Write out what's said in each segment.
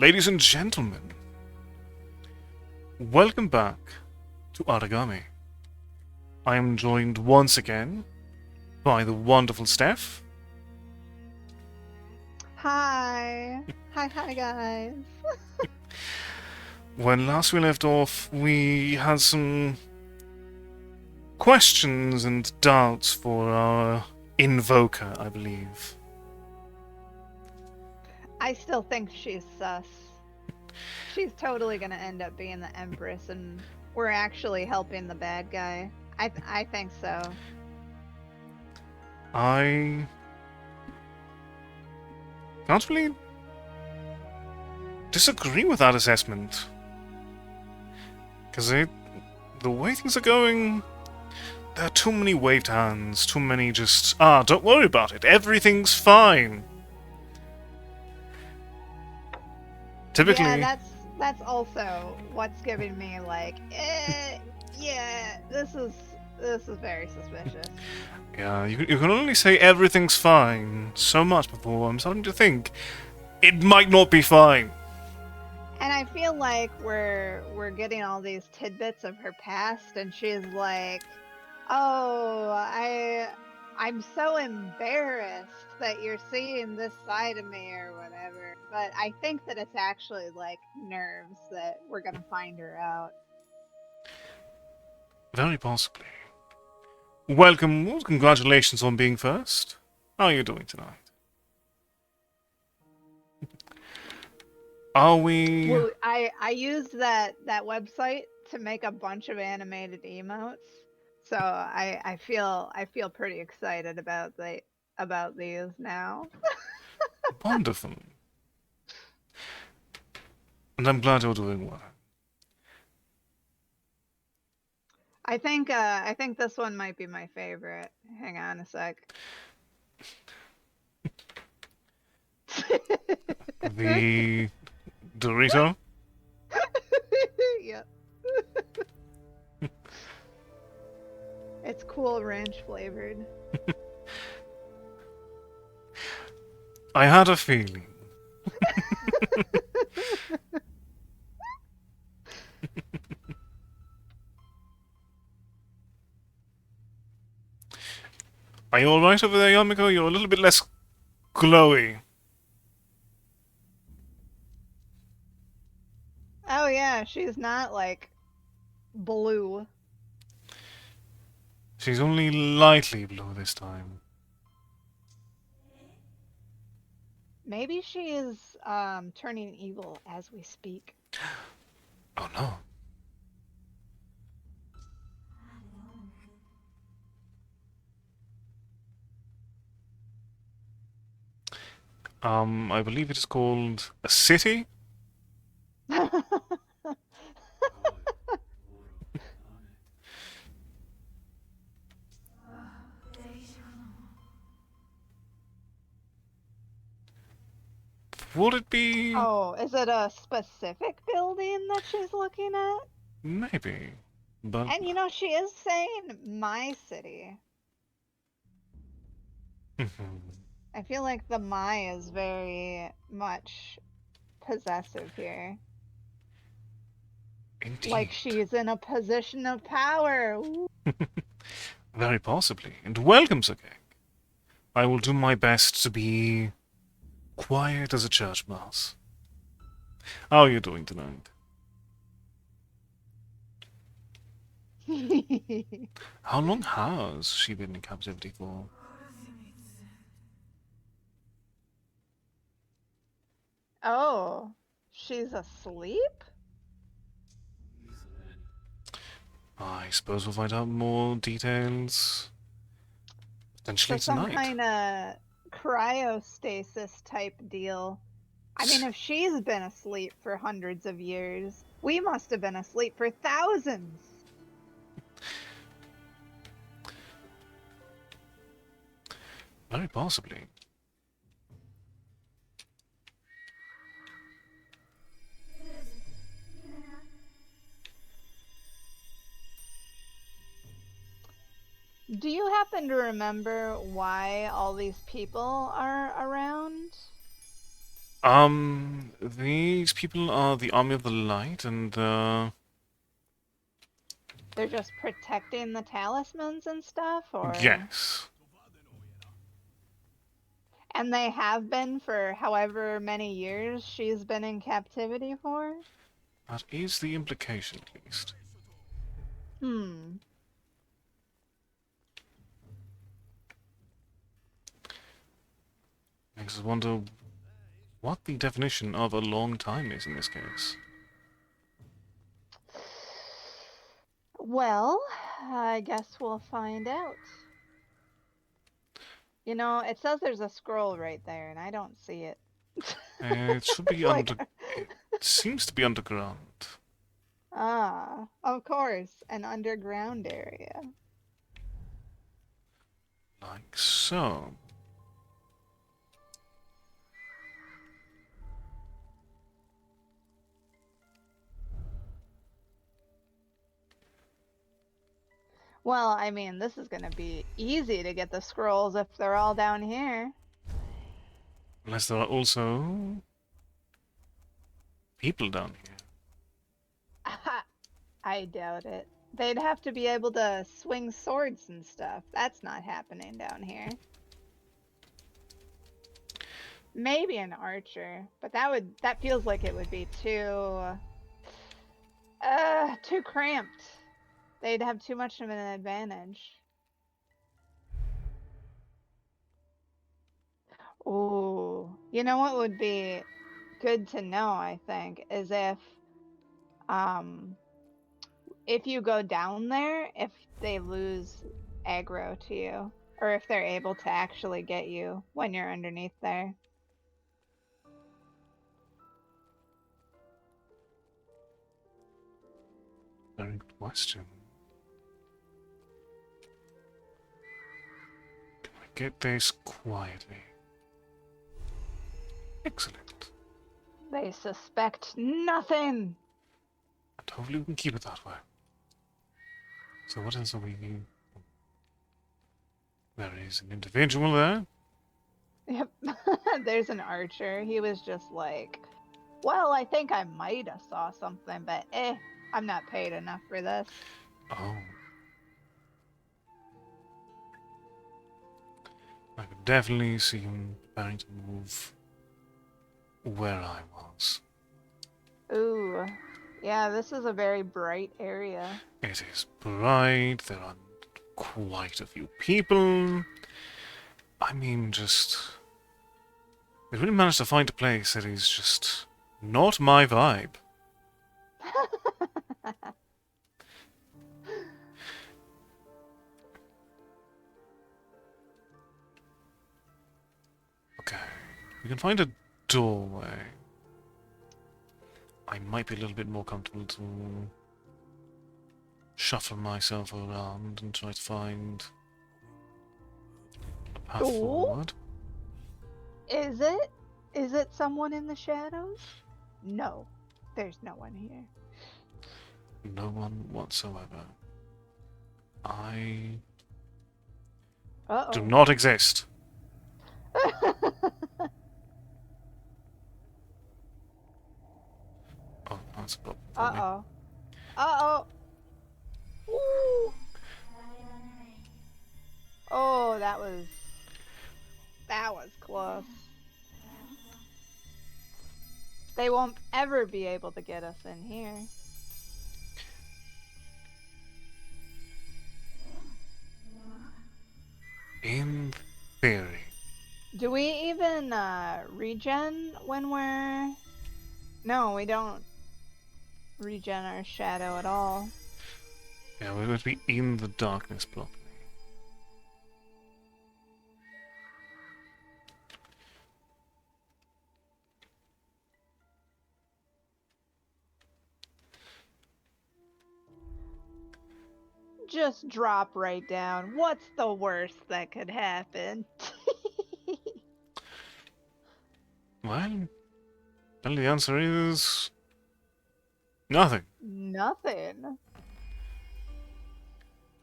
Ladies and gentlemen, welcome back to Aragami. I am joined once again by the wonderful Steph. Hi. Hi, guys. When last we left off, we had some questions and doubts for our invoker, I believe. I still think she's sus. She's totally gonna end up being the Empress, and we're actually helping the bad guy. I think so. I can't really disagree with that assessment. Because the way things are going, there are too many waved hands, too many just, don't worry about it, everything's fine. Typically, Yeah, that's also what's giving me like, yeah, this is very suspicious. yeah, you can only say everything's fine so much before I'm starting to think it might not be fine. And I feel like we're getting all these tidbits of her past, and she's like, "Oh, I'm so embarrassed that you're seeing this side of me or whatever." But I think that it's actually like nerves that we're gonna find her out. Very possibly. Welcome, well, congratulations on being first. How are you doing tonight? Are we... Well, I used that website to make a bunch of animated emotes, so I feel pretty excited about these now. Wonderful. And I'm glad you're doing well. I think this one might be my favorite. Hang on a sec. The Dorito? Yep. It's Cool Ranch flavored. I had a feeling. Are you alright over there, Yamiko? You're a little bit less glowy. Oh yeah, she's not like blue. She's only lightly blue this time. Maybe she is turning evil as we speak. Oh no. I believe it is called a city? Would it be... Oh, is it a specific building that she's looking at? Maybe. But... And you know, she is saying my city. I feel like the my is very much possessive here. Indeed. Like she's in a position of power. Ooh. Very possibly. And welcome, Sakek. I will do my best to be quiet as a church mouse. How are you doing tonight? How long has she been in captivity for? Oh, she's asleep? I suppose we'll find out more details potentially So some tonight. kind of cryostasis type deal. I mean, if she's been asleep for hundreds of years, we must have been asleep for thousands. Very possibly. Do you happen to remember why all these people are around? These people are the Army of the Light, and They're just protecting the talismans and stuff, or? yes, And they have been for however many years she's been in captivity for? that is the implication, at least. Hmm. Makes us wonder what the definition of a long time is in this case. Well, I guess we'll find out. You know, it says there's a scroll right there, and I don't see it. It should be Like, under. It seems to be underground. of course, an underground area. Like so. Well, I mean, this is gonna be easy to get the scrolls if they're all down here. Unless there are also people down here. I doubt it. They'd have to be able to swing swords and stuff. That's not happening down here. Maybe an archer, but that feels like it would be too cramped. They'd have too much of an advantage. Ooh, you know what would be good to know, I think, is um if you go down there, if they lose aggro to you, or if they're able to actually get you when you're underneath there. Very good question. Can I get this quietly? Excellent. They suspect nothing. And hopefully we can keep it that way. So what else are we... There is an individual there. Yep. There's an archer. He was just like, well, I think I might have saw something, but I'm not paid enough for this. Oh. I could definitely see him preparing to move where I was. Ooh. Yeah, this is a very bright area. It is bright, there are quite a few people. I mean, just... They really managed to find a place that is just not my vibe. Okay, we can find a doorway. I might be a little bit more comfortable to shuffle myself around and try to find a path Ooh. forward. Is it? Is it someone in the shadows? No, there's no one here. No one whatsoever. I do not exist. Oh, that's a problem for me. Uh-oh. Uh-oh. Ooh. Oh, that was close. They won't ever be able to get us in here. In theory. Do we even regen when we're... No, we don't regen our shadow at all. Yeah, we would be in the darkness properly. Just drop right down. What's the worst that could happen? Well, the answer is... nothing. Nothing.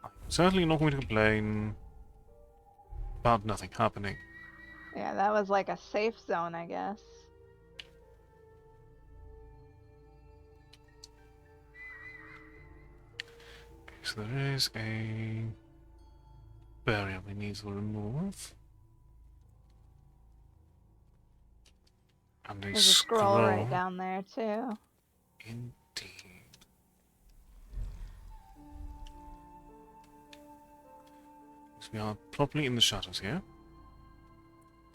I'm certainly not going to complain about nothing happening. Yeah, that was like a safe zone, I guess. so there is a barrier we need to remove. And a There's a scroll right down there, too. Indeed. So we are properly in the shadows here.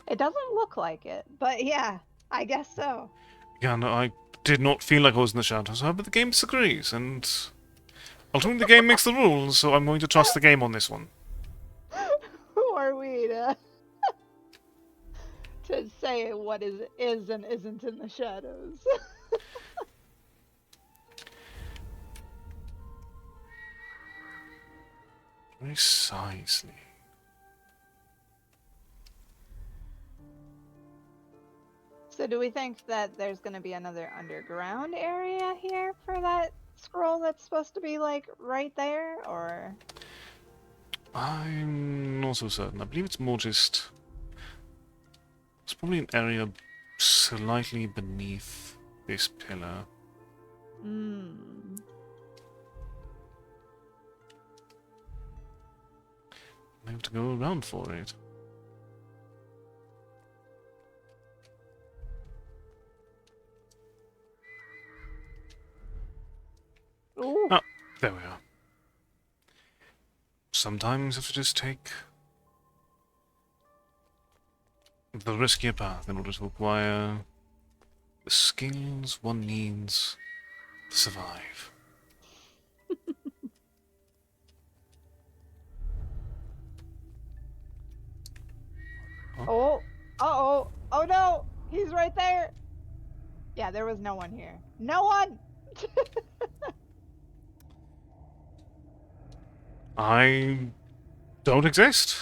It doesn't look like it, but yeah, I guess so. Yeah, no, I did not feel like I was in the shadows, but the game disagrees, and ultimately the game makes the rules, so I'm going to trust the game on this one. Who are we to say what is and isn't in the shadows? Precisely. So do we think that there's going to be another underground area here for that scroll that's supposed to be, like, right there, or...? I'm not so certain. I believe it's more just... It's probably an area slightly beneath this pillar. Hmm. I have to go around for it. Ooh. Ah, there we are. Sometimes you have to just take the riskier path in order to acquire the skills one needs to survive. Oh. Uh-oh. Oh no! He's right there! Yeah, there was no one here. No one! I don't exist.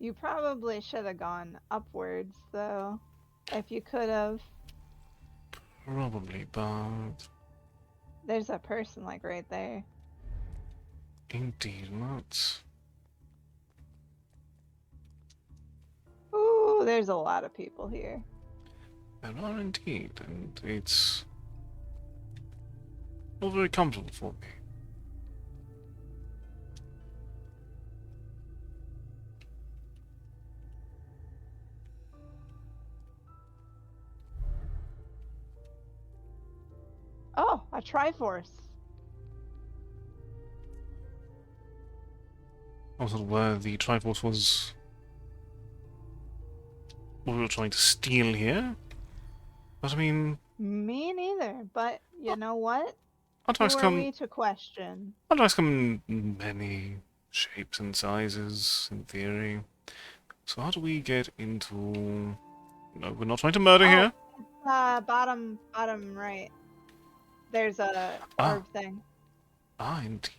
You probably should have gone upwards, though. If you could have. Probably, but There's a person, like, right there. indeed not. Ooh, there's a lot of people here. There are indeed, and it's not very comfortable for me. Oh, a Triforce. Also, where the Triforce was what we were trying to steal here. But I mean, Me neither, but you know what? artifacts Who are come we to question? artifacts come in many shapes and sizes, in theory. So how do we get into... No, we're not trying to murder here. Bottom right. There's a Ah, orb thing. indeed.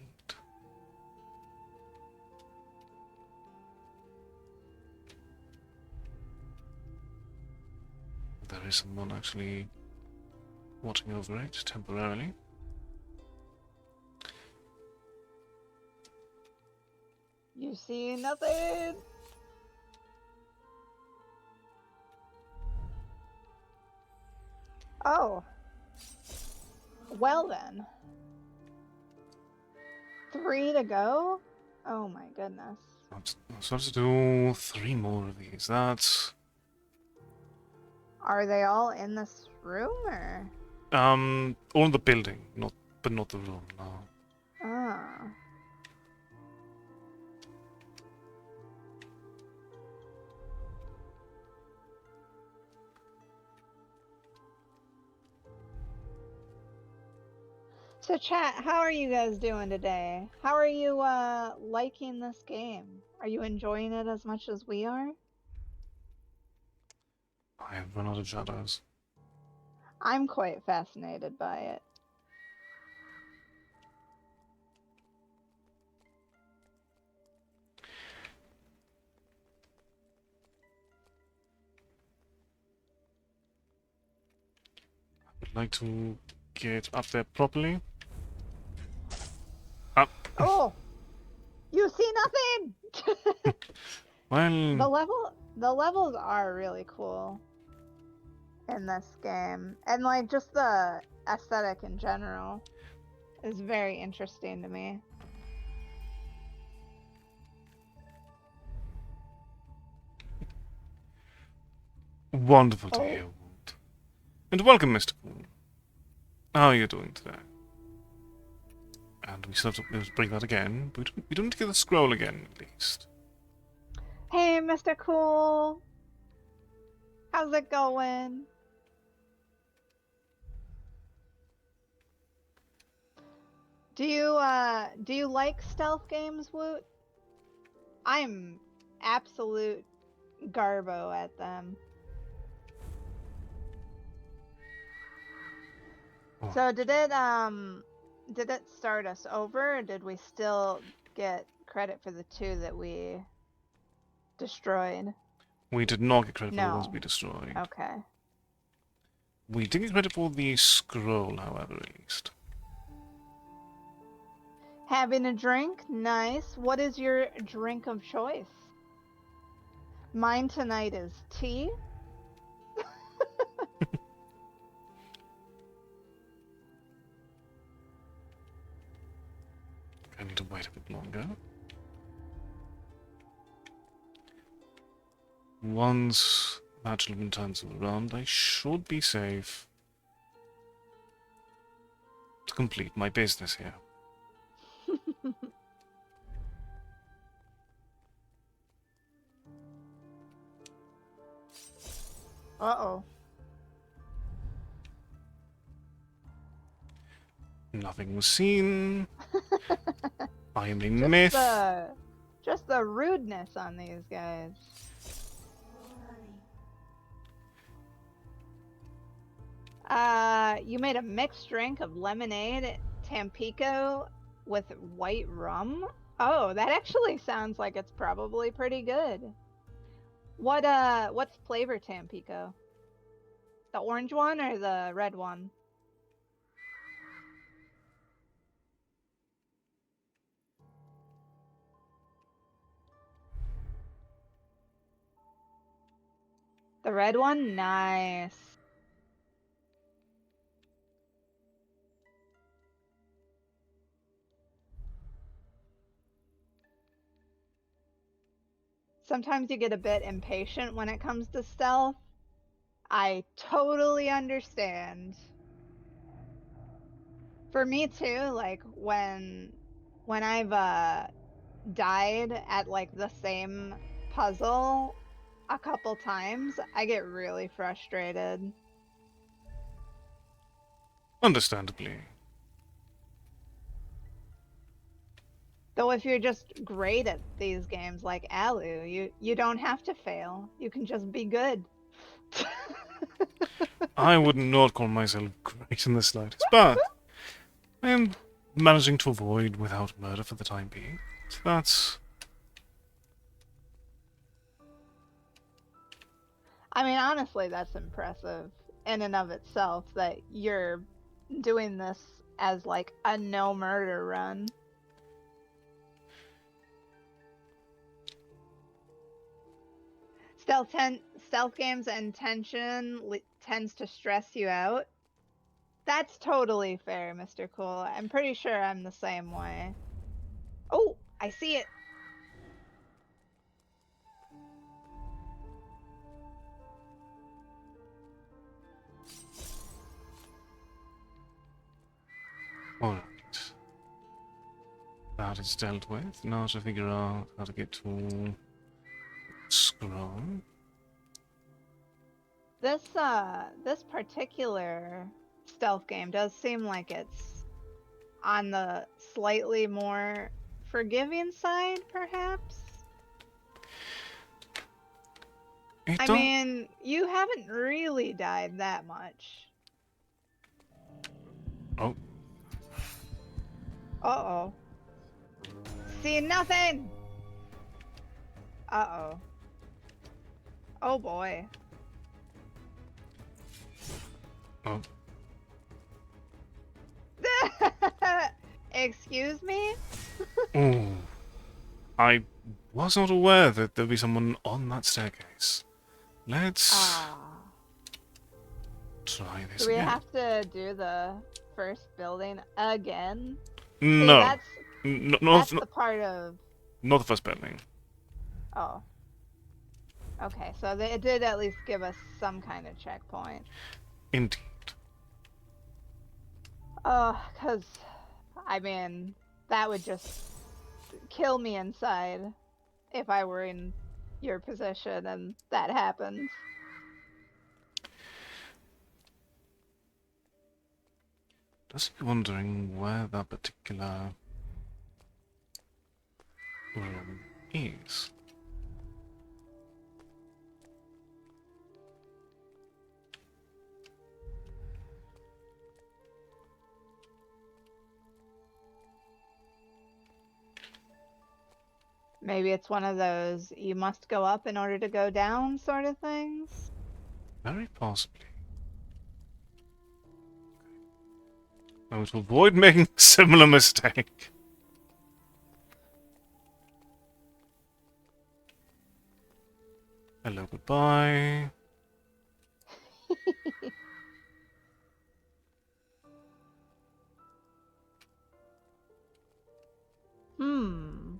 There is someone actually watching over it temporarily. You see nothing? Oh. Well then. 3 to go? Oh my goodness. I'm supposed to do 3 more of these. That's... Are they all in this room, or? all in the building, but not the room, no. Ah. So chat, how are you guys doing today? How are you liking this game? Are you enjoying it as much as we are? I have run out of shadows. I'm quite fascinated by it. I would like to get up there properly. Up. Oh! You see nothing! Well... The levels are really cool in this game. And like just the aesthetic in general is very interesting to me. Wonderful to Oh, hear, Walt. And welcome, Mr. Poole. How are you doing today? And we still have to bring that again, but we don't need to get the scroll again, at least. hey, Mr. Cool. How's it going? Do you like stealth games, Woot? I'm absolute garbo at them. Oh. So did it start us over, or did we still get credit for the 2 that we destroyed? We did not get credit for the ones No. we destroyed. Okay. We did get credit for the scroll, however, at least. Having a drink? Nice. What is your drink of choice? Mine tonight is tea. I need to wait a bit longer. Once that gentleman turns around, I should be safe to complete my business here. Uh-oh. Nothing was seen. I am a myth. Just the rudeness on these guys. You made a mixed drink of lemonade, Tampico with white rum? Oh, that actually sounds like it's probably pretty good. What's flavor Tampico? The orange one or the red one? The red one? Nice. Sometimes you get a bit impatient when it comes to stealth. I totally understand. For me too, like when I've died at like the same puzzle a couple times, I get really frustrated. Understandably. Though if you're just great at these games like Alu, you don't have to fail. You can just be good. I would not call myself great in the slightest, but I am managing to avoid without murder for the time being. That's... I mean, honestly, that's impressive in and of itself that you're doing this as like a no murder run. Stealth games and tension tends to stress you out. That's totally fair, Mr. Cool. I'm pretty sure I'm the same way. Oh, I see it. alright. That is dealt with. Now to figure out how to get to... scroll. This particular stealth game does seem like it's on the slightly more forgiving side, perhaps. I mean, you haven't really died that much. Oh. Uh-oh. See nothing! Uh-oh. Oh boy. Oh. Excuse me? Ooh. I was not aware that there'd be someone on that staircase. Let's try this Do we again. have to do the first building again? No. See, that's the part of... Not the first building. Oh. Okay, so it did at least give us some kind of checkpoint. Indeed. Because, I mean, that would just kill me inside if I were in your position and that happens. Just wondering where that particular room is. Maybe it's one of those you must go up in order to go down sort of things. Very possibly. I would avoid making a similar mistake. Hello, goodbye. Hmm.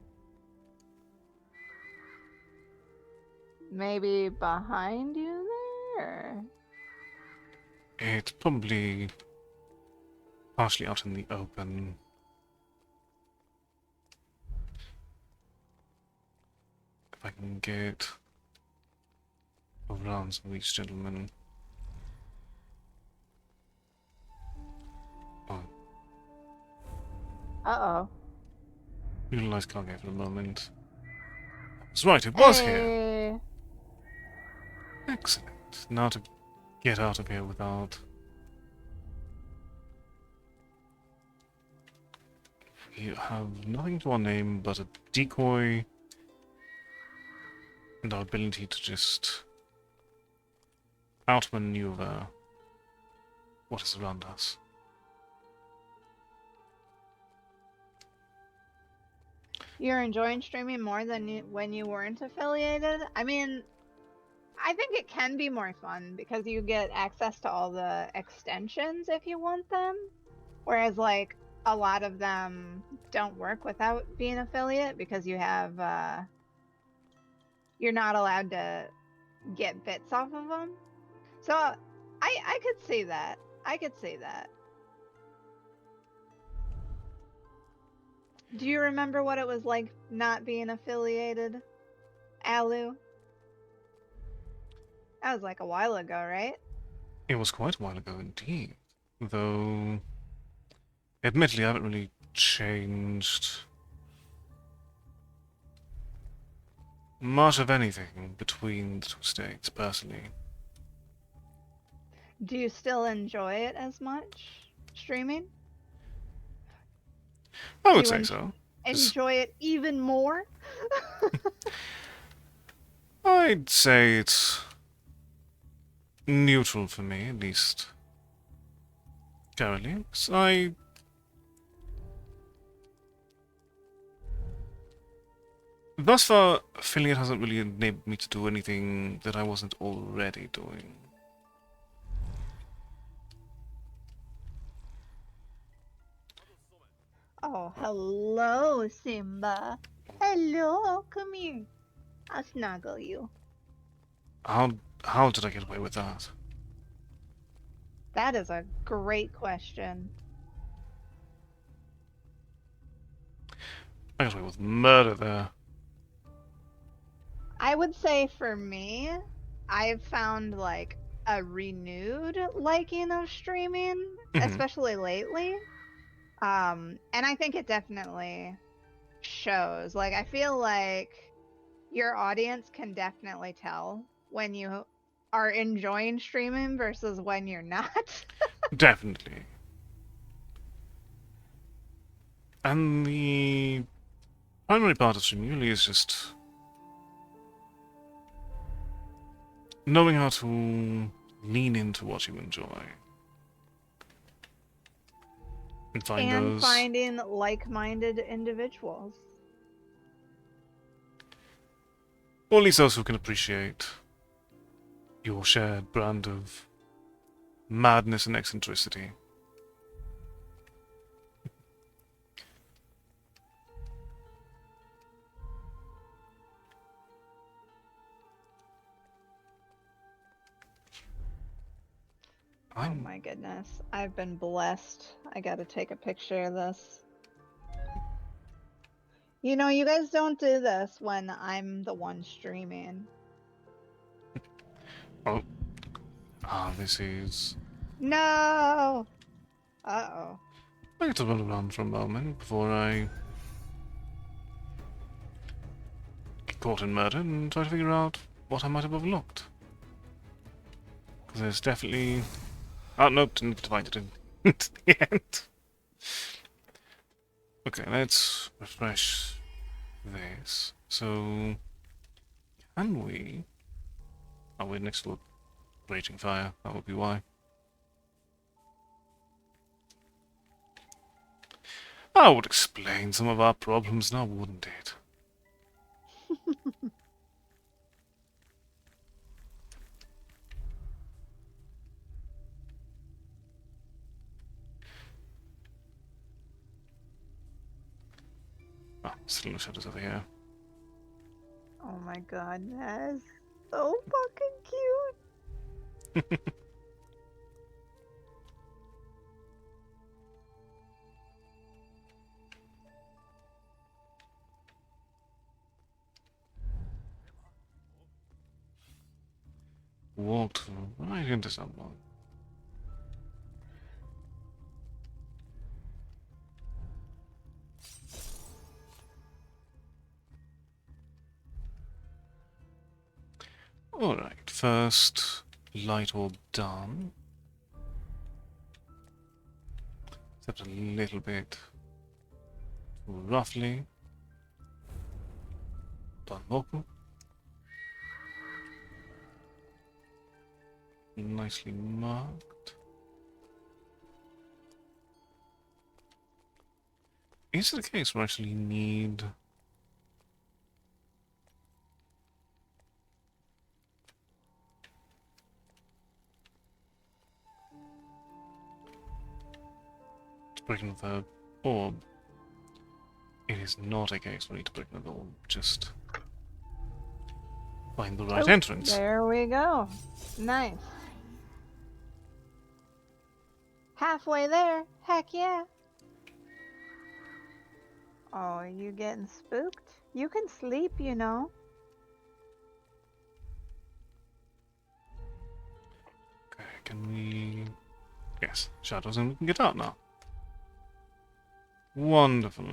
Maybe behind you there? It's probably partially out in the open. If I can get around some of these gentlemen. Oh, Uh-oh. utilize cargo for a moment. That's right, it was here. Hey. Excellent. Now to get out of here without... We have nothing to our name but a decoy and our ability to just outmaneuver what is around us. You're enjoying streaming more than when you weren't affiliated? I mean, I think it can be more fun because you get access to all the extensions if you want them. Whereas, like, a lot of them don't work without being affiliate because you have, you're not allowed to get bits off of them. So, I could see that. I could see that. Do you remember what it was like not being affiliated, Alu? That was like a while ago, right? It was quite a while ago indeed. Though, admittedly, I haven't really changed much of anything between the two states, personally. Do you still enjoy it as much, streaming? I Do would you say so. 'Cause enjoy it even more? I'd say it's neutral for me, at least currently. 'Cause thus far, affiliate hasn't really enabled me to do anything that I wasn't already doing. Oh, hello, Simba. Hello, come here. I'll snuggle you. How did I get away with that? That is a great question. I got away with murder there. I would say for me, I've found like a renewed liking of streaming, Mhm. especially lately. And I think it definitely shows. Like, I feel like your audience can definitely tell when you are enjoying streaming versus when you're not. Definitely. And the primary part of streaming really is just knowing how to lean into what you enjoy. And find And those, finding like-minded individuals. or at least those who can appreciate your shared brand of madness and eccentricity. Oh my goodness. I've been blessed. I gotta take a picture of this. You know, you guys don't do this when I'm the one streaming. Oh. Ah, this is... No! Uh-oh. I get to run around for a moment before I get caught in murder and try to figure out what I might have overlooked. Because there's definitely... Oh, nope, didn't find it in the end. Okay, let's refresh this. So, can we... Oh, we're next to a raging fire. That would be why. That would explain some of our problems now, wouldn't it? Oh, still no shadows over here. Oh my god, that is so fucking cute. Walked right into someone. Alright, first light orb done. Except a little bit roughly. Done Moku. Nicely marked. Is it a case where I actually need... to break another orb? It is not a case where I need to break another orb, just find the right entrance. There we go. Nice. Halfway there. Heck yeah. Oh, are you getting spooked? You can sleep, you know. Okay, can we... Yes, shadows, and we can get out now. Wonderful.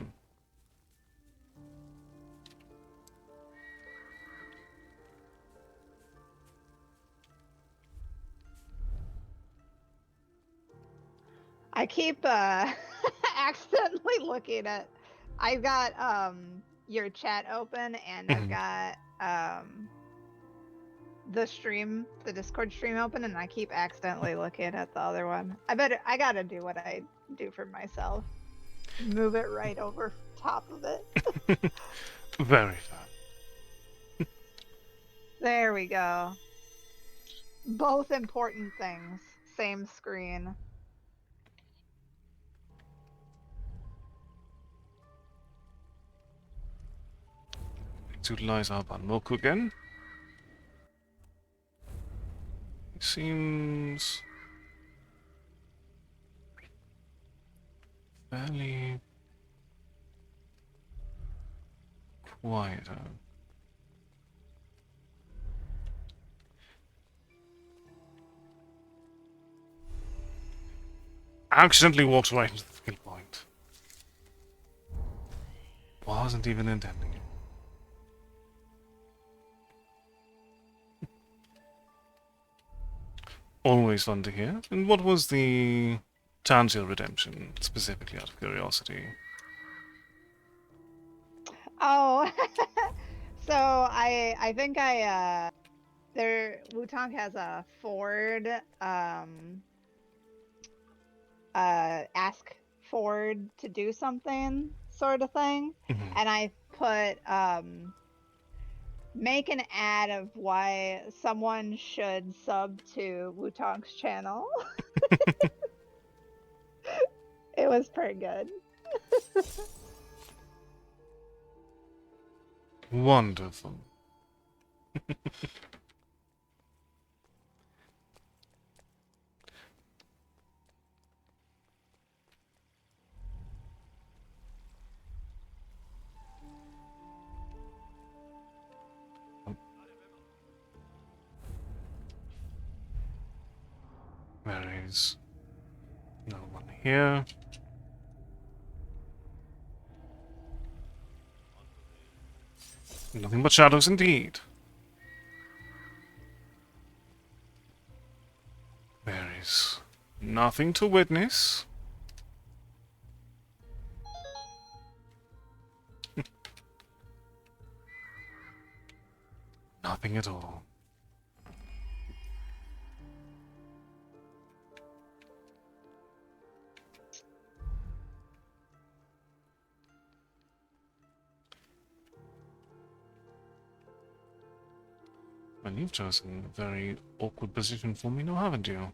I keep accidentally looking at... I've got your chat open, and I've got the Discord stream open, and I keep accidentally looking at the other one. I gotta do what I do for myself. Move it right over top of it. Very fun. There we go. Both important things. Same screen. Let's utilize our Banmoku again. It seems... fairly... quieter. Accidentally walked right into the skill point. Wasn't even intending it. Always fun to hear. And what was the Tangier redemption, specifically out of curiosity? Oh, so I think Wutong has a Ford ask Ford to do something sort of thing, and I put make an ad of why someone should sub to Wutong's channel. It was pretty good. Wonderful. is no one here. Nothing but shadows indeed. There is nothing to witness. Nothing at all. Well, you've chosen a very awkward position for me now, haven't you?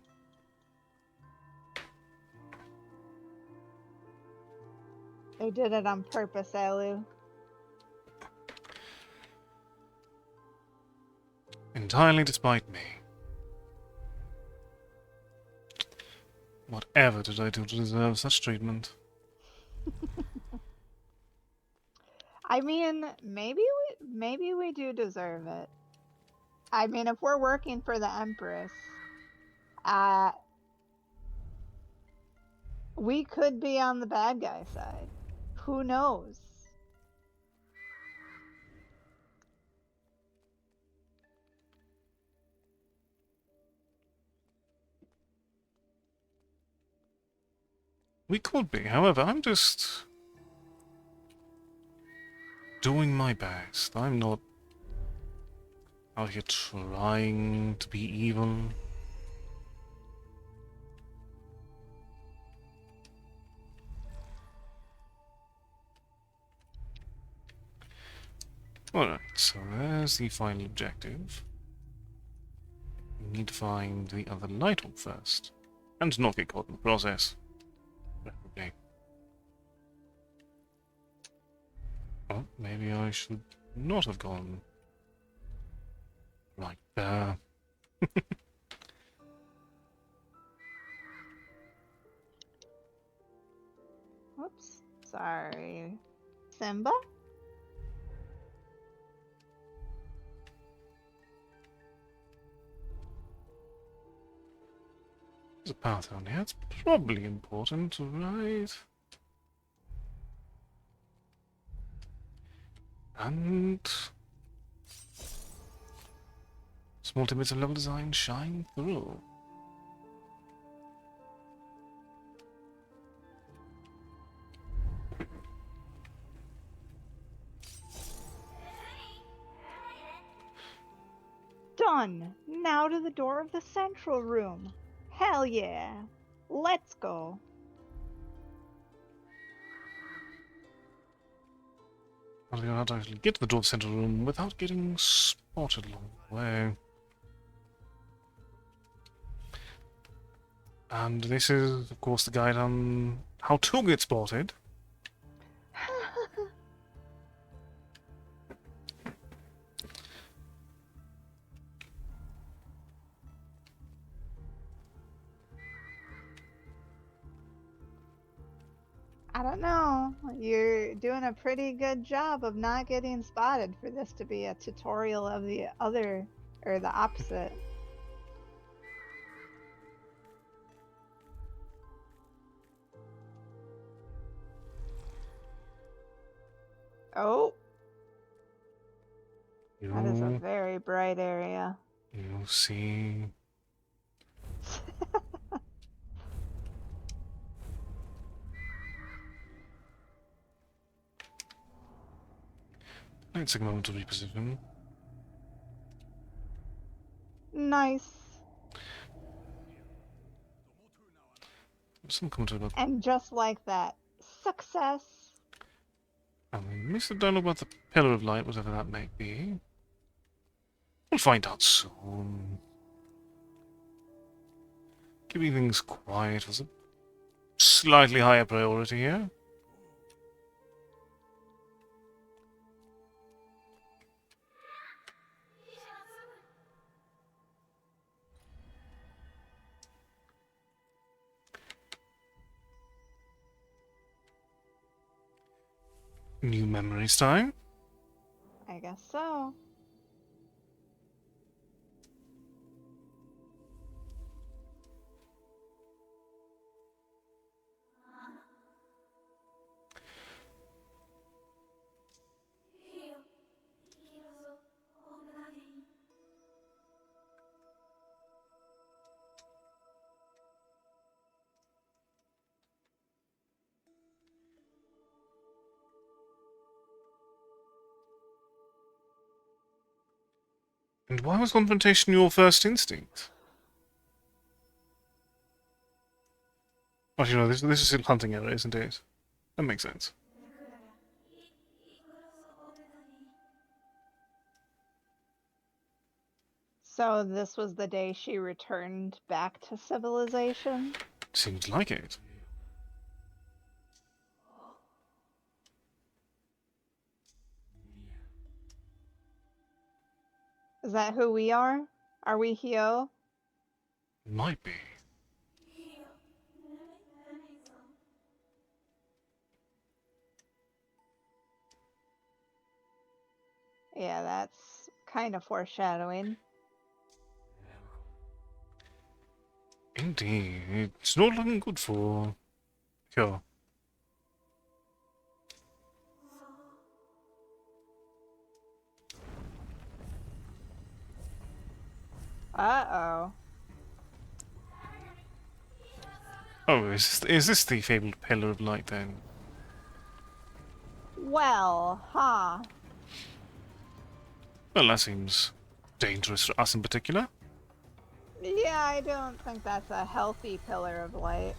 They did it on purpose, Alu. Entirely despite me. Whatever did I do to deserve such treatment? I mean, maybe we do deserve it. I mean, if we're working for the Empress, we could be on the bad guy side. Who knows? We could be, however, I'm just doing my best. I'm not out here trying to be evil. Alright, so there's the final objective. We need to find the other light orb first. And not get caught in the process. Preferably. Oh, maybe I should not have gone right there. Whoops. Sorry. Simba? There's a path on here. It's probably important, right? And small tidbits of level design shine through. Done. Now to the door of the central room. Hell yeah. Let's go. I don't know how to actually get to the door of the central room without getting spotted along the way. And this is, of course, the guide on how to get spotted. I don't know. You're doing a pretty good job of not getting spotted for this to be a tutorial of the other, or the opposite. Oh, that is a very bright area. You see. Let's take a moment to reposition. Nice. Some commentary about. And just like that, success. And we missed a dialogue about the Pillar of Light, whatever that may be. We'll find out soon. Keeping things quiet was a slightly higher priority here. New memories time. I guess so. And why was confrontation your first instinct? Oh, you know, this is still hunting area, isn't it? That makes sense. So this was the day she returned back to civilization? Seems like it. Is that who we are? Are we Hyo? Might be. Yeah, that's kind of foreshadowing. Indeed. It's not looking good for... Sure. Uh-oh. Oh, is this the fabled Pillar of Light, then? Well, huh. Well, that seems dangerous for us in particular. Yeah, I don't think that's a healthy pillar of light.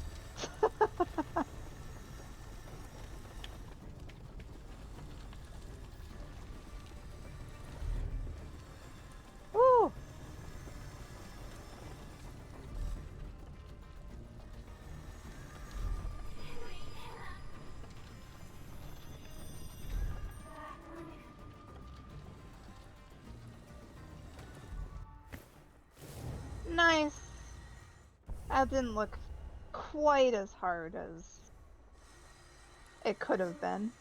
Ooh. Nice. That didn't look quite as hard as it could have been.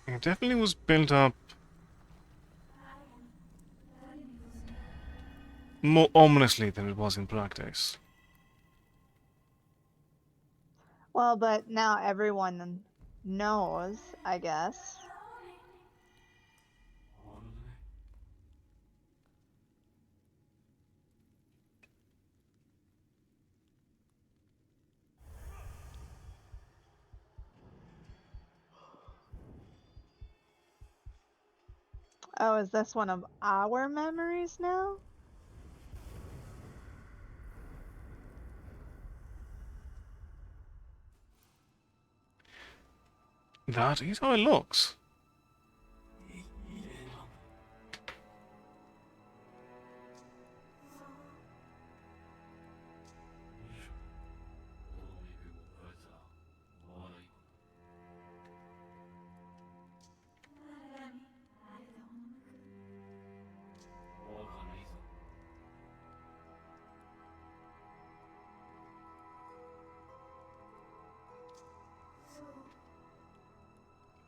It definitely was built up more ominously than it was in practice. Well, but now everyone knows, I guess. Oh, is this one of our memories now? That is how it looks.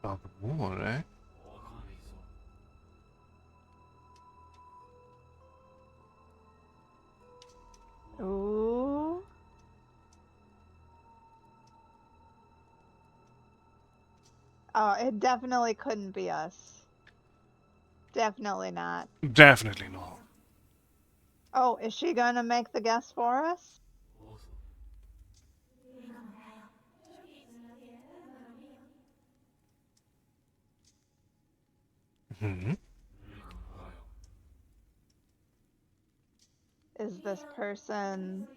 About the war, eh? Ooh. Oh, it definitely couldn't be us. Definitely not. Definitely not. Oh, is she gonna make the guess for us? Hmm. Is this person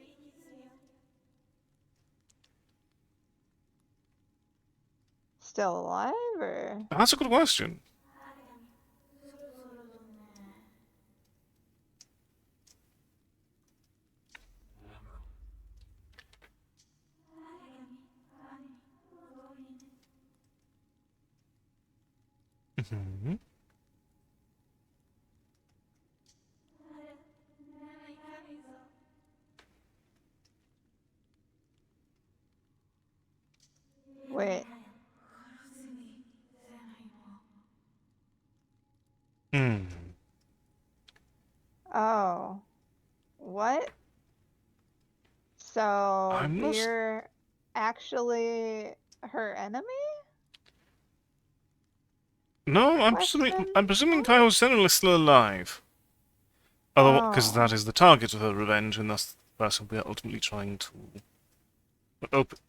still alive, or? That's a good question. Hmm. Wait. Hmm. Oh. What? So I'm not... we're actually her enemy? No, Question I'm presuming mark? Kaiho Senna is still alive. Although, because Oh. that is the target of her revenge, and thus the person we are ultimately trying to...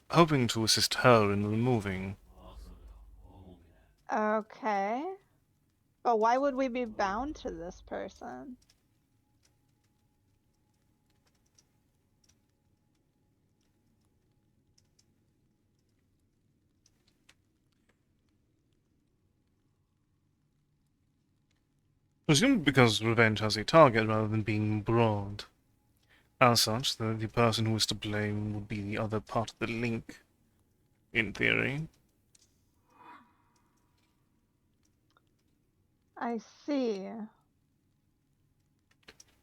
hoping to assist her in removing. Okay. But why would we be bound to this person? Presumably because revenge has a target rather than being broad. As such, the person who is to blame would be the other part of the link, in theory. I see.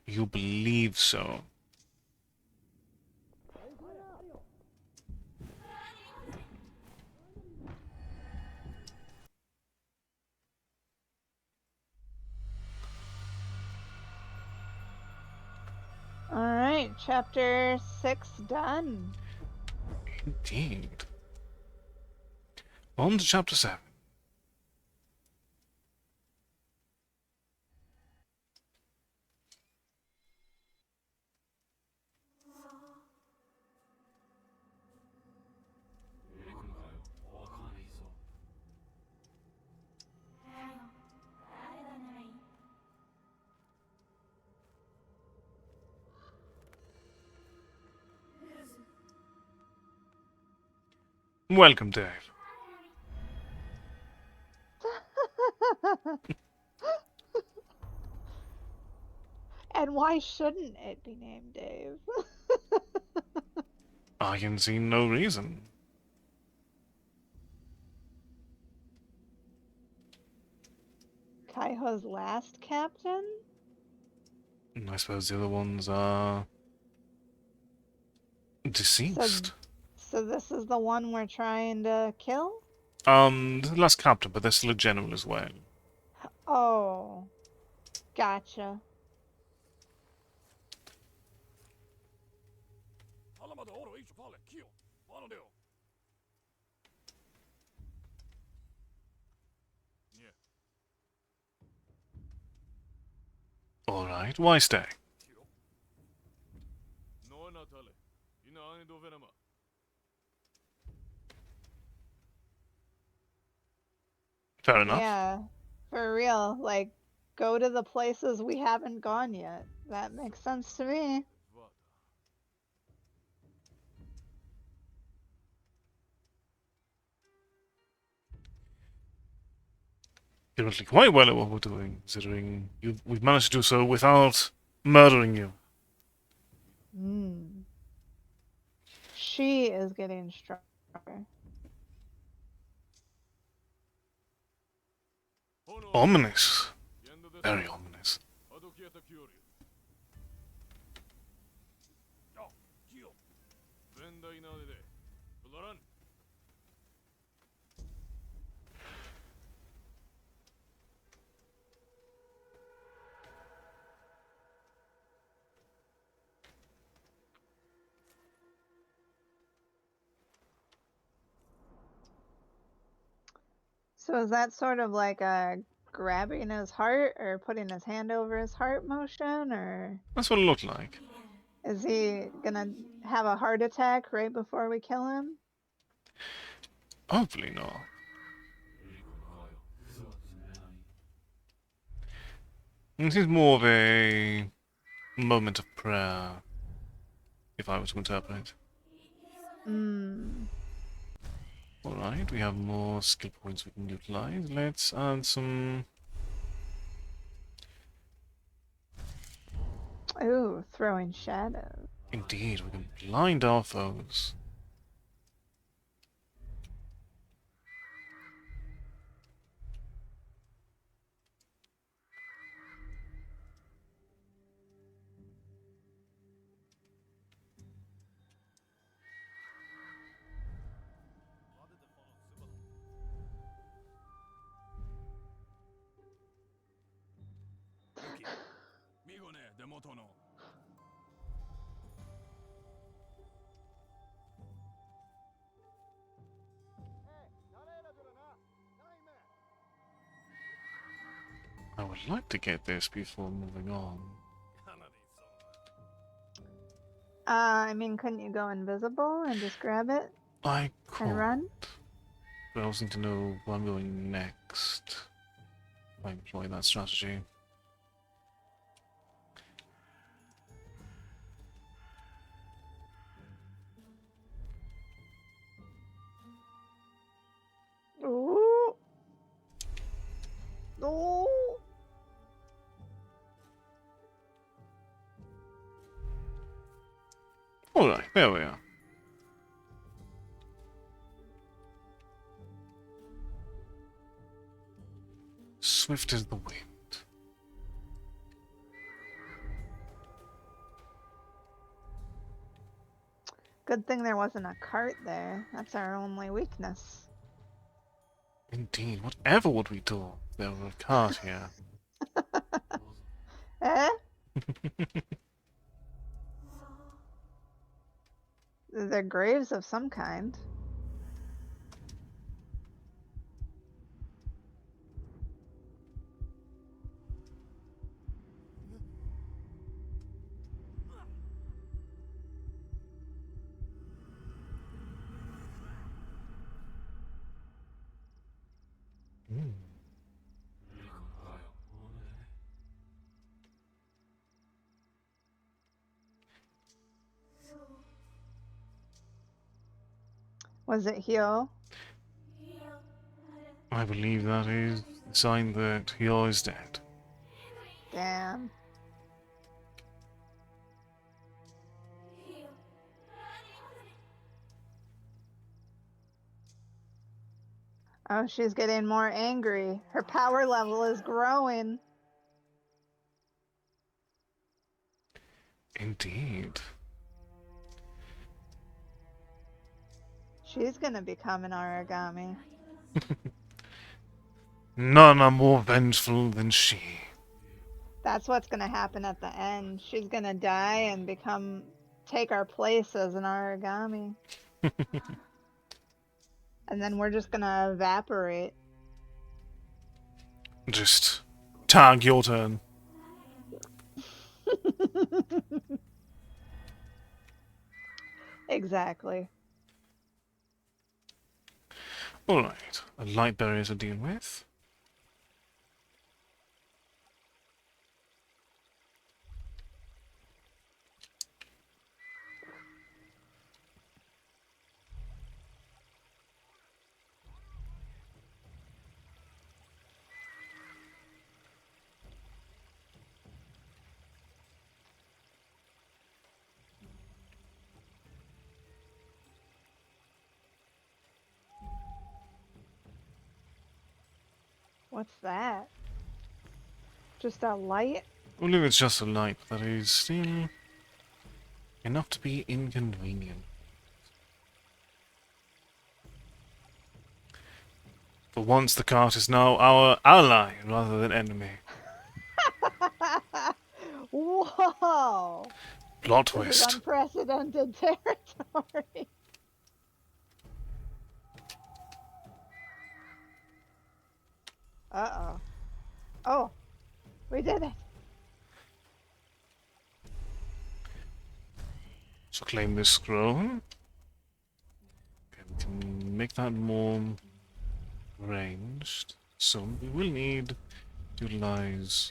You believe so. Alright, chapter 6 done. Indeed. On to chapter 7. Welcome, Dave. And why shouldn't it be named Dave? I can see no reason. Kaiho's last captain? I suppose the other ones are deceased. So this is the one we're trying to kill? The last captain, but they're still a general as well. Oh, gotcha. Alright, why stay? Fair enough. Yeah, for real. Like, go to the places we haven't gone yet. That makes sense to me. Currently quite well at what we're doing, considering we've managed to do so without murdering you. Hmm. She is getting stronger. Ominous. Very ominous. So is that sort of like a grabbing his heart or putting his hand over his heart motion, or That's what it looked like. is he gonna have a heart attack right before we kill him? Hopefully not. This is more of a moment of prayer, if I were to interpret. Hmm. Alright, we have more skill points we can utilize. Let's add some... Ooh, throwing shadows. Indeed, we can blind our foes. I would like to get this before moving on. I mean, couldn't you go invisible and just grab it I and could, run? but I also need to know where I'm going next. If I employ that strategy. Ooh. Ooh. Alright, there we are. Swift as the wind. Good thing there wasn't a cart there. That's our only weakness. Indeed, whatever would we do if there were a cart here? Eh? They're graves of some kind. Mm. Was it Hyo? I believe that is the sign that Hyo is dead. Damn. Oh, she's getting more angry. Her power level is growing. Indeed. She's gonna become an Aragami. None are more vengeful than she. That's what's gonna happen at the end. She's gonna die and take our place as an Aragami. And then we're just gonna evaporate. Just tag your turn. Exactly. Alright, a light barrier to deal with. What's that? Just a light? I believe it's just a light, but that is still enough to be inconvenient. For once, the cart is now our ally rather than enemy. Whoa! Plot This is twist. unprecedented territory. Uh-oh. Oh, we did it. So claim this scroll. Okay, we can make that more ranged. So we will need to utilize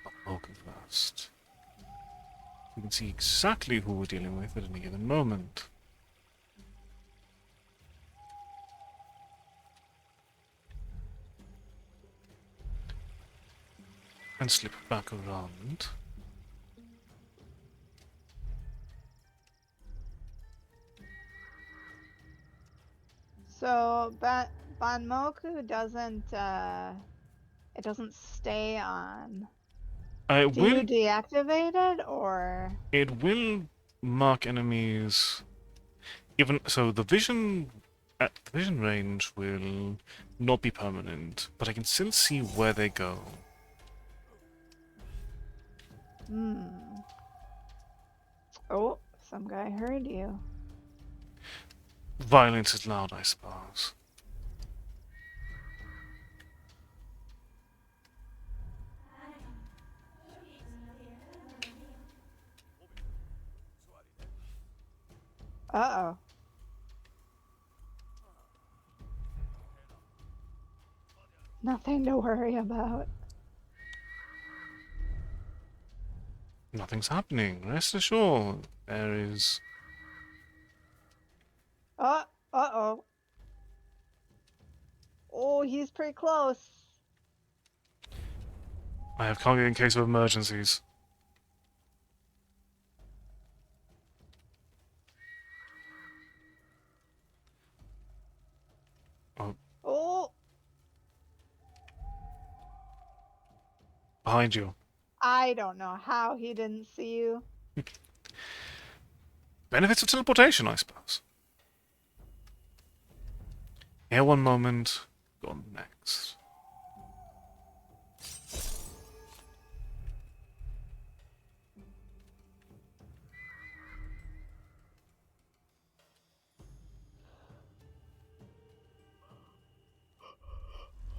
a poker first. We can see exactly who we're dealing with at any given moment. And slip it back around. So, Banmoku it doesn't stay on. It Do you will deactivate it, or? It will mark enemies. Even so, the vision at the vision range will not be permanent, but I can still see where they go. Hmm. Oh, some guy heard you. Violence is loud, I suppose. Uh-oh. Nothing to worry about. Nothing's happening. Rest assured, there is. Uh-oh. Oh, he's pretty close. I have Commncaton in case of emergencies. Behind you. I don't know how he didn't see you. Benefits of teleportation, I suppose. Here one moment, gone the next.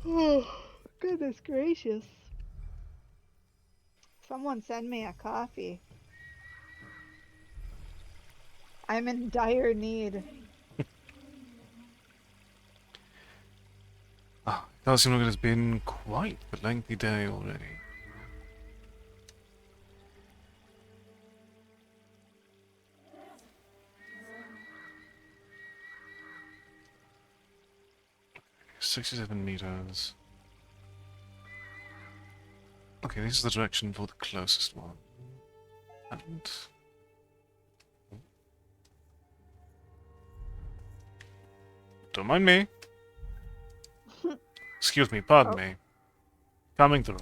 Oh, goodness gracious. Someone send me a coffee. I'm in dire need. Ah, it does seem like it has been quite a lengthy day already. $67 meters. Okay, this is the direction for the closest one. And... don't mind me. Excuse me, pardon me. Coming through.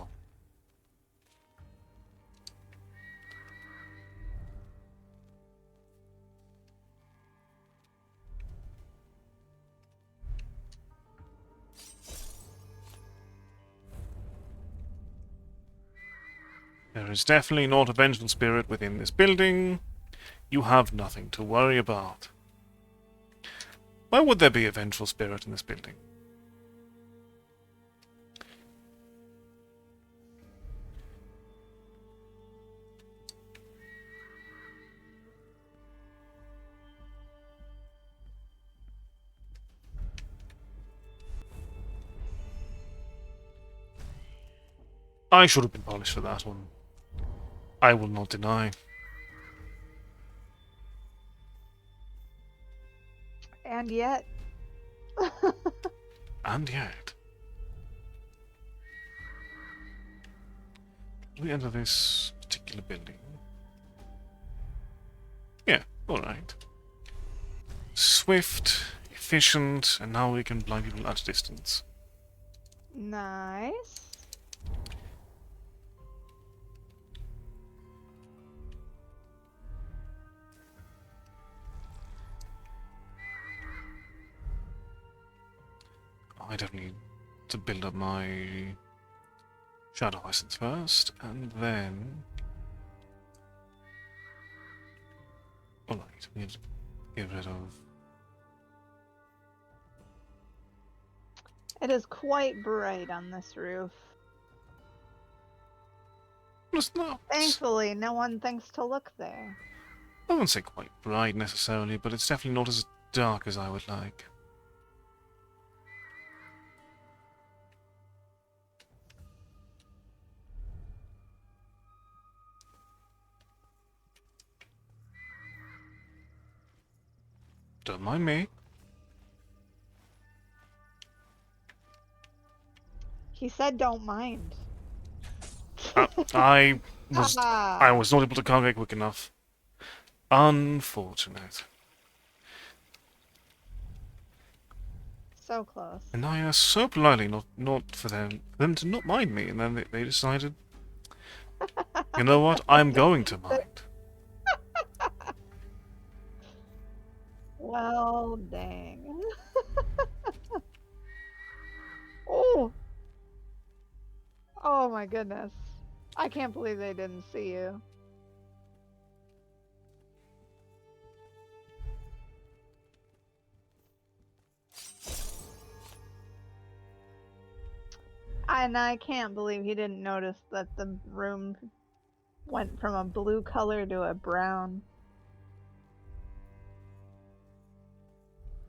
There is definitely not a vengeful spirit within this building. You have nothing to worry about. Why would there be a vengeful spirit in this building? I should have been polished for that one. I will not deny. And yet. And yet. We enter this particular building. Yeah, alright. Swift, efficient, and now we can blind people at a distance. Nice. I definitely need to build up my shadow essence first, and then... alright, we need to get rid of... It is quite bright on this roof. it's not... Thankfully, no one thinks to look there. I wouldn't say quite bright necessarily, but it's definitely not as dark as I would like. Don't mind me. He said don't mind. I was not able to convey quick enough. Unfortunate. So close. And I asked so politely not for them to not mind me, and then they decided, you know what, I'm going to mind. Well, dang. Oh! Oh my goodness. I can't believe they didn't see you. And I can't believe he didn't notice that the room went from a blue color to a brown.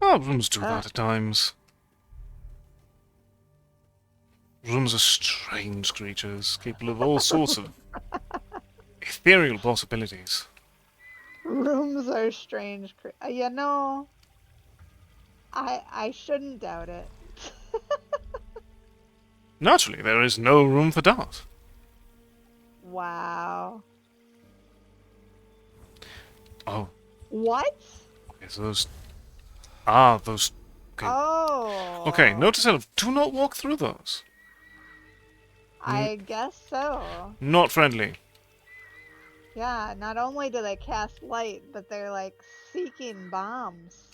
Oh, rooms do that at times. Rooms are strange creatures, capable of all sorts of ethereal possibilities. Rooms are strange. You know, I shouldn't doubt it. Naturally, there is no room for doubt. Wow. Oh. What? Okay, so those... ah, those... okay. Oh. Okay, note to self, do not walk through those. I guess so. Not friendly. Yeah, not only do they cast light, but they're like seeking bombs.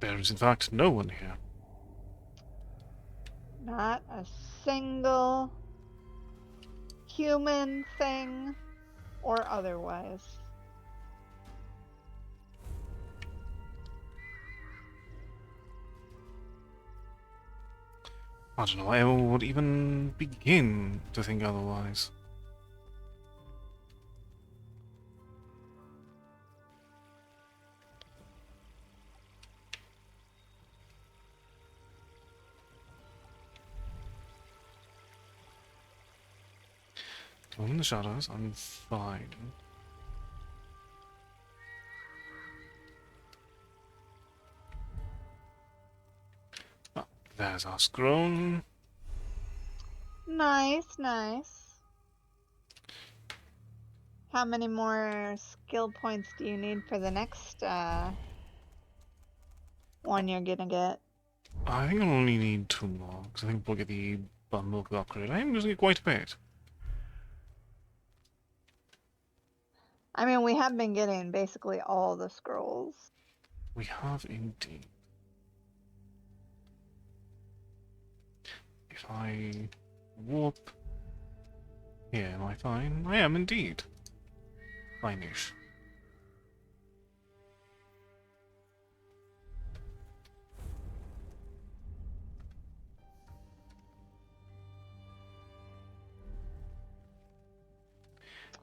There is, in fact, no one here. Not a single human thing or otherwise. I don't know why I would even begin to think otherwise. I'm in the shadows, I'm fine. Ah, there's our scroll. Nice, nice. How many more skill points do you need for the next one you're gonna get? I think I'll only need 2 more, because I think we'll get the bundle upgrade. I am using it quite a bit. I mean, we have been getting basically all the scrolls. We have indeed. If I warp here, am I fine? I am indeed. Fine-ish.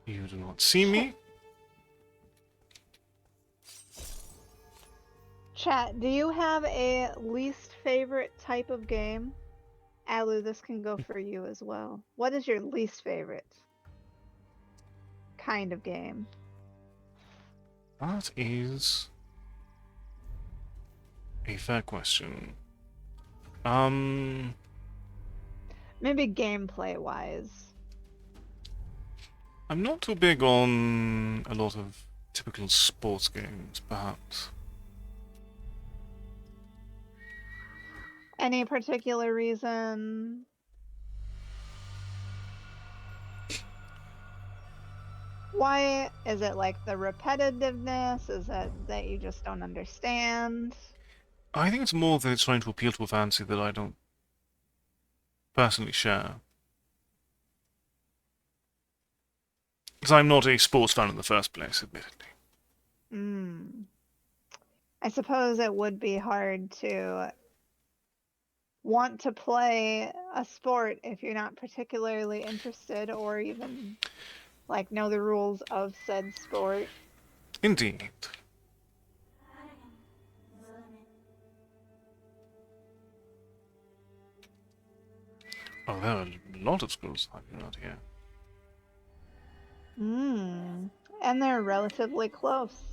You do not see me. Chat, do you have a least favorite type of game? Alu, this can go for you as well. What is your least favorite kind of game? That is a fair question. Maybe gameplay wise. I'm not too big on a lot of typical sports games, perhaps. Any particular reason? Why is it like the repetitiveness? Is it that you just don't understand? I think it's more that it's trying to appeal to a fancy that I don't personally share. Because I'm not a sports fan in the first place, admittedly. Hmm. I suppose it would be hard to want to play a sport if you're not particularly interested or even like know the rules of said sport. Indeed. Oh, there are a lot of schools hiding out here. Hmm. And they're relatively close.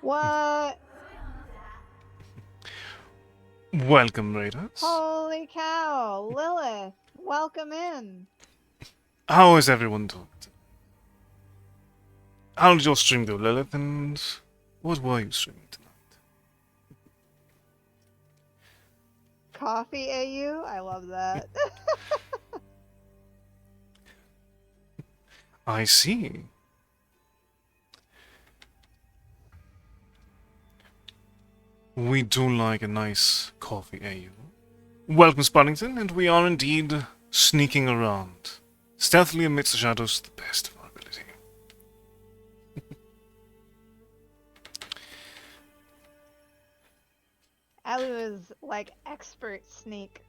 What? Welcome, Raiders. Holy cow, Lilith, welcome in. How is everyone doing? How did your stream go, Lilith, and what were you streaming tonight? Coffee AU? I love that. I see. We do like a nice coffee, AU. Welcome, Spuddington, and we are indeed sneaking around, stealthily amidst the shadows to the best of our ability. Alu is like expert sneak.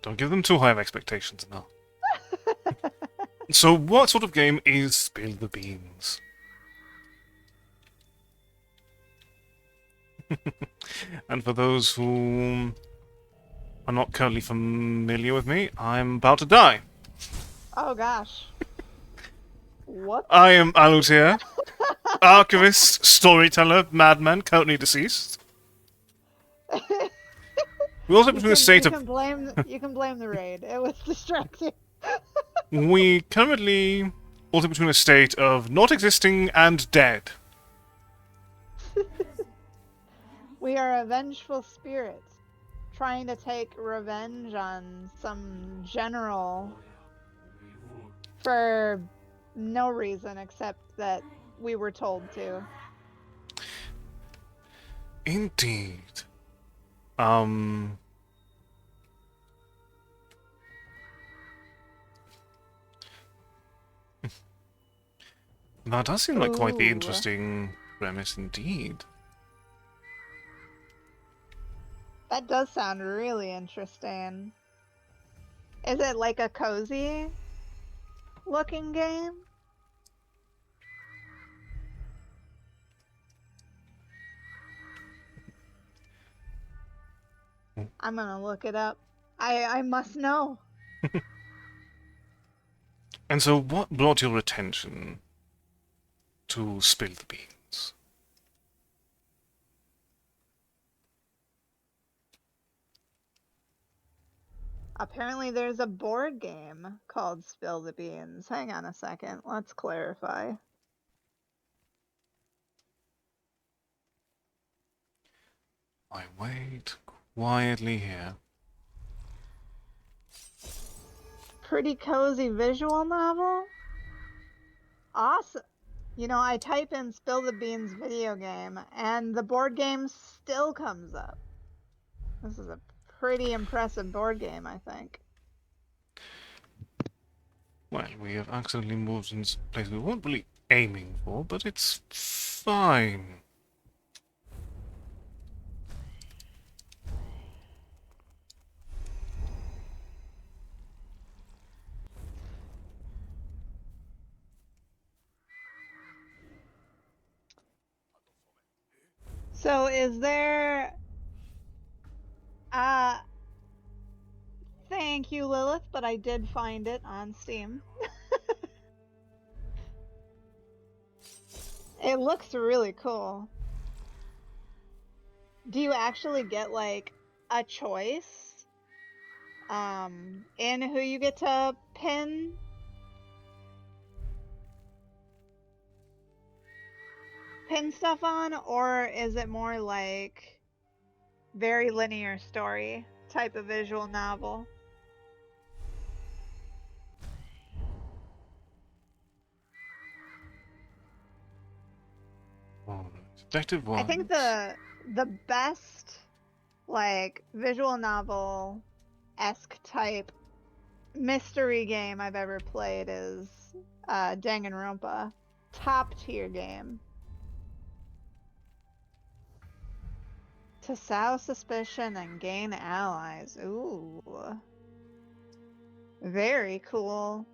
Don't give them too high of expectations now. So, what sort of game is Spill the Beans? And for those who are not currently familiar with me, I'm about to die. Oh gosh. Whoops. I am Alutair, archivist, storyteller, madman, currently deceased. We also between a state of You can blame the raid. It was distracting. we currently also between a state of not existing and dead. We are a vengeful spirit, trying to take revenge on some general for no reason except that we were told to. Indeed. That does seem like quite the Ooh. interesting premise indeed. That does sound really interesting. Is it like a cozy looking game? I'm gonna look it up. I must know. And so, what brought your attention to Spill the Beans? Apparently there's a board game called Spill the Beans. Hang on a second. Let's clarify. I wait quietly here. Pretty cozy visual novel? Awesome. You know, I type in Spill the Beans video game and the board game still comes up. This is a pretty impressive board game, I think. Well, we have accidentally moved in a place we weren't really aiming for, but it's fine. So is there thank you, Lilith, but I did find it on Steam. It looks really cool. Do you actually get like a choice in who you get to pin? Pin stuff on, or is it more like very linear story type of visual novel? Oh, Detective I think Watts. the best like visual novel esque type mystery game I've ever played is Danganronpa. Top tier game. To sow suspicion and gain allies. Ooh. Very cool.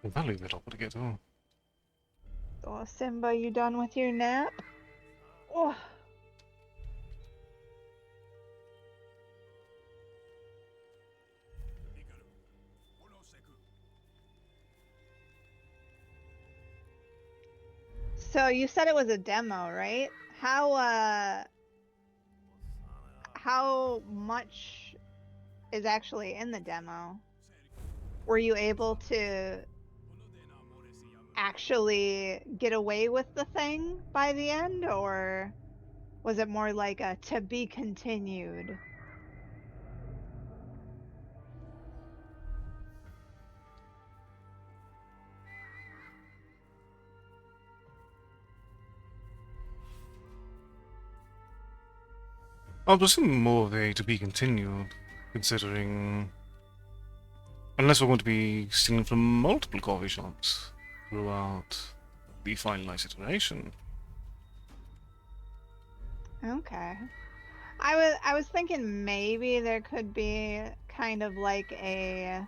Value bit up to get to. Oh, Simba, you done with your nap? Oh. So you said it was a demo, right? How much is actually in the demo? Were you able to actually get away with the thing by the end, or was it more like a to be continued? I'll presume more of a to be continued, considering. Unless we're going to be stealing from multiple coffee shops throughout the finalized iteration. Okay. I was thinking maybe there could be kind of like a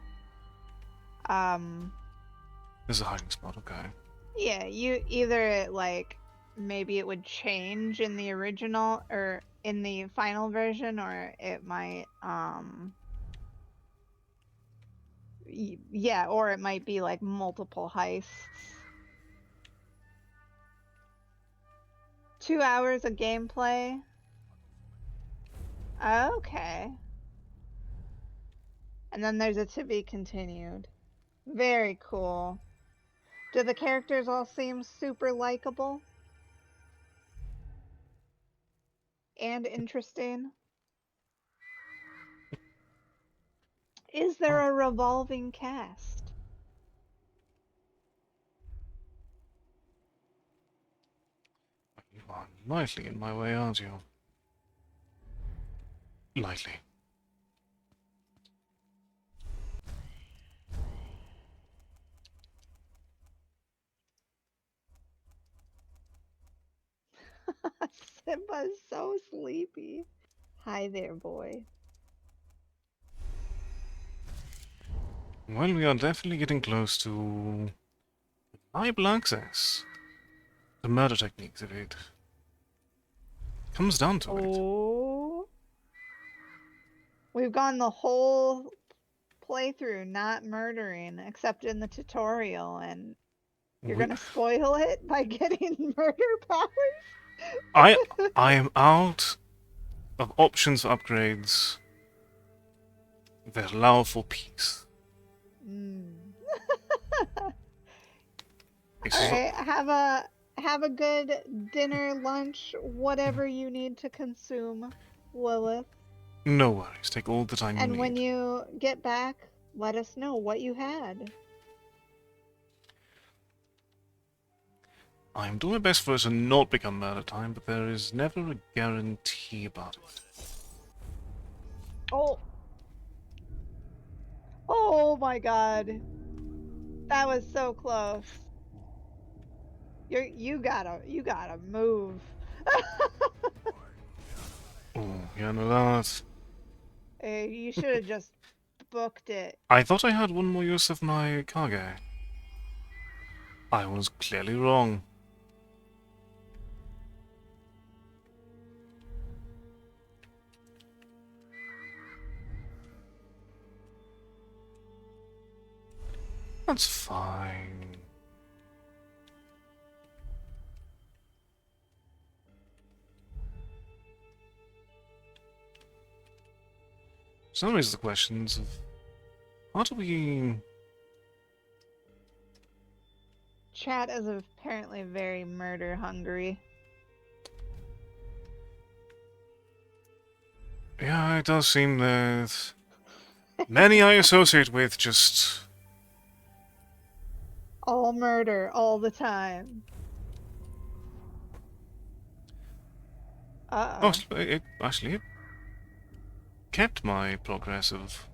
There's a hiding spot, okay. Yeah, you either like maybe it would change in the original or in the final version, or it might yeah, or it might be like multiple heists. 2 hours of gameplay. Okay. And then there's a to be continued. Very cool. Do the characters all seem super likable and interesting? Is there Oh, a revolving cast? you are lightly in my way, aren't you? Lightly. Simba's so sleepy. Hi there, boy. Well, we are definitely getting close to reliable access. The murder techniques of it. Comes down to it. Oh. We've gone the whole playthrough not murdering except in the tutorial, and you're We, gonna spoil it by getting murder I powers? I am out of options for upgrades that allow for peace. Mm. This All is right, have a good dinner, lunch, whatever you need to consume, Lilith. no worries. Take all the time you And when need. you get back, let us know what you had. I am doing my best for it to not become murder time, but there is never a guarantee about it. Oh, oh my God, that was so close. You gotta move. Oh, yeah, no, that. You should have just booked it. I thought I had one more use of my cargo. I was clearly wrong. That's fine. So raises the questions of how do we? Chat is apparently very murder hungry. Yeah, it does seem that many I associate with just. All murder, all the time. Oh, Uh-oh. it kept my progress of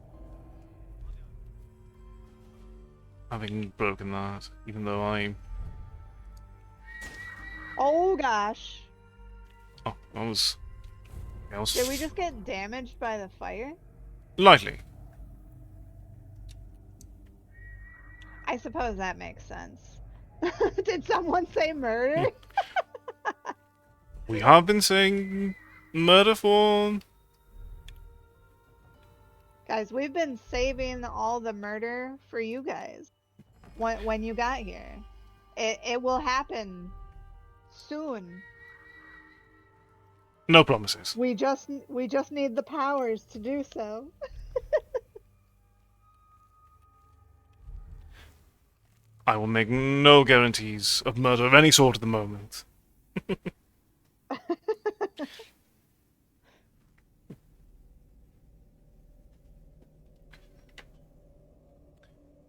having broken that, even though Oh gosh. oh, I was Did we just get damaged by the fire? lightly. I suppose that makes sense. Did someone say murder? Hmm. We have been saying murder for. Guys, we've been saving all the murder for you guys when you got here. It will happen soon. No promises. We just need the powers to do so. I will make no guarantees of murder of any sort at the moment.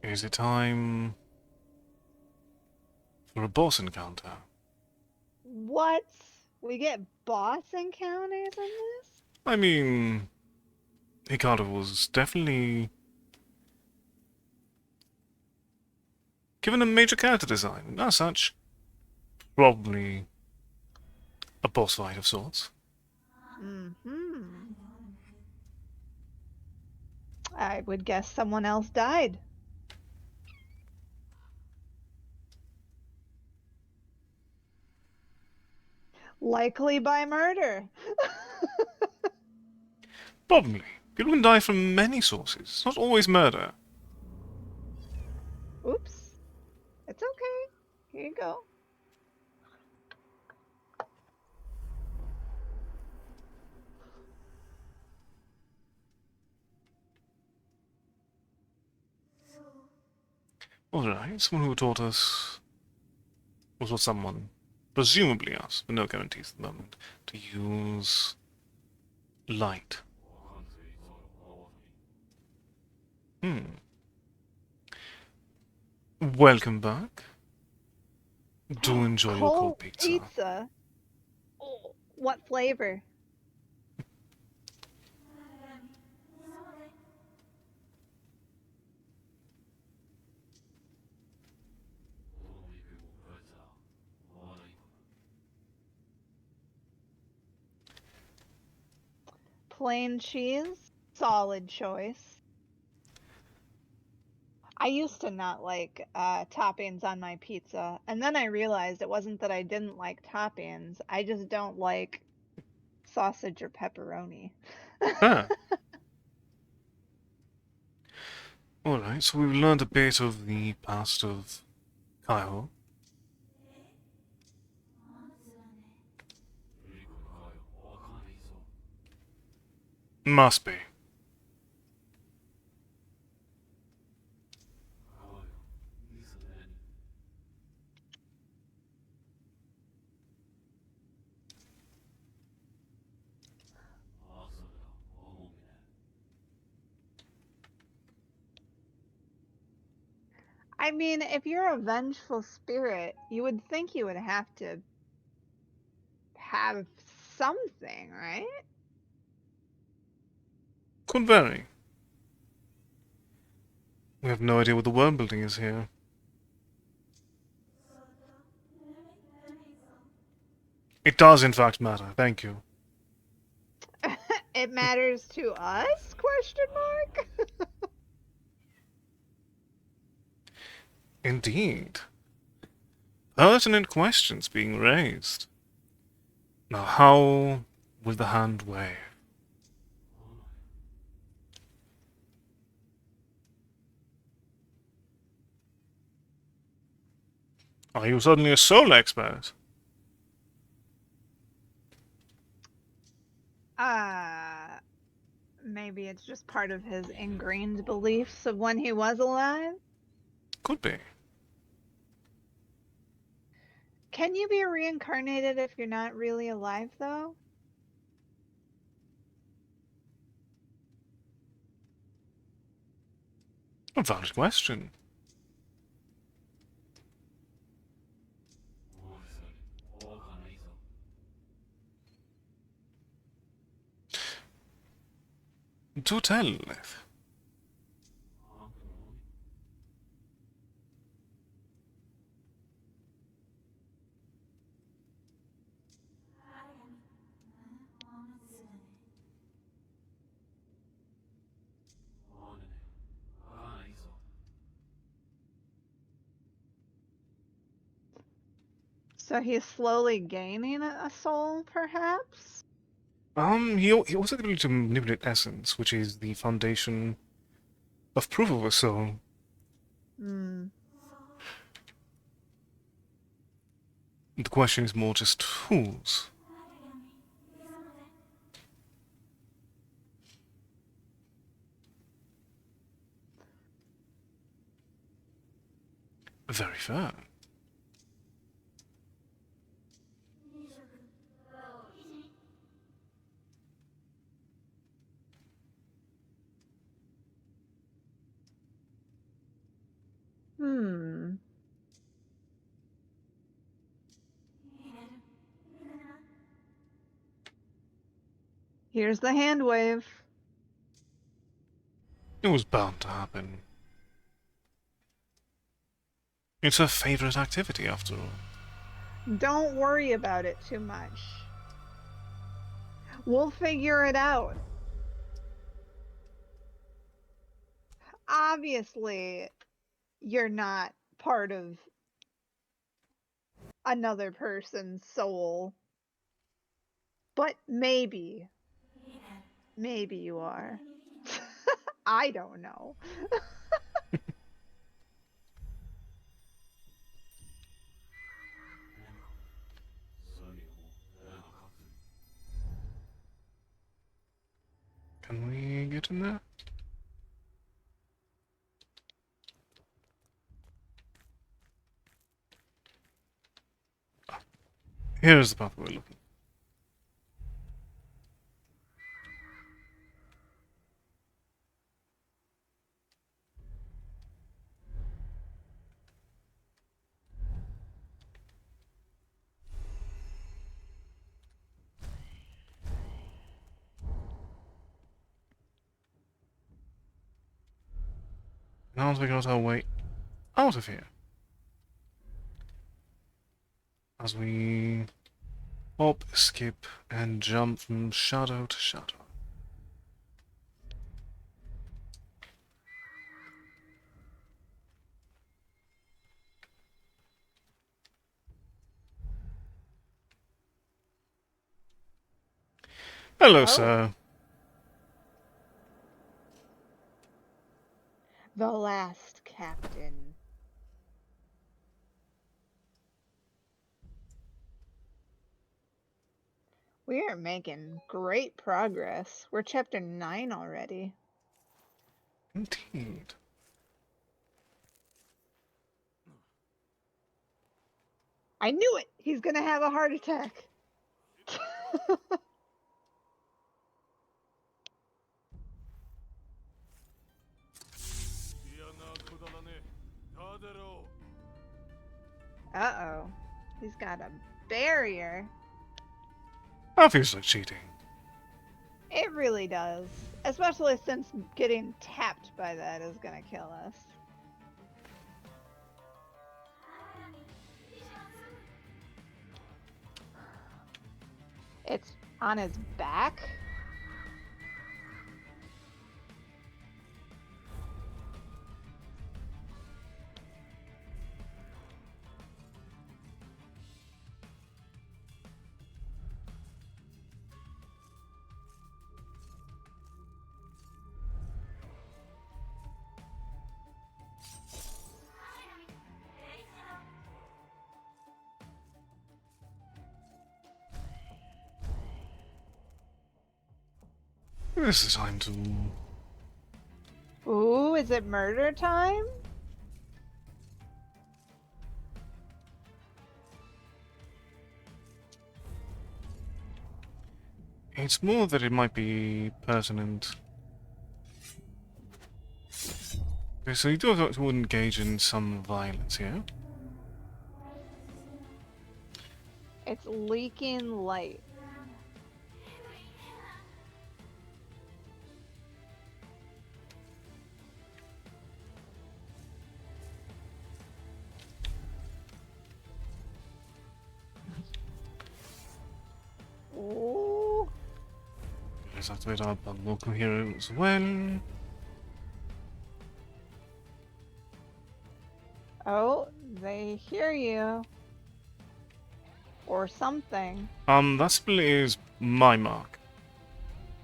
Is it time for a boss encounter? What? We get boss encounters in this? I mean, Hikaru was definitely given a major character design. As such, probably a boss fight of sorts. Mm-hmm. I would guess someone else died. Likely by murder. Probably. People can die from many sources, not always murder. Oops. It's okay. Here you go. Alright, someone who taught us, was what someone, presumably us, but no guarantees at the moment, to use light. Hmm. Welcome back. Do enjoy your cold Cold pizza. pizza. Oh, what flavor? Plain cheese. Solid choice. I used to not like toppings on my pizza, and then I realized it wasn't that I didn't like toppings. I just don't like sausage or pepperoni. Ah, alright, so we've learned a bit of the past of Kaiho. Must be. I mean, if you're a vengeful spirit, you would think you would have to have something, right? Could vary. We have no idea what the world building is here. It does in fact matter, thank you. It matters to us? Question mark. Indeed. Pertinent questions being raised. Now how will the hand wave? Are you suddenly a soul expert? Uh, Maybe it's just part of his ingrained beliefs of when he was alive. Could be. Can you be reincarnated if you're not really alive, though? A valid question. Do tell, Lilith. So he's slowly gaining a soul, perhaps? He also able to manipulate essence, which is the foundation of proof of a soul. Hmm. The question is more just whose. Very fair. Hmm. Here's the hand wave. It was bound to happen. It's her favorite activity, after all. Don't worry about it too much. We'll figure it out. Obviously, you're not part of another person's soul. But maybe you are. I don't know. Can we get in there? Here's the path we're looking. Now we got our way out of here. As we hop, skip, and jump from shadow to shadow. Hello, sir. The last captain. We are making great progress. We're chapter 9 already. Indeed. I knew it! He's gonna have a heart attack. Uh-oh. He's got a barrier. That feels like cheating. It really does. Especially since getting tapped by that is gonna kill us. It's on his back? This is time to... Ooh, is it murder time? It's more that it might be pertinent. Okay, so you do have to engage in some violence here. It's leaking light. Ooh. Let's activate our local hero as well. Oh, they hear you. Or something. That spell is my mark.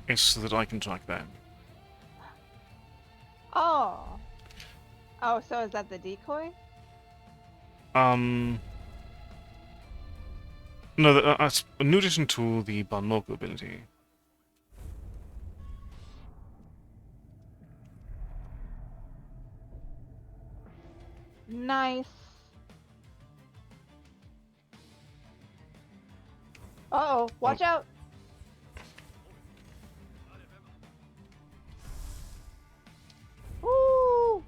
It's so that I can track them. Oh. Oh, so is that the decoy? No, that's in addition to the Banmoku ability. Nice. Uh-oh, watch out. Woo!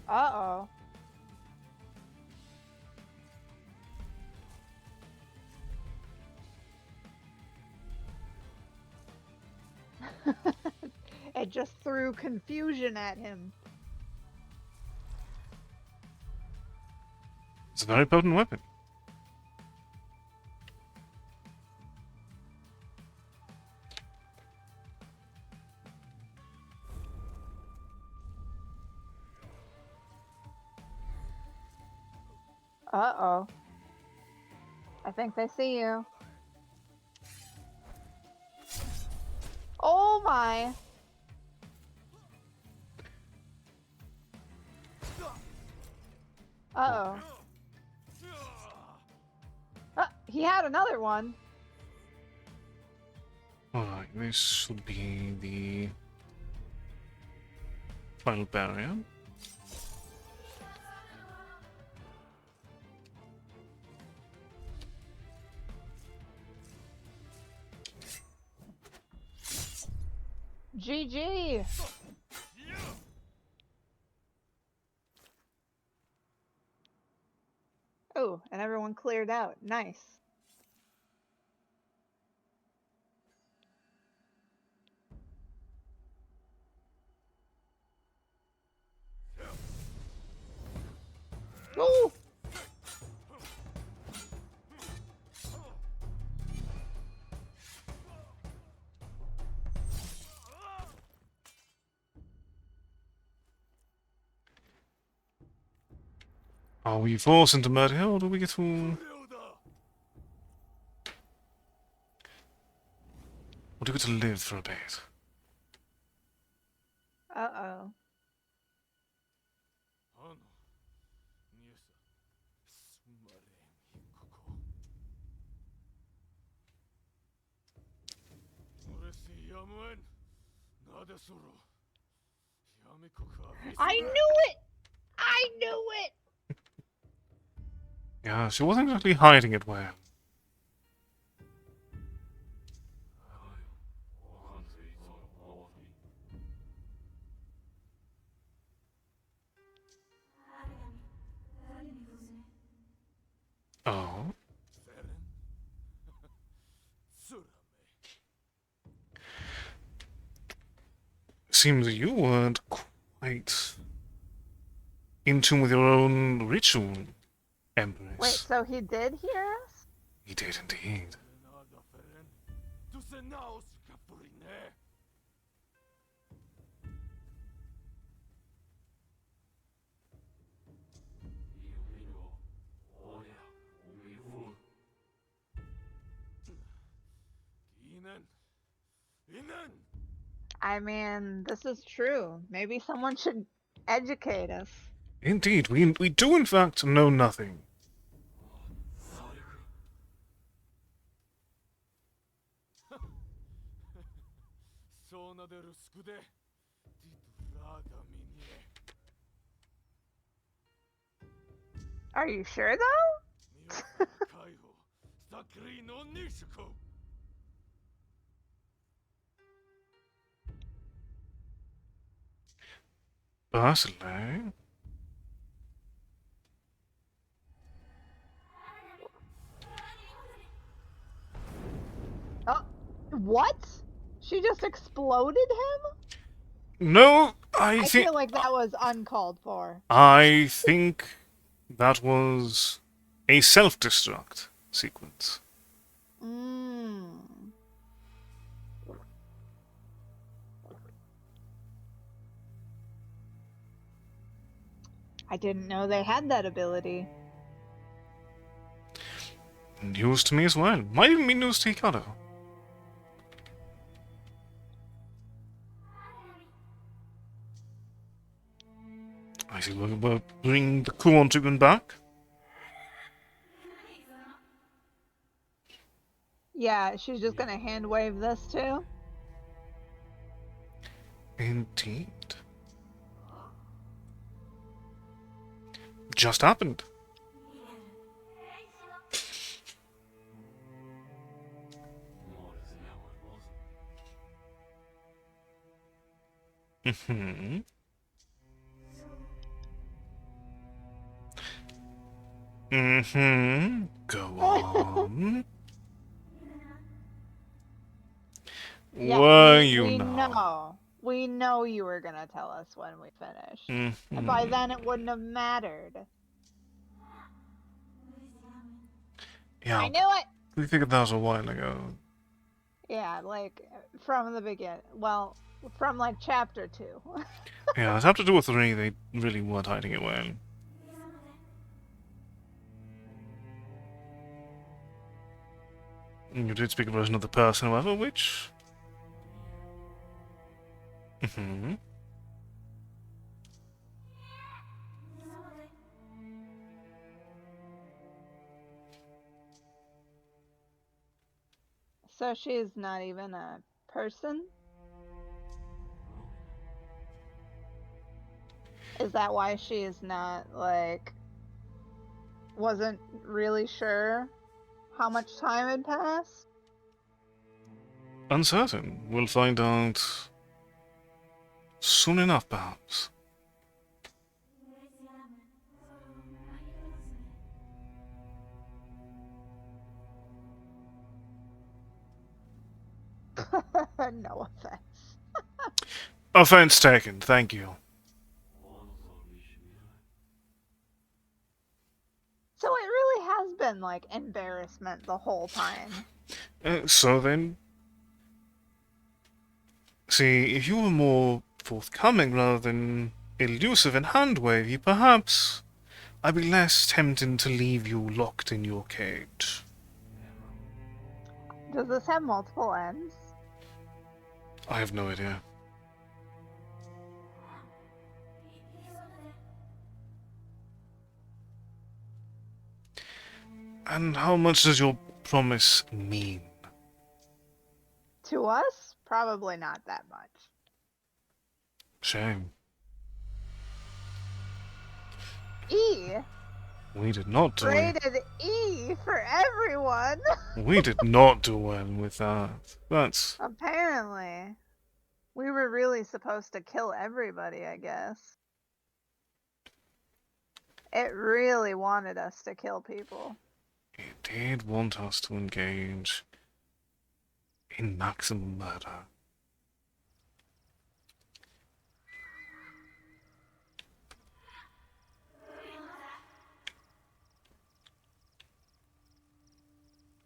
Uh-oh. It just threw confusion at him. It's a very potent weapon. Uh-oh. I think they see you. Oh my! Uh-oh. He had another one. Alright, this should be the final barrier. GG! Oh, and everyone cleared out. Nice. Oh! Are we forced into murder here, or do we get to... Or do we get to live for a bit? Uh-oh. I knew it! I knew it! Yeah, she wasn't exactly hiding it well. Oh. Seems you weren't quite in tune with your own ritual, Empress. Wait, so he did hear us? He did indeed. I mean, this is true. Maybe someone should educate us. Indeed, we do in fact know nothing. Are you sure, though? Personally, Oh, what? She just exploded him? no, I feel like that was uncalled for. I think that was a self-destruct sequence. Mmm. I didn't know they had that ability. News to me as well. Might even be news to Hikaru. I see we'll bring the Kuon treatment back. Yeah, she's just gonna hand wave this too. Indeed. Just happened. Mm-hmm. Mm-hmm. Go on. Yeah, Were you we now? know. We know you were gonna tell us when we finished. Mm-hmm. And by then it wouldn't have mattered. Yeah, I knew it! we figured that was a while ago. Yeah, like, from the beginning. Well, from, like, chapter 2. Yeah, it's chapter 2 or 3, they really weren't hiding it well. You did speak about another person, however, which... Mm-hmm. So she's not even a person? Is that why she is not, like, wasn't really sure how much time had passed? Uncertain. We'll find out soon enough, perhaps. No offense. Offense taken, thank you. So it really has been, like, embarrassment the whole time. So then... See, if you were more forthcoming rather than elusive and hand-wavy, perhaps I'd be less tempted to leave you locked in your cage. Does this have multiple ends? I have no idea. And how much does your promise mean? To us, probably not that much. Shame. E. We did not do it. Rated E for everyone. We did not do well with that. That's... Apparently. We were really supposed to kill everybody, I guess. It really wanted us to kill people. It did want us to engage in maximum murder.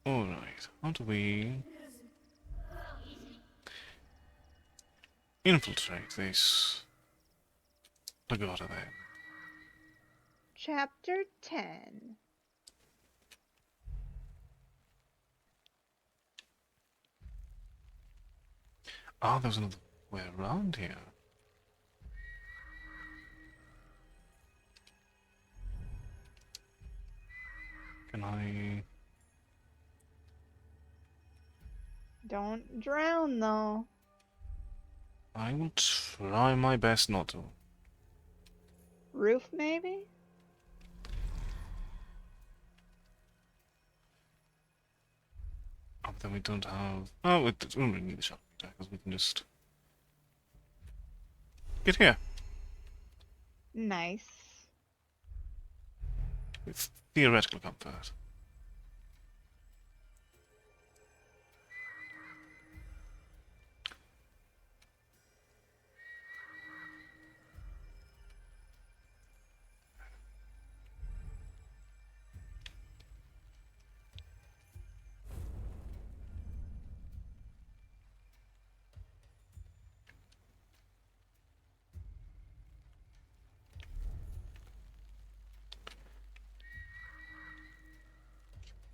Alright, how do we infiltrate this pagoda then? Chapter 10. Ah, there's another way around here. Can I... Don't drown, though. I will try my best not to. Roof, maybe? Oh, but then we don't have... Oh, we don't really need the shotgun because we can just... Get here. Nice. With theoretical comfort.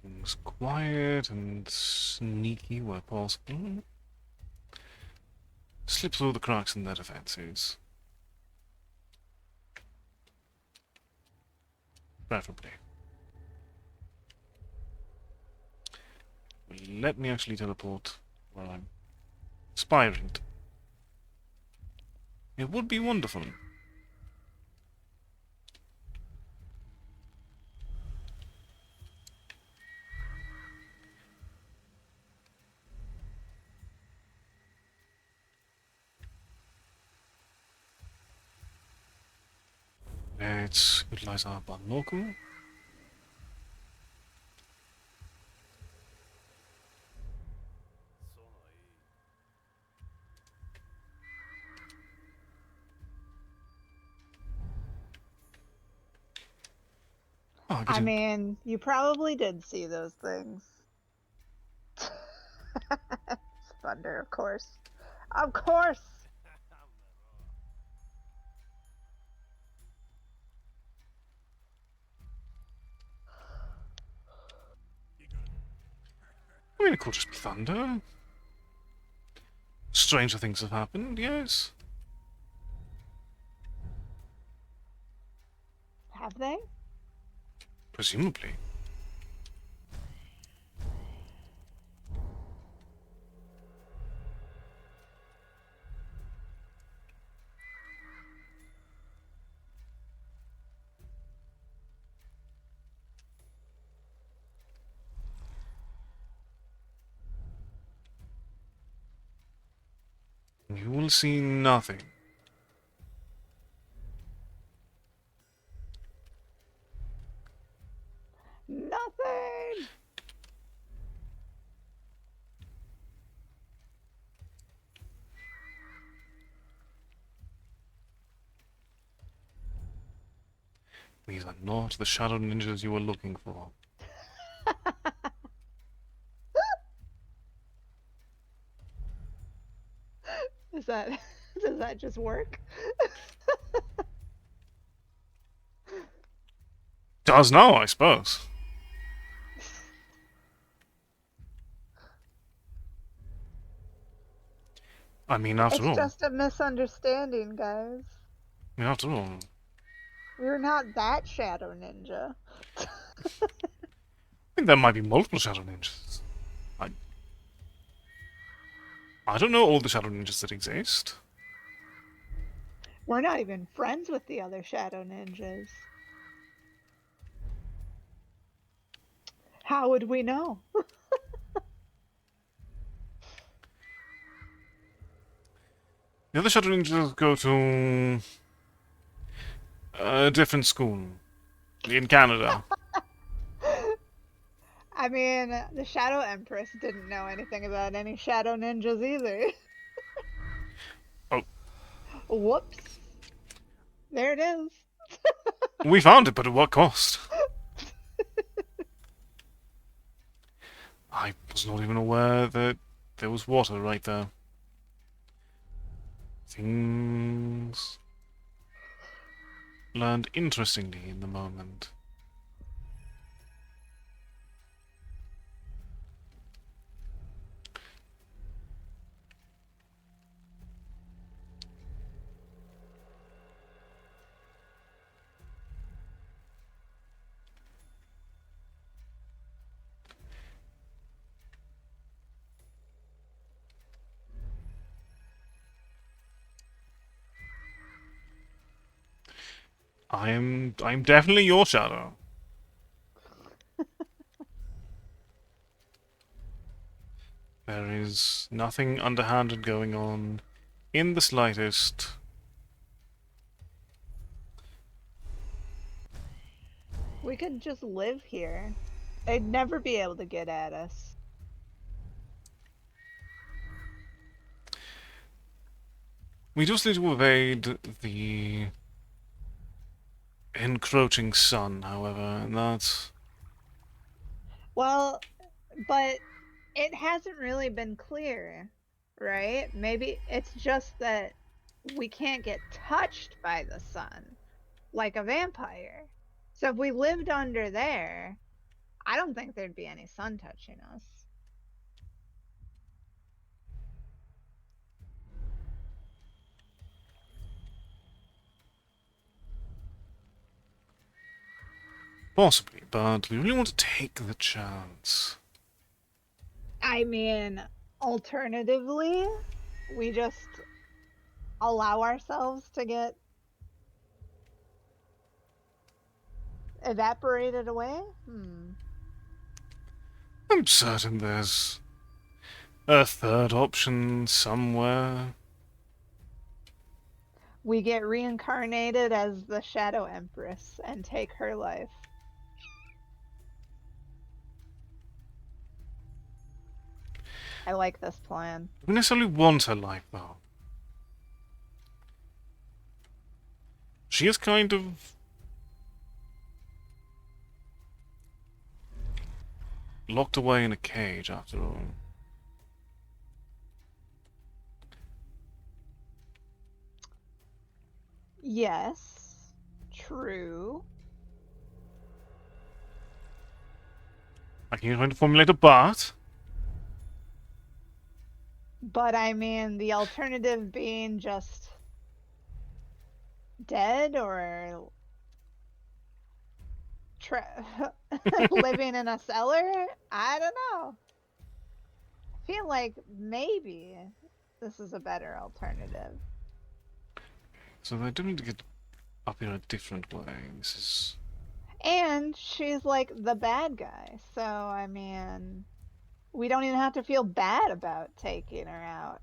Things quiet and sneaky where possible. Slip through the cracks in their defenses. Preferably. Let me actually teleport where I'm aspiring to. It would be wonderful. Let's utilize our binocle. Oh, I mean, you probably did see those things. Thunder, of course. Of course! I mean, could just be thunder. Stranger things have happened, yes. Have they? Presumably. You will see nothing. Nothing! These are not the shadow ninjas you were looking for. Is that... Does that just work? Does now, I suppose. I mean, after It's all. just a misunderstanding, guys. I mean, after all. We're not that shadow ninja. I think there might be multiple shadow ninjas. I don't know all the shadow ninjas that exist. We're not even friends with the other shadow ninjas. How would we know? The other shadow ninjas go to a different school in Canada. I mean, the Shadow Empress didn't know anything about any shadow ninjas either. Oh, Whoops. There it is. we found it, but at what cost? I was not even aware that there was water right there. Things learned interestingly in the moment. I'm definitely your shadow. There is nothing underhanded going on in the slightest. We could just live here. They'd never be able to get at us. We just need to evade the encroaching sun, however, and that's... Well, but it hasn't really been clear, right? Maybe it's just that we can't get touched by the sun like a vampire. So if we lived under there, I don't think there'd be any sun touching us. Possibly, but we really want to take the chance. I mean, alternatively, we just allow ourselves to get evaporated away? I'm certain there's a third option somewhere. We get reincarnated as the Shadow Empress and take her life. I like this plan. We necessarily want her life, though. She is kind of locked away in a cage, after all. Yes, true. I can try to formulate a but. But I mean, the alternative being just dead or living in a cellar? I don't know. I feel like maybe this is a better alternative. So they do need to get up here a different way. This is... And she's like the bad guy. So, I mean, we don't even have to feel bad about taking her out.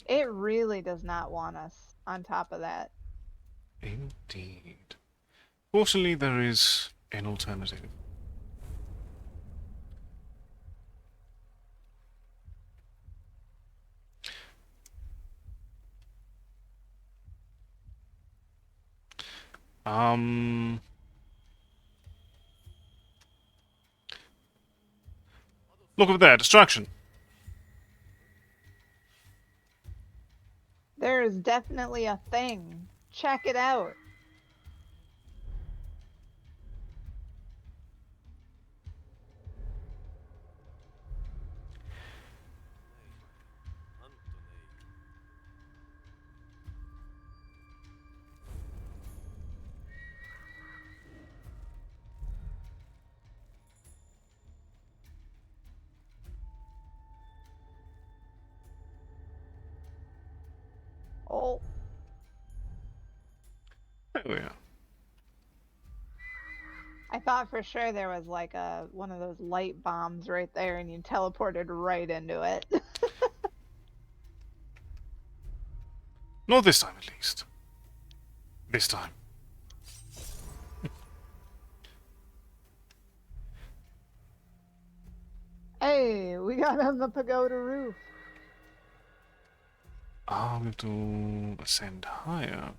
It really does not want us on top of that. Indeed. Fortunately, there is an alternative. Um... Look over there, distraction! There is definitely a thing. Check it out. Oh, There we are. I thought for sure there was like a one of those light bombs right there and you teleported right into it. Not this time, at least. This time. Hey, we got on the pagoda roof. Ah, we have to ascend higher.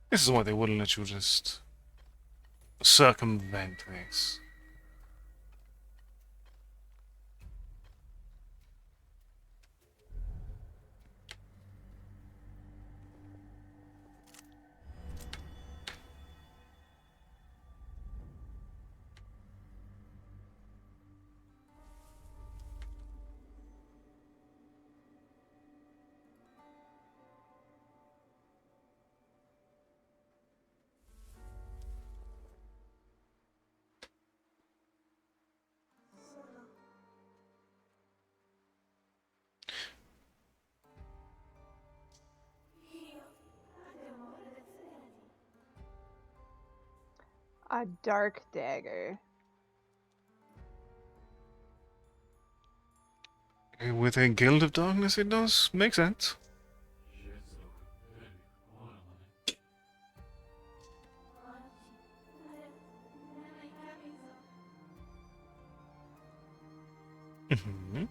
This is why they wouldn't let you just circumvent this. A dark dagger. With a Guild of Darkness, it does make sense. Mhm.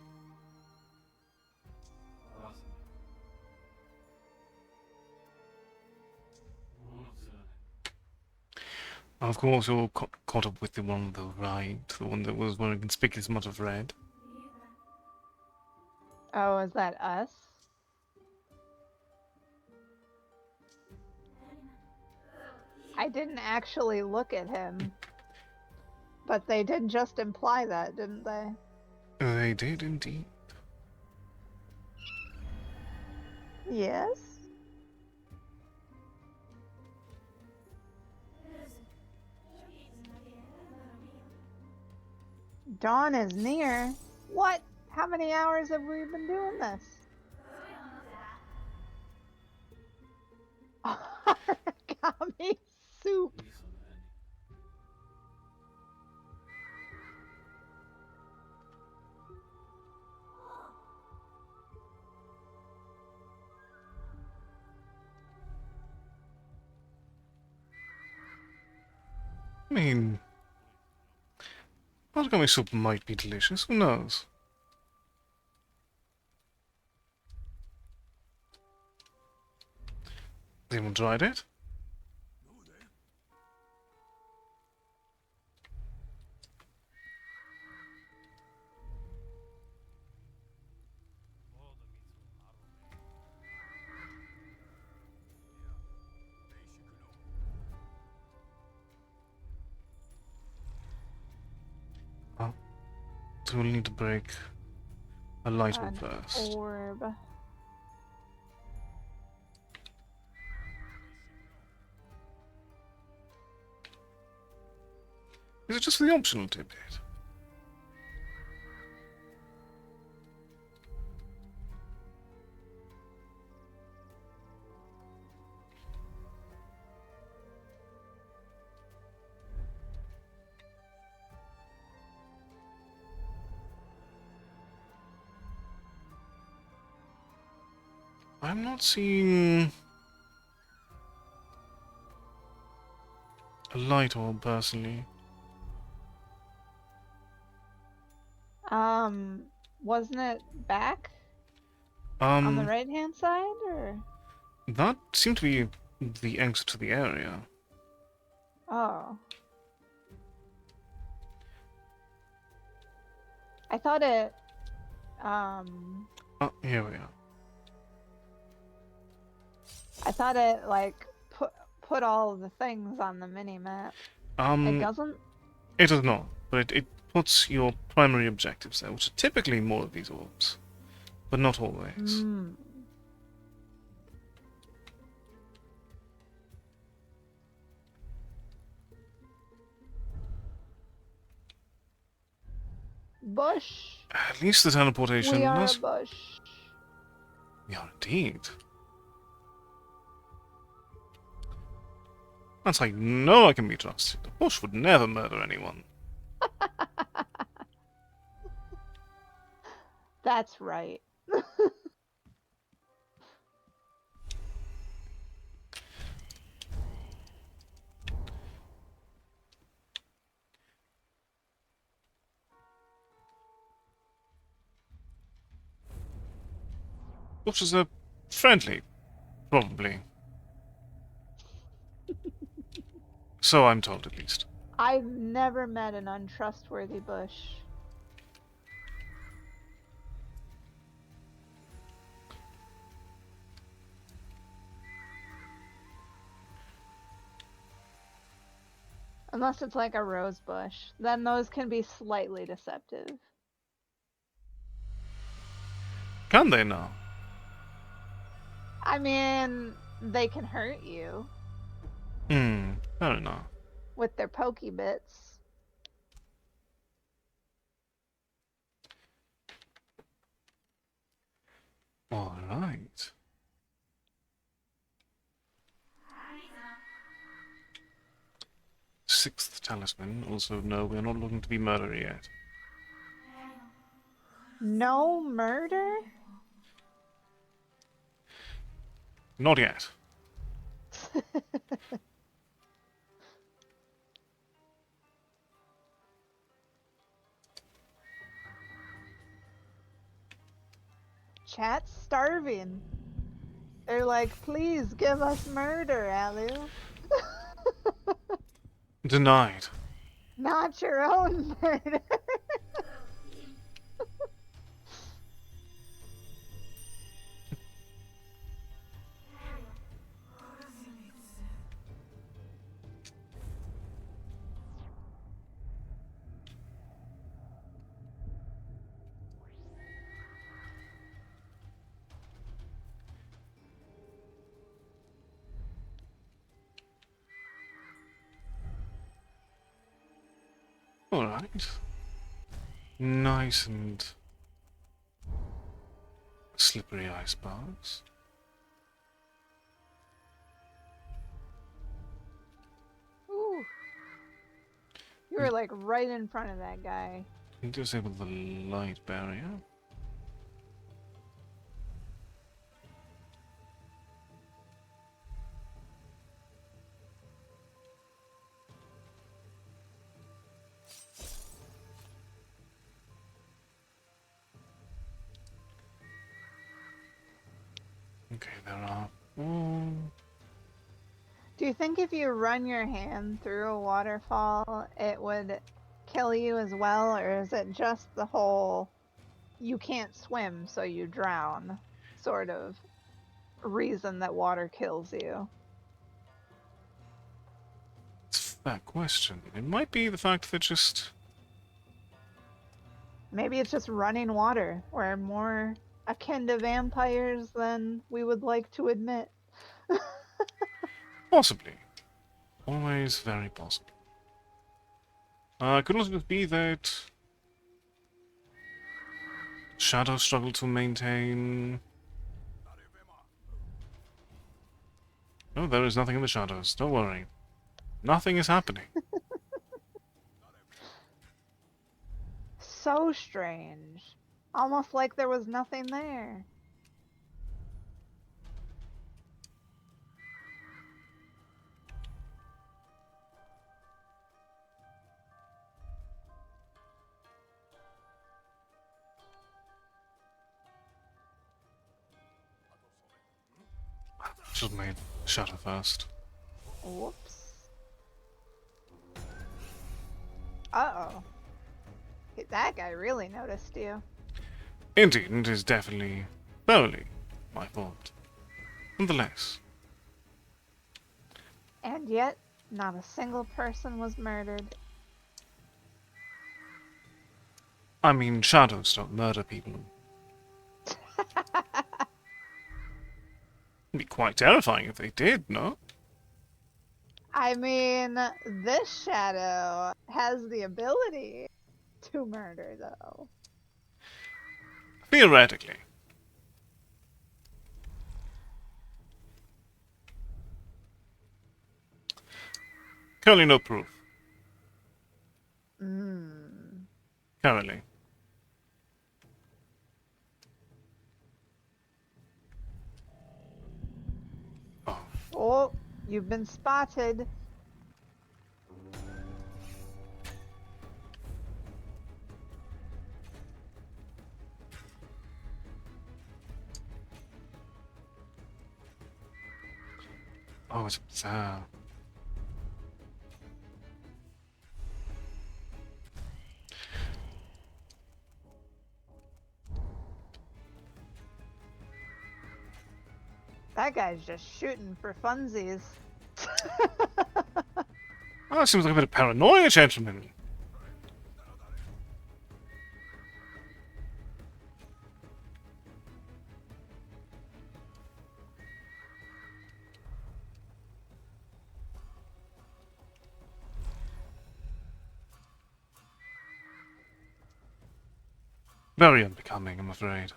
Of course, you're caught up with the one on the right, the one that was wearing a conspicuous amount of red. Oh, is that us? I didn't actually look at him, but they did just imply that, didn't they? They did indeed. Yes. Dawn is near. What? How many hours have we been doing this? Origami soup. I mean, Aragami soup might be delicious, who knows? Has anyone tried it? but we'll need to break a light orb An first. orb. Is it just for the optional tidbit? I'm not seeing a light orb personally. Wasn't it back on the Um, right-hand side, or? that seemed to be the exit to the area. Oh. I thought it, Oh, here we are. I thought it, like, put all of the things on the mini-map. It doesn't? It does not, but it puts your primary objectives there, which are typically more of these orbs, but not always. Hmm. Bush. At least the teleportation We are a does. bush. We are indeed. That's how you know I can be trusted. The Bush would never murder anyone. That's right. Bushes are friendly, probably. So I'm told, at least. I've never met an untrustworthy bush. Unless it's like a rose bush. Then those can be slightly deceptive. Can they now? I mean, they can hurt you Fair enough. with their pokey bits. Alright. Sixth talisman. Also, no, we're not looking to be murdered yet. No murder? Not yet. Chat's starving. They're like, please give us murder, Alu. Denied. Not your own murder. Alright. Nice and slippery ice bars. Ooh. You were like right in front of that guy. Disable the light barrier. Okay, there are four. Do you think if you run your hand through a waterfall, it would kill you as well, or is it just the whole you can't swim so you drown sort of reason that water kills you? It's a fair question. It might be the fact that just Maybe it's just running water. We're more akin to vampires than we would like to admit. Possibly. Always very possible. Could also just be that shadows struggle to maintain... No, there is nothing in the shadows. Don't worry. Nothing is happening. So strange. Almost like there was nothing there. Should have made shadow first. Whoops. Uh-oh. That guy really noticed you. Indeed, it is definitely, thoroughly my fault. Nonetheless, And yet, not a single person was murdered. I mean, shadows don't murder people. It'd be quite terrifying if they did, no? I mean, this shadow has the ability to murder, though. Theoretically. Currently no proof. Currently. Oh. Oh, you've been spotted. Oh, it's bizarre. That guy's just shooting for funsies. Oh, that seems like a bit of paranoia, gentlemen. Very unbecoming, I'm afraid.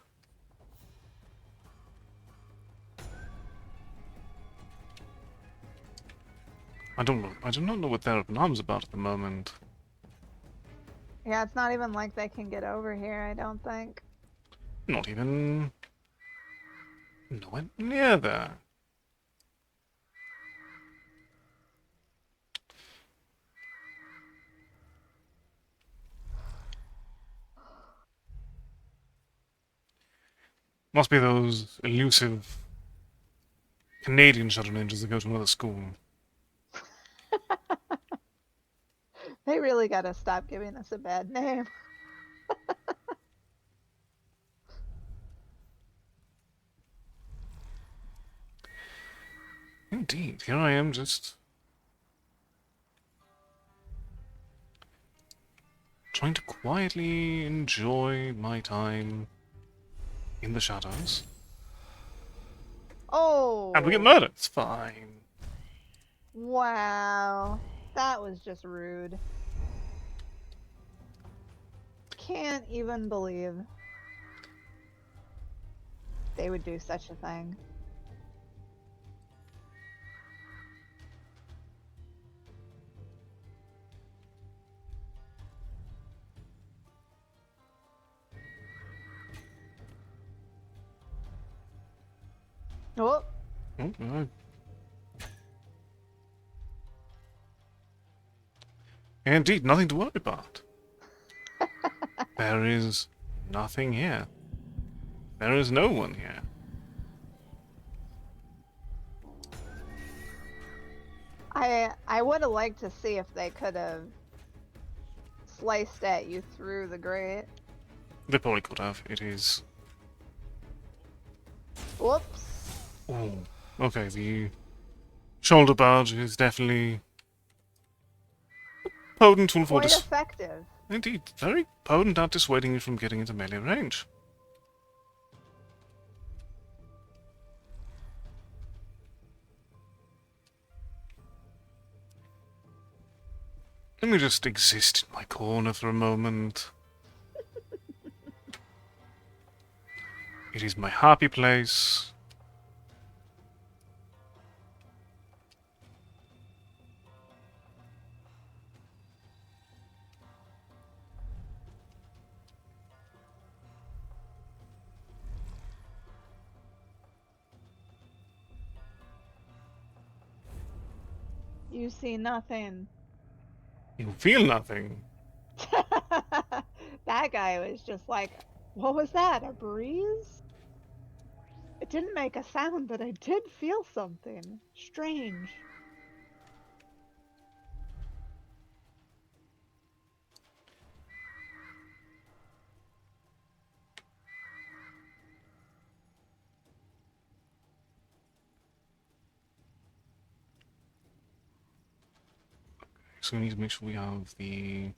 I do not know what they're up in arms about at the moment. Yeah, it's not even like they can get over here, I don't think. Not even... nowhere near there. Must be those elusive Canadian shadow ninjas that go to another school. They really gotta stop giving us a bad name. Indeed, here I am just... trying to quietly enjoy my time in the shadows. Oh! And we get murdered. It's fine. Wow. That was just rude. Can't even believe they would do such a thing. Oh, Oh, no. Indeed, nothing to worry about. There is nothing here. There is no one here. I would have liked to see if they could have sliced at you through the grate. They probably could have. It is... Whoops. oh, okay, the shoulder barge is definitely potent tool for Quite this. effective. Indeed, very potent at dissuading you from getting into melee range. Let me just exist in my corner for a moment. It is my happy place. You see nothing. You feel nothing. That guy was just like, what was that? A breeze? It didn't make a sound, but I did feel something strange. So we need to make sure we have the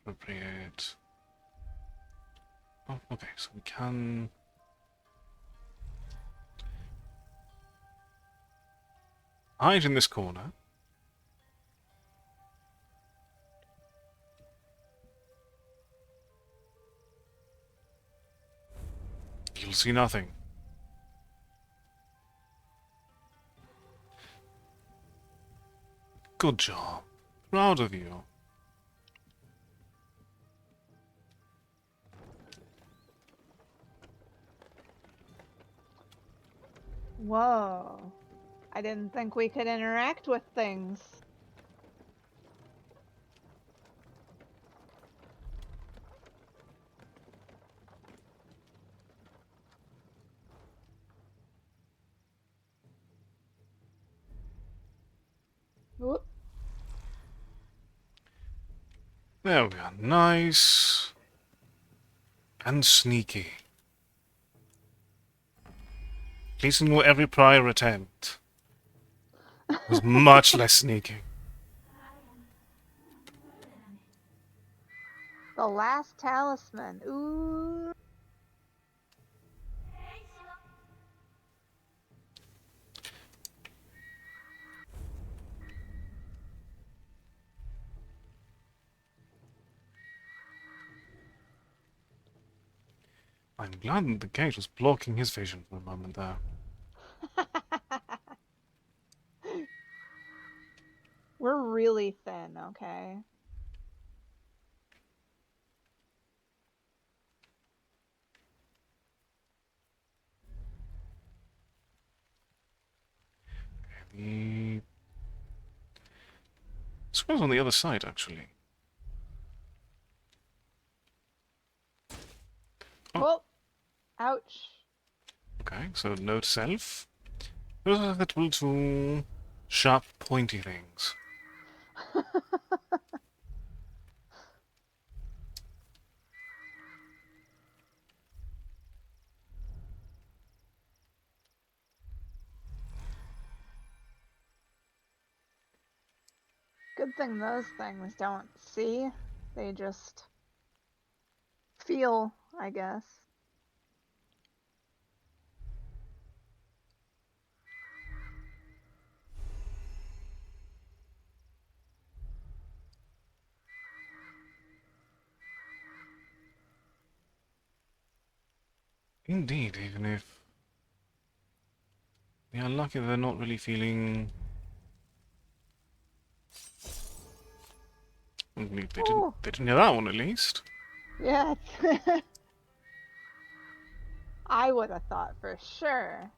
appropriate... Oh, okay, so we can... hide in this corner. You'll see nothing. Good job. Proud of you. Whoa. I didn't think we could interact with things. Whoop. There we are. Nice. And sneaky. At least in your every prior attempt was much less sneaky. The last talisman. Ooh. I'm glad that the gate was blocking his vision for a moment there. We're really thin, okay? The... squirrel's on the other side, actually. Oh. Oh. Ouch. Okay, so note self. Those are applicable to sharp, pointy things. Good thing those things don't see. They just feel, I guess. Indeed, even if they are lucky, they're not really feeling... They didn't hear that one, at least. Yeah. I would have thought for sure.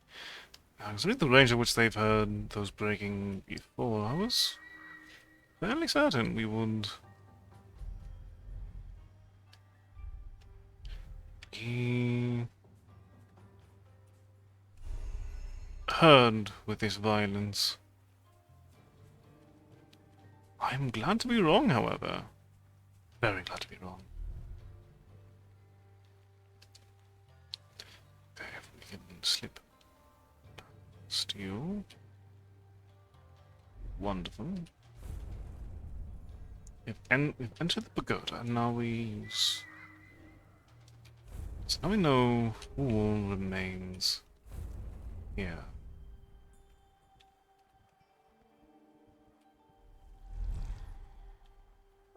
Considering the range at which they've heard those breaking before, I was fairly certain we would be heard with this violence. I'm glad to be wrong, however. Very glad to be wrong. Okay, if we can slip past you. Wonderful. We've entered the pagoda, and now we use... So now we know who all remains here.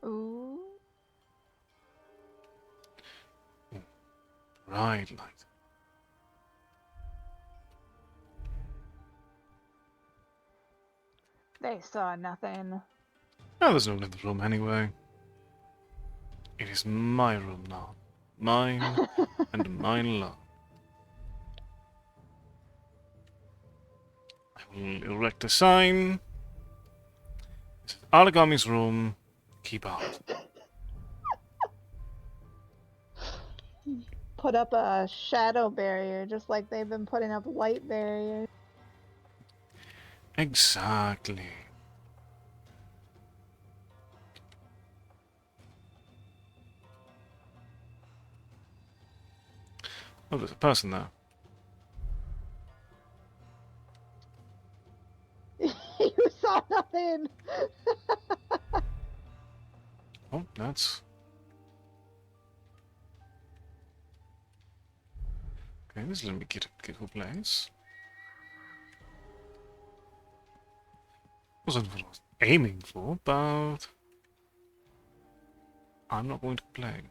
Ooh. Right, like... They saw nothing. Oh, there's no one in the room anyway. It is my room now. Mine and mine alone. I will erect a sign. This is Aragami's room. Keep out. Put up a shadow barrier, just like they've been putting up light barriers. Exactly. Oh, there's a person there. You saw nothing. Oh, that's... Okay, this is let me get a good place. Wasn't what I was aiming for, but... I'm not going to complain.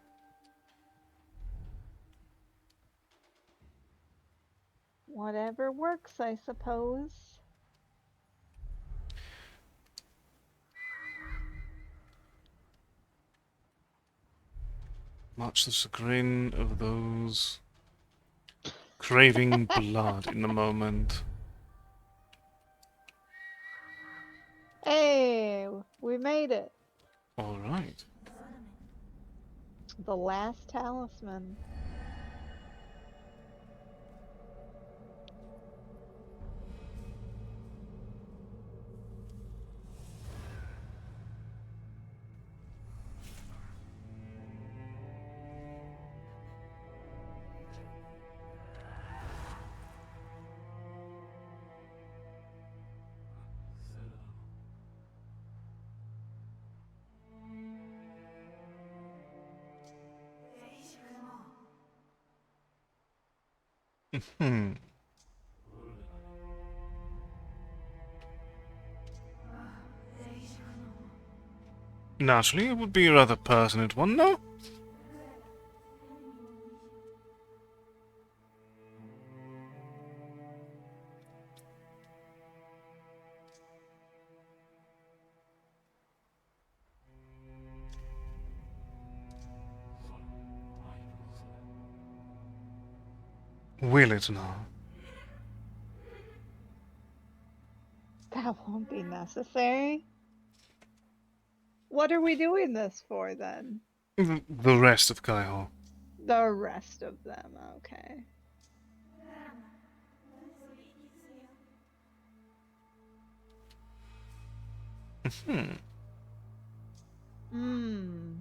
Whatever works, I suppose. Much the chagrin of those craving blood in the moment. Hey, we made it. Alright. The last talisman. Hmm. Naturally, it would be a rather pertinent one, no? Will it now? That won't be necessary. What are we doing this for then? The rest of Kaiho. The rest of them, okay. Hmm. Hmm.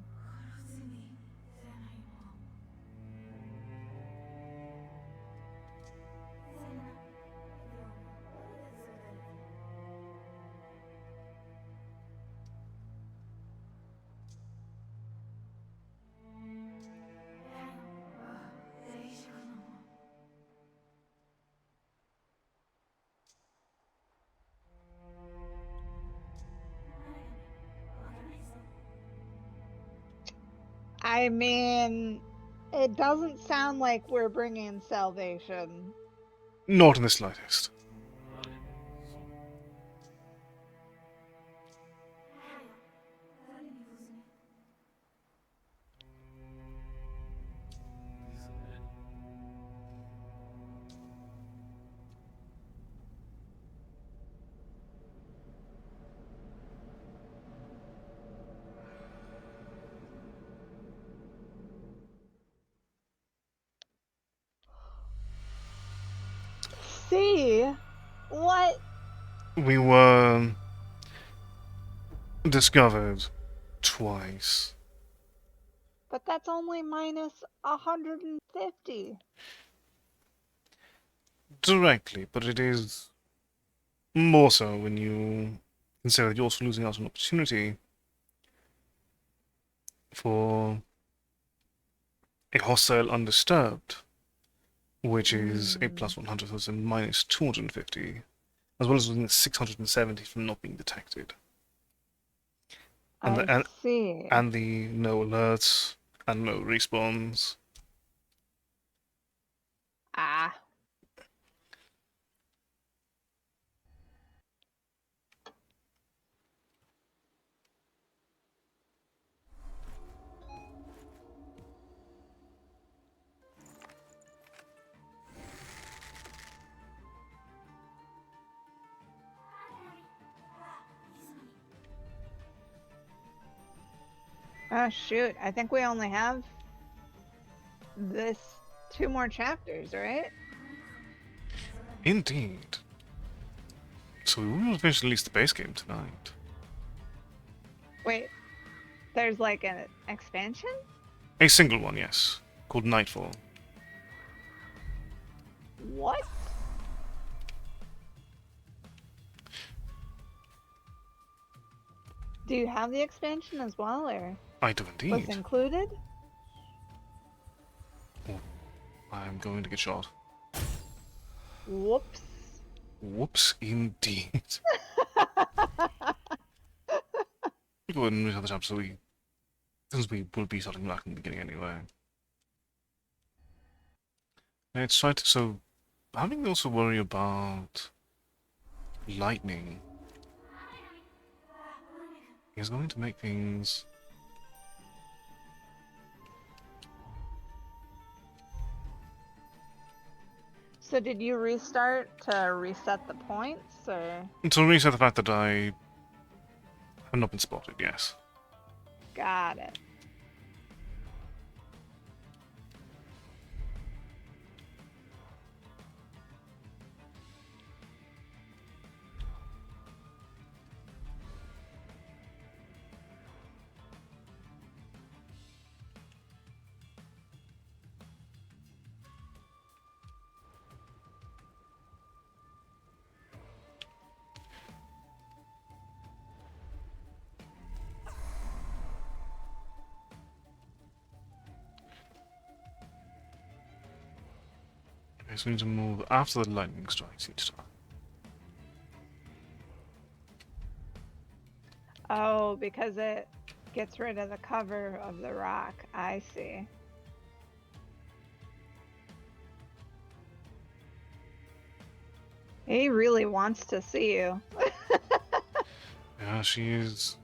I mean, it doesn't sound like we're bringing salvation. Not in the slightest. See? What? We were discovered twice. But that's only minus 150. Directly, but it is more so when you consider that you're also losing out on an opportunity for a hostile undisturbed, which is a plus 100, so it's a minus 250, as well as losing 670 from not being detected. And I the, see. and the no alerts and no respawns. Ah. Oh shoot, I think we only have this 2 more chapters, right? Indeed. So we will finish at least the base game tonight. Wait, there's like an expansion? A single one, yes, called Nightfall. What? Do you have the expansion as well, or I do was indeed. included? Oh, I'm going to get shot. Whoops. Whoops, indeed. We'll go ahead and read the chapter, since we will be starting back in the beginning anyway. Let's try to, so, having to also worry about lightning is going to make things... So did you restart to reset the points, or? To reset the fact that I have not been spotted, yes. Got it. Okay, so we need to move after the lightning strikes each time. Oh, because it gets rid of the cover of the rock. I see. He really wants to see you. Yeah, she is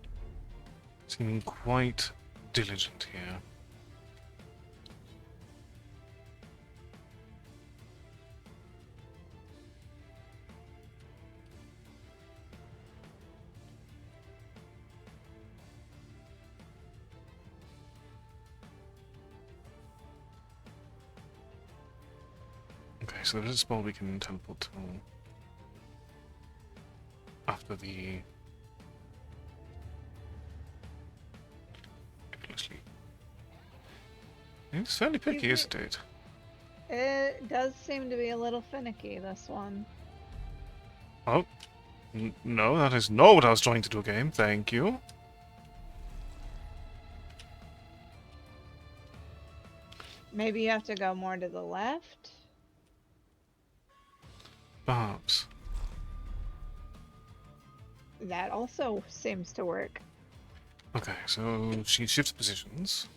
seeming quite diligent here. Okay, so there is a spot we can teleport to after the... It's fairly picky, isn't it? It does seem to be a little finicky, this one. Oh, no, that is not what I was trying to do, game. Thank you. Maybe you have to go more to the left? Perhaps. That also seems to work. Okay, so she shifts positions.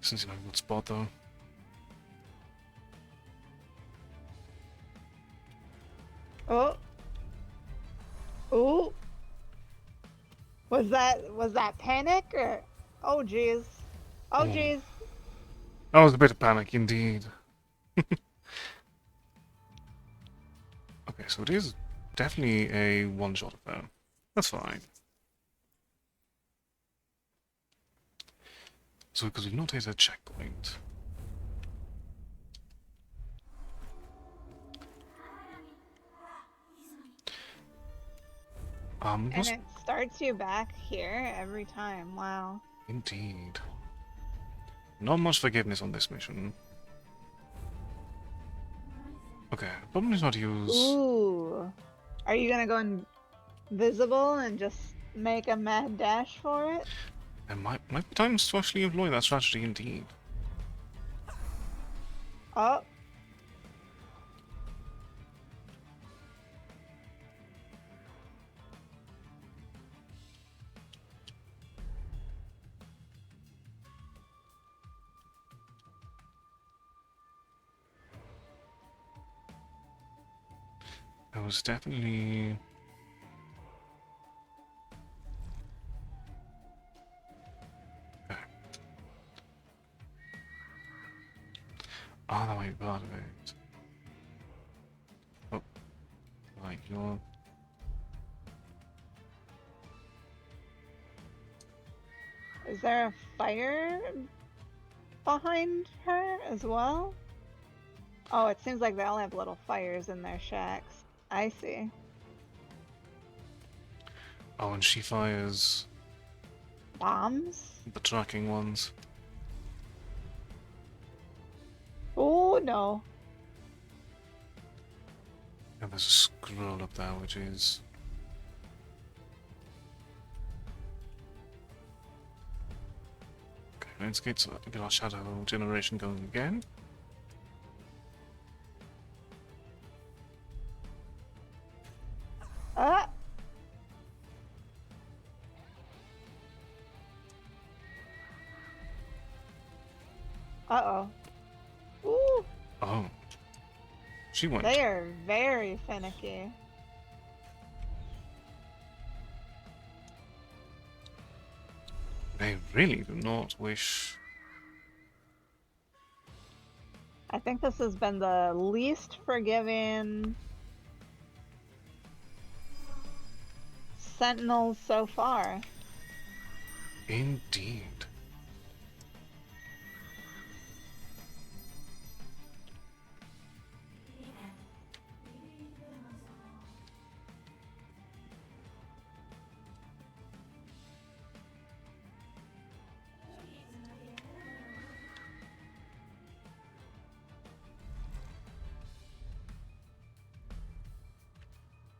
Since you know a good spot, though. Oh. Oh. Was that panic or? Oh jeez. Oh jeez. That was a bit of panic, indeed. Okay, so it is definitely a one-shot affair. That's fine. So, because we've not hit a checkpoint. And it's starts you back here every time. Wow. Indeed. Not much forgiveness on this mission. Okay, probably not use... Ooh. Are you gonna go invisible and just make a mad dash for it? There might be times to actually employ that strategy indeed. Oh. There was definitely... Okay. Ah, that might be part of it. Oh. Right, you're... Is there a fire behind her as well? Oh, it seems like they all have little fires in their shacks. I see. Oh, and she fires Bombs? the tracking ones. Oh, no. And there's a scroll up there, which is... Okay, let's get our shadow generation going again. Ah! Uh-oh. Ooh! Oh. She went. They are very finicky. They really do not wish... I think this has been the least forgiving Sentinels so far. Indeed.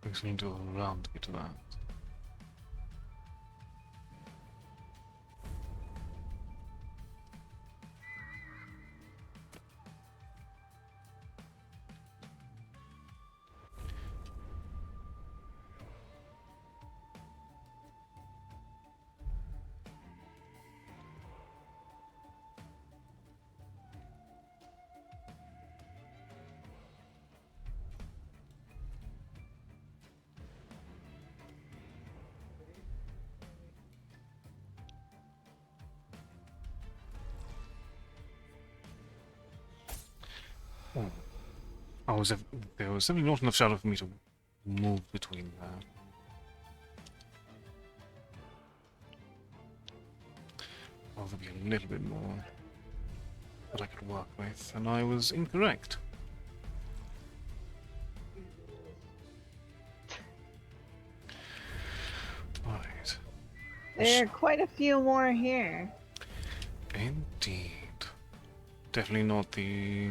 We just need to go around to get to that. Oh. There was definitely not enough shadow for me to move between there. Well, there'd be a little bit more that I could work with, and I was incorrect. Right. There are quite a few more here. Indeed. Definitely not the...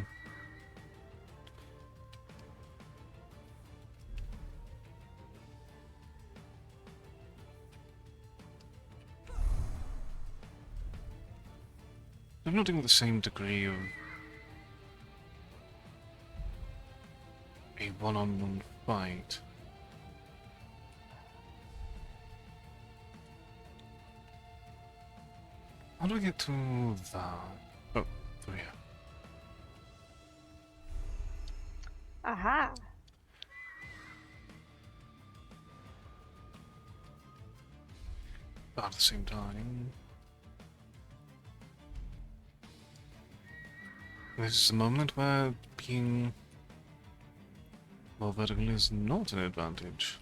I'm not doing the same degree of a one-on-one fight. How do I get to that? Oh, through here. Aha! But at the same time... This is a moment where being more vertical is not an advantage.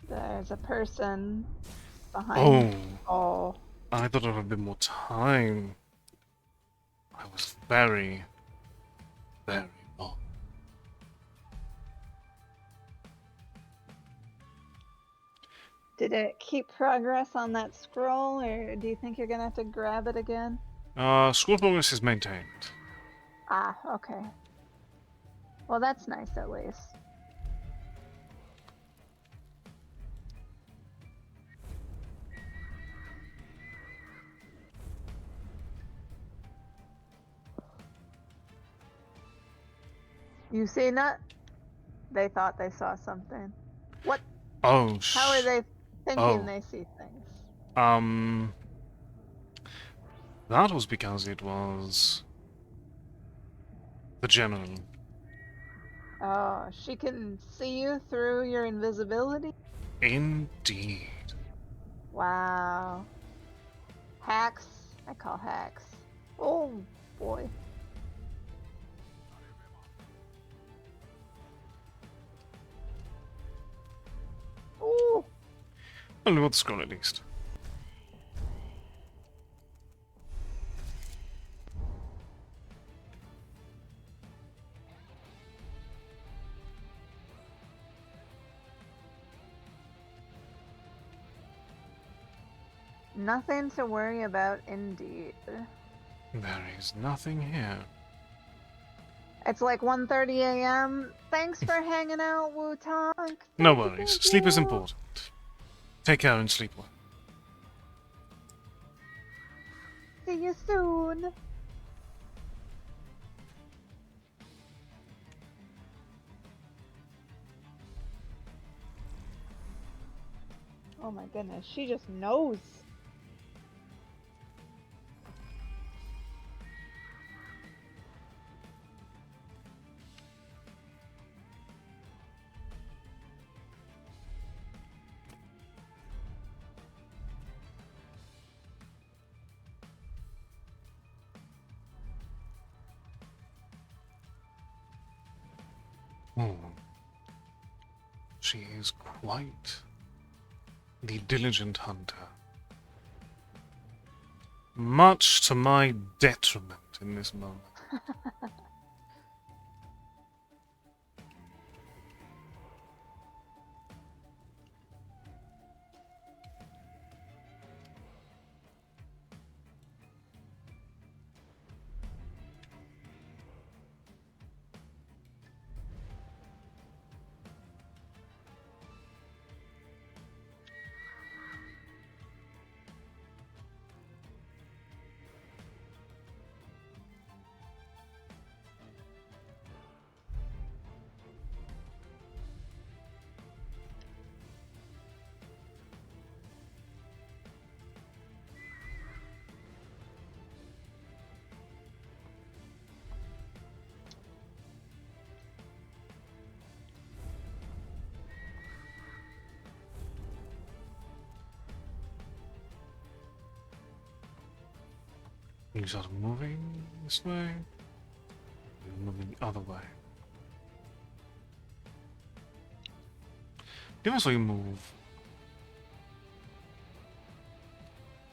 There's a person Oh, behind. Oh. I thought it would have been more time. I was very, very wrong. Did it keep progress on that scroll, or do you think you're gonna have to grab it again? School progress is maintained. Ah, okay. Well, that's nice at least. You seen that? They thought they saw something. What? Oh, How are they thinking oh. they see things? That was because it was the general. Oh, she can see you through your invisibility? Indeed. Wow. Hacks? I call hacks. Oh, boy. Ooh. Only with the scroll at least. Nothing to worry about, indeed. There is nothing here. It's like 1:30 a.m. Thanks for hanging out, Wu-Tong. No Thank you, worries. thank Sleep is you. important. Take care and sleep well. See you soon. Oh my goodness, she just knows. Oh. She is quite the diligent hunter. Much to my detriment in this moment. You start moving this way. You're moving the other way. You also move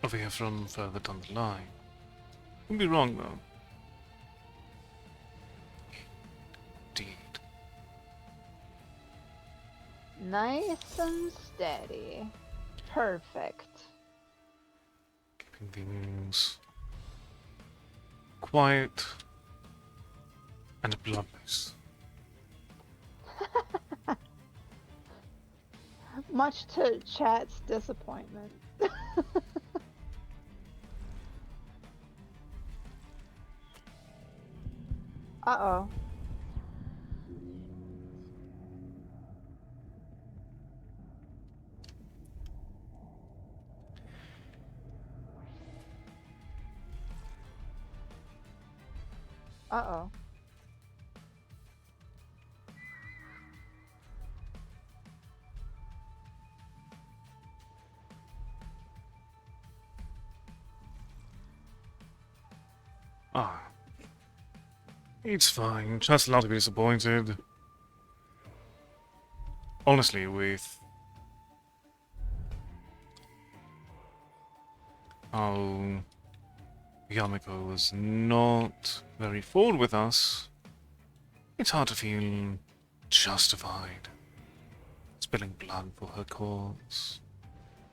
over here from further down the line. Could be wrong though. Indeed. Nice and steady. Perfect. Keeping things quiet and bloodless. Much to chat's disappointment. Uh-oh. Uh-oh. Ah. It's fine. Just allowed to be disappointed. Honestly, with how Yamiko was not very forward with us, it's hard to feel justified spilling blood for her cause.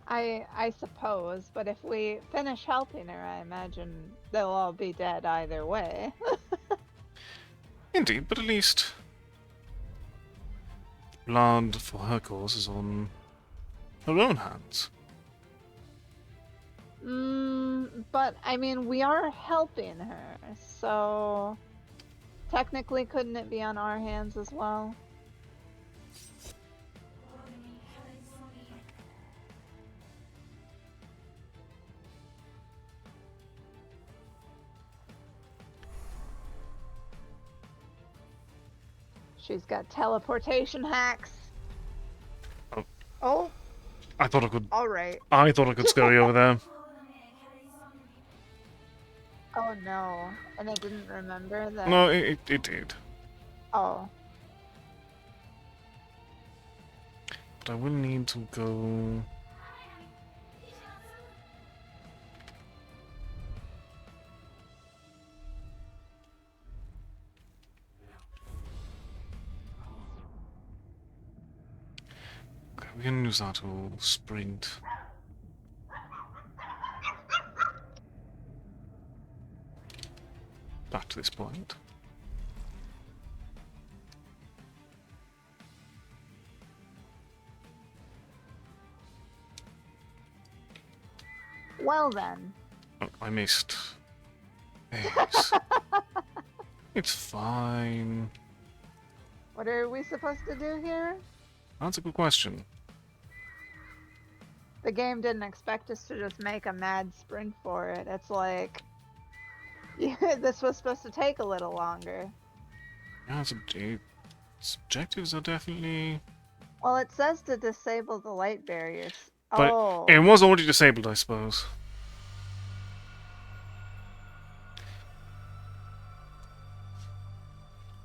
I suppose, but if we finish helping her, I imagine they'll all be dead either way. Indeed, but at least blood for her cause is on her own hands. But I mean, we are helping her, so technically, couldn't it be on our hands as well? She's got teleportation hacks. Oh. Oh. I thought I could. All right. I thought I could scurry over there. Oh no, and I didn't remember that. No, it did. Oh. But I will need to go. Okay, we can use that to sprint. Back to this point. Well then. Oh, I missed. Yes. It's fine. What are we supposed to do here? That's a good question. The game didn't expect us to just make a mad sprint for it. It's like, yeah, this was supposed to take a little longer. Yeah, its objectives are definitely. Well, it says to disable the light barriers. But oh. it was already disabled, I suppose.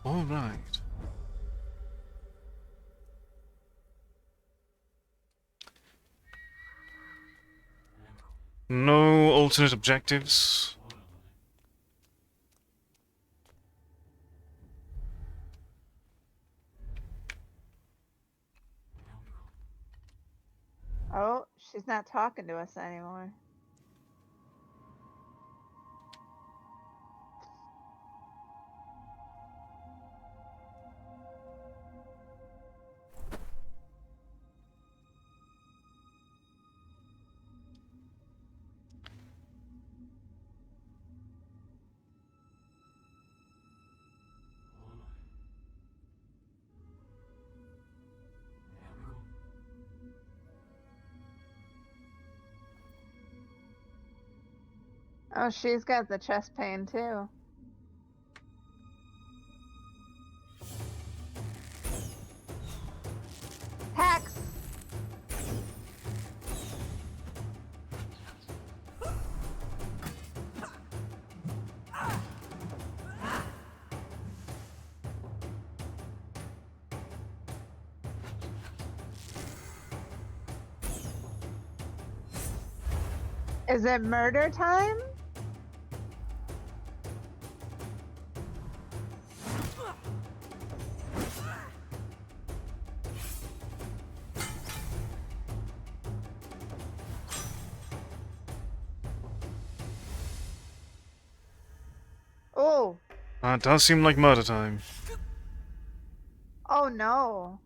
Alright. No alternate objectives. Oh, she's not talking to us anymore. Oh, she's got the chest pain too. Hacks! Is it murder time? Oh. It does seem like murder time. Oh no.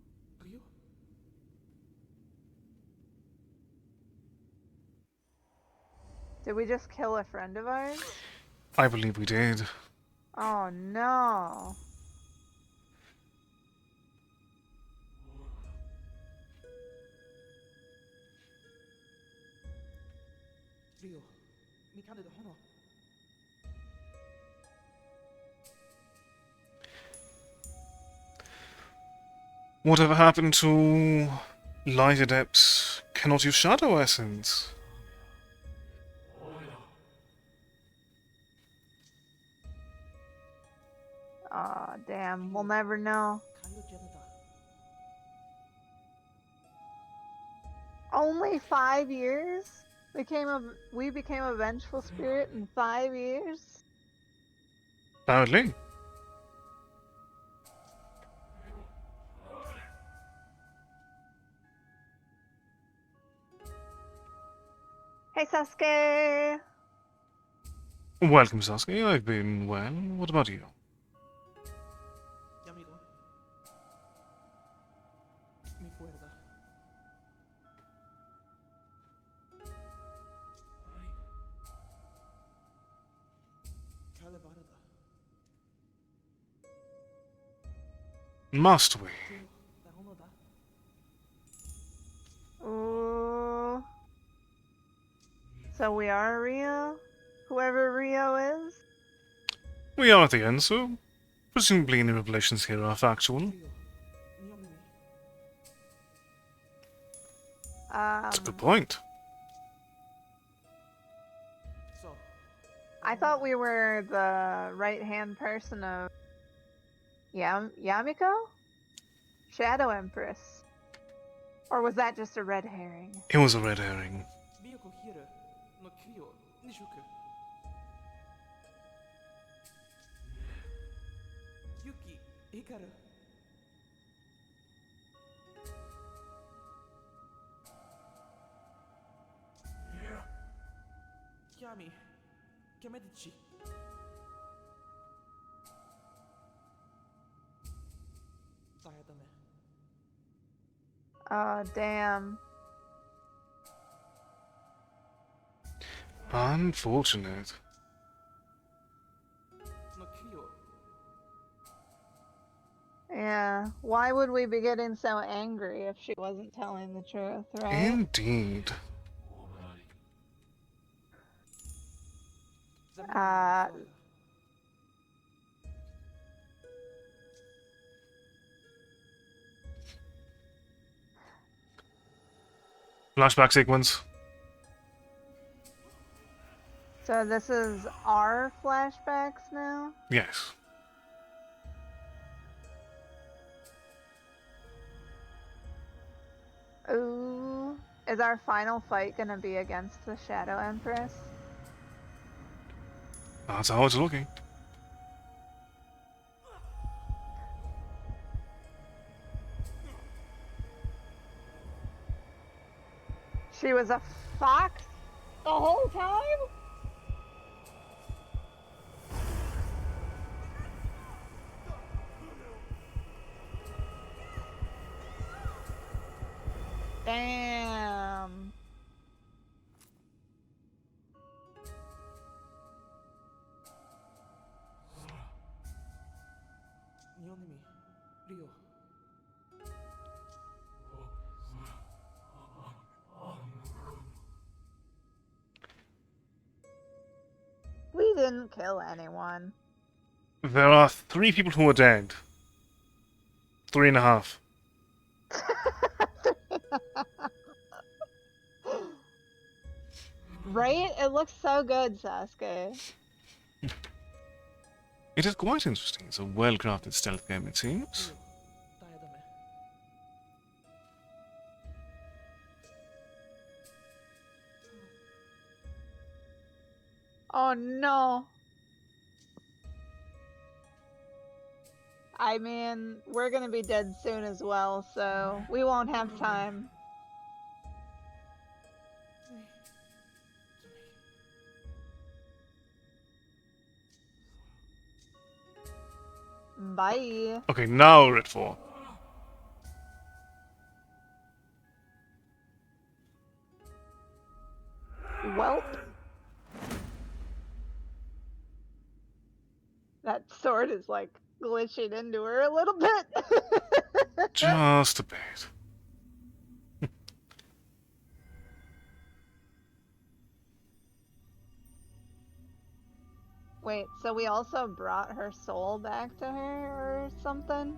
Did we just kill a friend of ours? I believe we did. Oh no. Whatever happened to light adepts cannot use shadow essence? Aw, damn. We'll never know. Only 5 years? We became a vengeful spirit in 5 years. Apparently. Hey, Sasuke! Welcome, Sasuke. I've been well. What about you? Amigo, mi cuerda. Calabarda. Must we? Da uno da. Ooh. So we are Rio? Whoever Rio is? We are at the end, so presumably any revelations here are factual. Rio. Nyomi. That's a good point. So. I thought we were the right-hand person of Yamiko? Shadow Empress. Or was that just a red herring? It was a red herring. Ryoko Hira no Kyo Nishuku. Yuki Hikaru. Yami Kemedici. Dayadame. Oh, damn. Unfortunate. No Kyo. Yeah. Why would we be getting so angry if she wasn't telling the truth, right? Indeed. Flashback sequence. So this is our flashbacks now? Yes. Ooh. Is our final fight gonna be against the Shadow Empress? That's how it's looking. She was a fox the whole time? Damn. Nyomi. Rio. We didn't kill anyone. There are 3 people who are dead. 3.5. Right? It looks so good, Sasuke. It is quite interesting. It's a well-crafted stealth game, it seems. Rio. Dayadame. Oh no. I mean, we're gonna be dead soon as well, so we won't have time. Bye. Okay, now we're at 4. Welp. That sword is like glitching into her a little bit. Just a bit. Wait, so we also brought her soul back to her or something?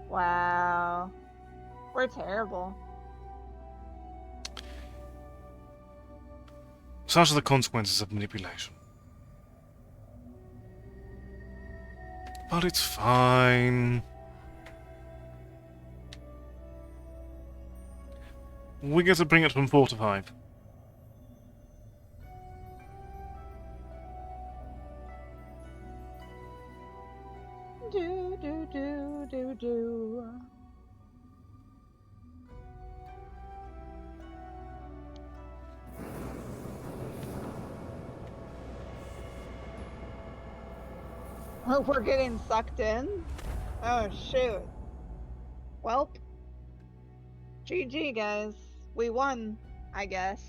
Wow. We're terrible. Such are the consequences of manipulation. But it's fine. We get to bring it from 4 to 5. Do do do do do. Oh, we're getting sucked in? Oh, shoot. Welp. GG, guys. We won, I guess.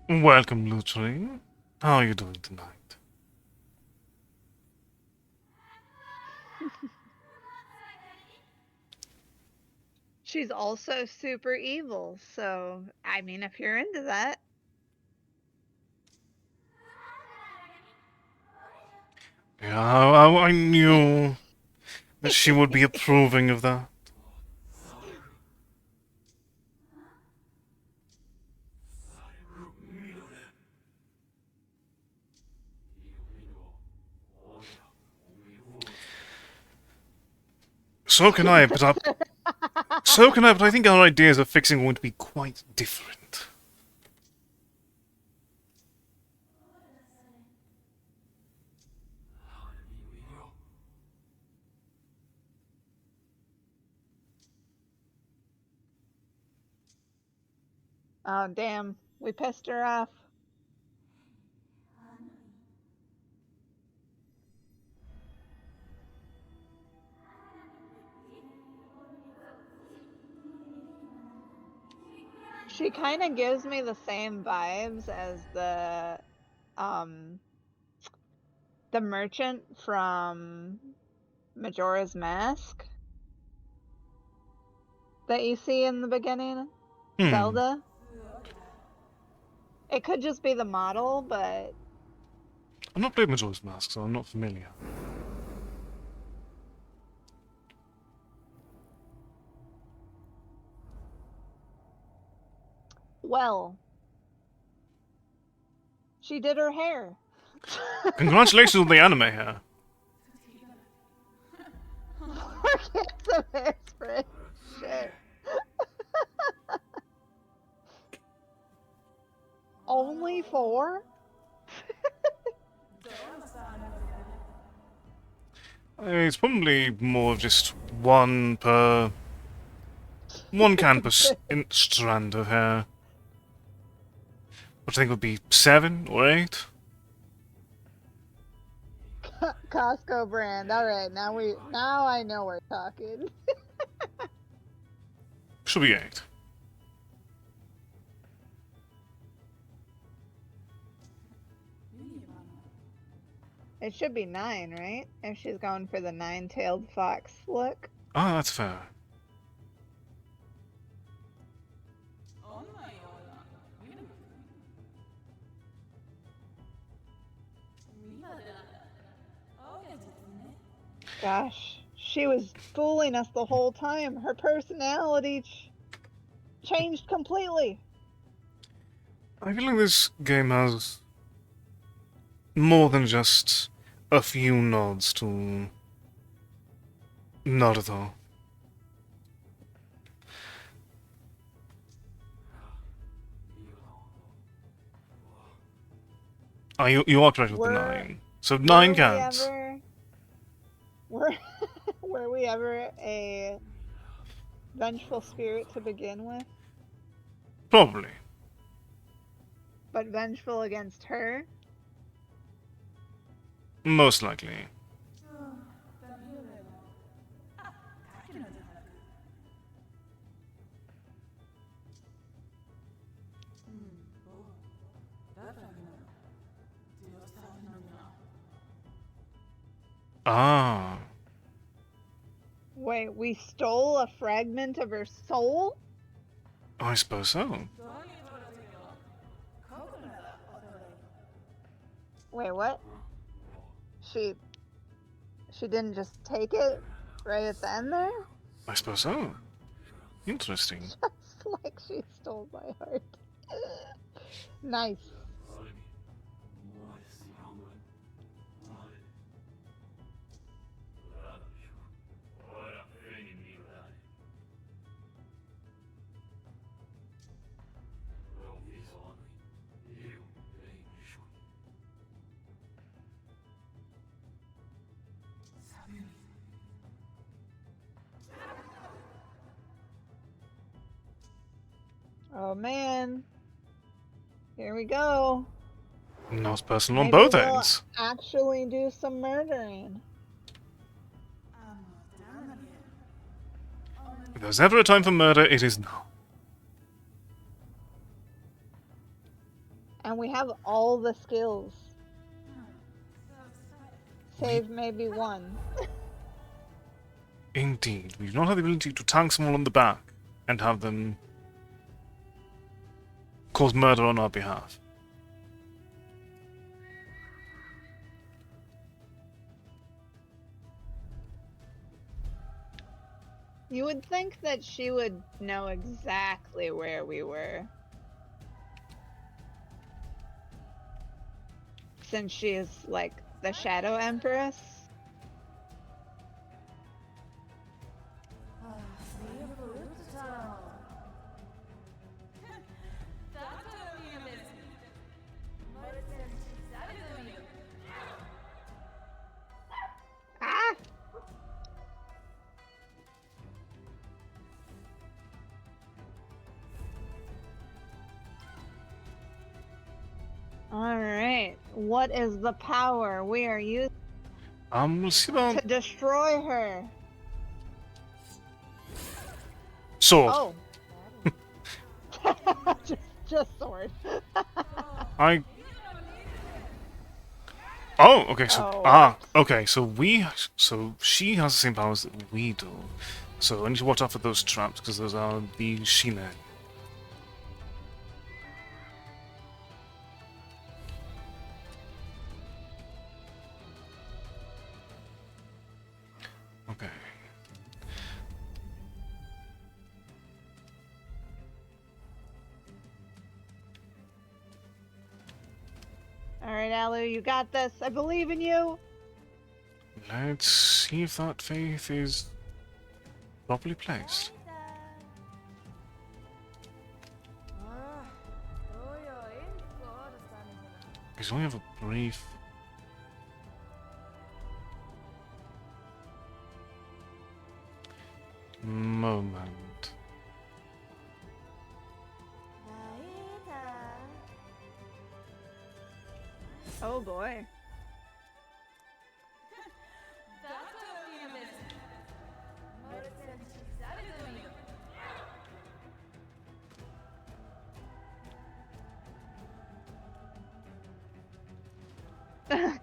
Welcome, Lutri. How are you doing tonight? She's also super evil, so, I mean, if you're into that. Yeah, I knew that she would be approving of that. So can I, but I think our ideas of fixing are going to be quite different. Oh, damn. We pissed her off. She kind of gives me the same vibes as the merchant from Majora's Mask that you see in the beginning. Zelda. It could just be the model, but I've not played Majora's Mask, so I'm not familiar. well, she did her hair. Congratulations on the anime hair. Get some hairspray. Shit. Only 4? It's probably more of just one campus strand of hair. Which I think would be 7 or 8. Costco brand. All right, now I know we're talking. Should be 8. It should be 9, right? If she's going for the 9-tailed fox look. Ah, that's fair. Gosh, she was fooling us the whole time. Her personality changed completely. I feel like this game has more than just a few nods to Naruto. Oh, you are correct with the 9. So 9 counts. Were we ever a vengeful spirit to begin with? Probably. But vengeful against her? Most likely. Ah. Wait, we stole a fragment of her soul? I suppose so. Wait, what? She didn't just take it right at the end there? I suppose so. Interesting. Just like she stole my heart. Nice. Oh man. Here we go. Now it's personal on Maybe both we'll ends. actually do some murdering. If there's ever a time for murder, it is now. And we have all the skills. Save maybe one. Indeed, we do not have the ability to tank someone on the back and have them cause murder on our behalf. You would think that she would know exactly where we were. Since she is like the Shadow Empress. Ah! Alright, what is the power we are using We'll see about to destroy her? sword. Oh. just sword. I. Oh, okay. So Oh. okay. So she has the same powers that we do. So I need to watch out for those traps because those are the Shine. Okay. Alright, Alu, you got this. I believe in you. Let's see if that faith is properly placed. Because we only have a brief. Moment. Oh boy.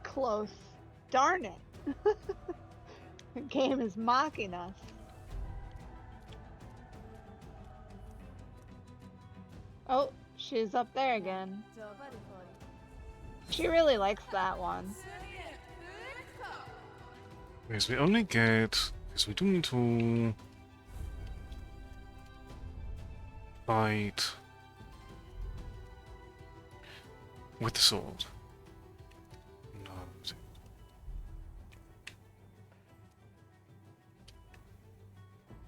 Close. Darn it. The game is mocking us. Oh, she's up there again. She really likes that one. Because we only get. Because we do need to. Fight. With the sword. No.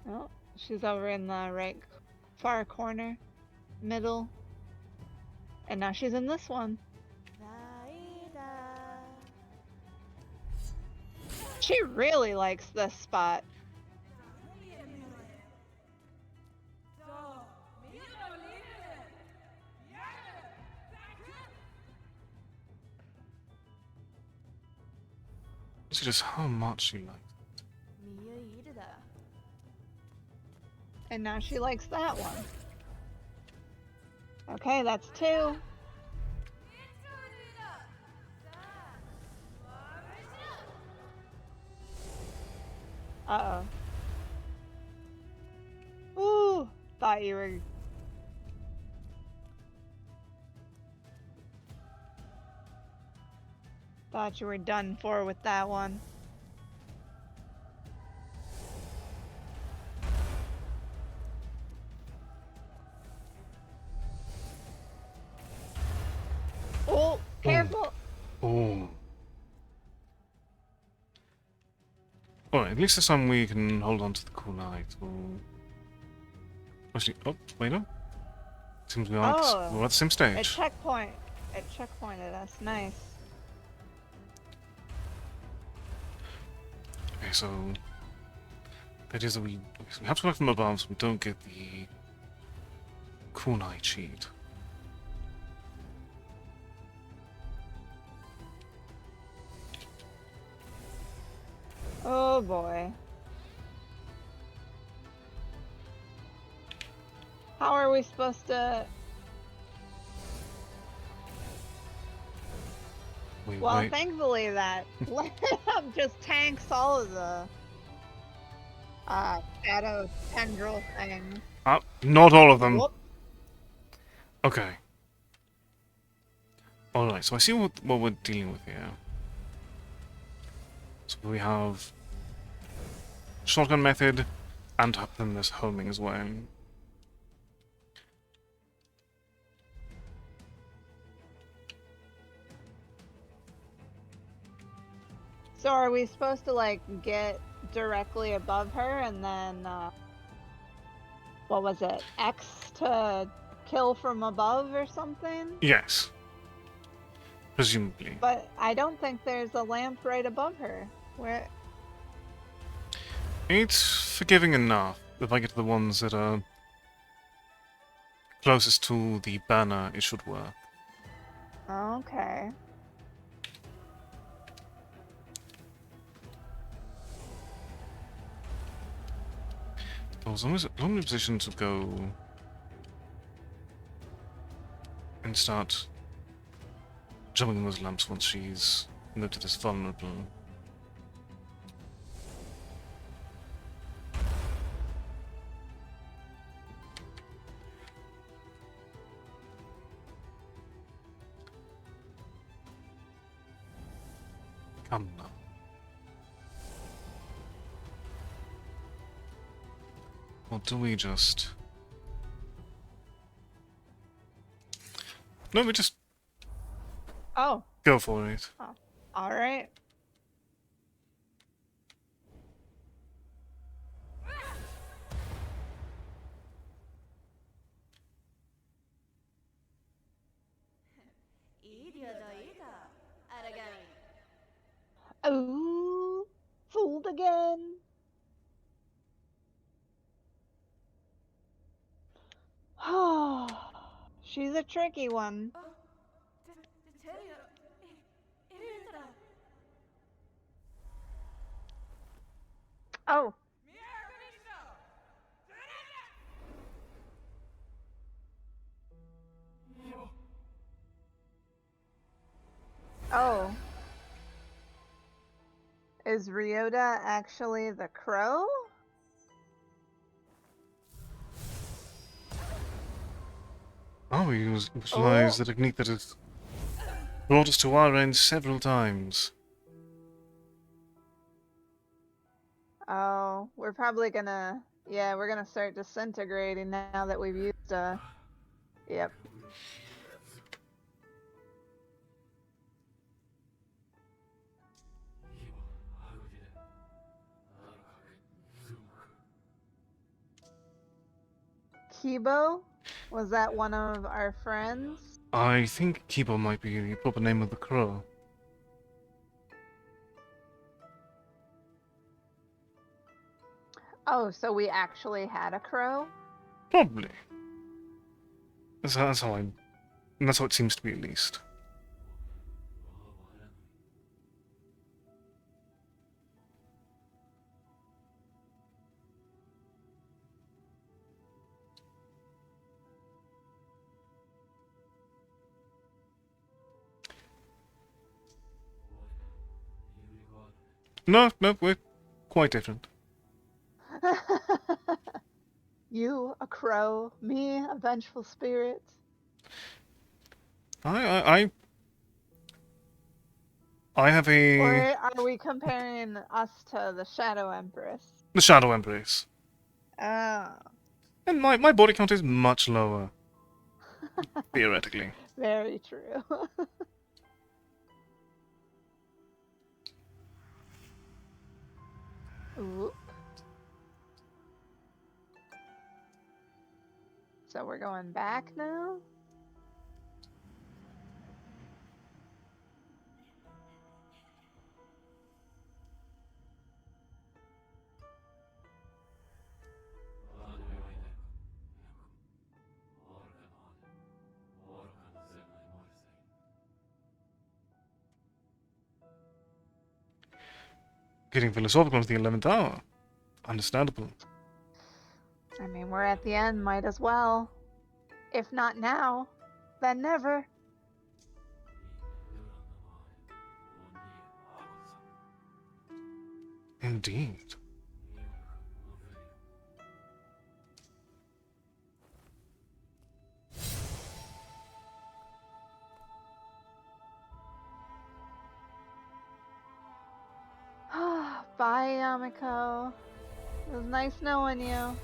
Oh, she's over in the right far corner, middle. And now she's in this one. She really likes this spot. See just how much you like. And now she likes that one. Okay, that's two. Uh-oh. Ooh, thought you were... Thought you were done for with that one. Alright, at least this time we can hold on to the kunai. Actually, oh, wait, no. Seems we're at Oh, the same it stage. checkpoint. It checkpointed us. Nice. Okay, so that is that we have to go back from above so we don't get the kunai cheat. Oh boy. How are we supposed to? Well, Wait. thankfully that just tanks all of the shadow tendril things. Not all of them. Whoop. Okay. Alright, so I see what we're dealing with here. So we have shotgun method, and then there's homing as well. So are we supposed to like get directly above her and then what was it? X to kill from above or something? Yes. Presumably. But I don't think there's a lamp right above her. Where? It's forgiving enough. If I get to the ones that are closest to the banner, it should work. Okay. I was almost in a position to go and start jumping on those lamps once she's noted as vulnerable. Come now. Or do we just... No, we just Oh. go for it. Oh. All right. Aragami. Ooh, fooled again. She's a tricky one. Oh. Oh. Is Ryota actually the crow? Oh, we utilize the technique that has brought us to our end several times. Oh, we're probably gonna... Yeah, we're gonna start disintegrating now that we've used Yep. Kibo? Was that one of our friends? I think Kibo might be the proper name of the crow. Oh, so we actually had a crow? Probably. That's how I... That's how it seems to be, at least. No, we're quite different. You, a crow. Me, a vengeful spirit. I have Or a... are we comparing us to the Shadow Empress? the Shadow Embrace. Oh. And my body count is much lower. Theoretically. Very true. Ooh. So we're going back now? Getting philosophical at the 11th hour. Understandable. I mean, we're at the end, might as well. If not now, then never. Indeed. Bye, Yamiko. It was nice knowing you.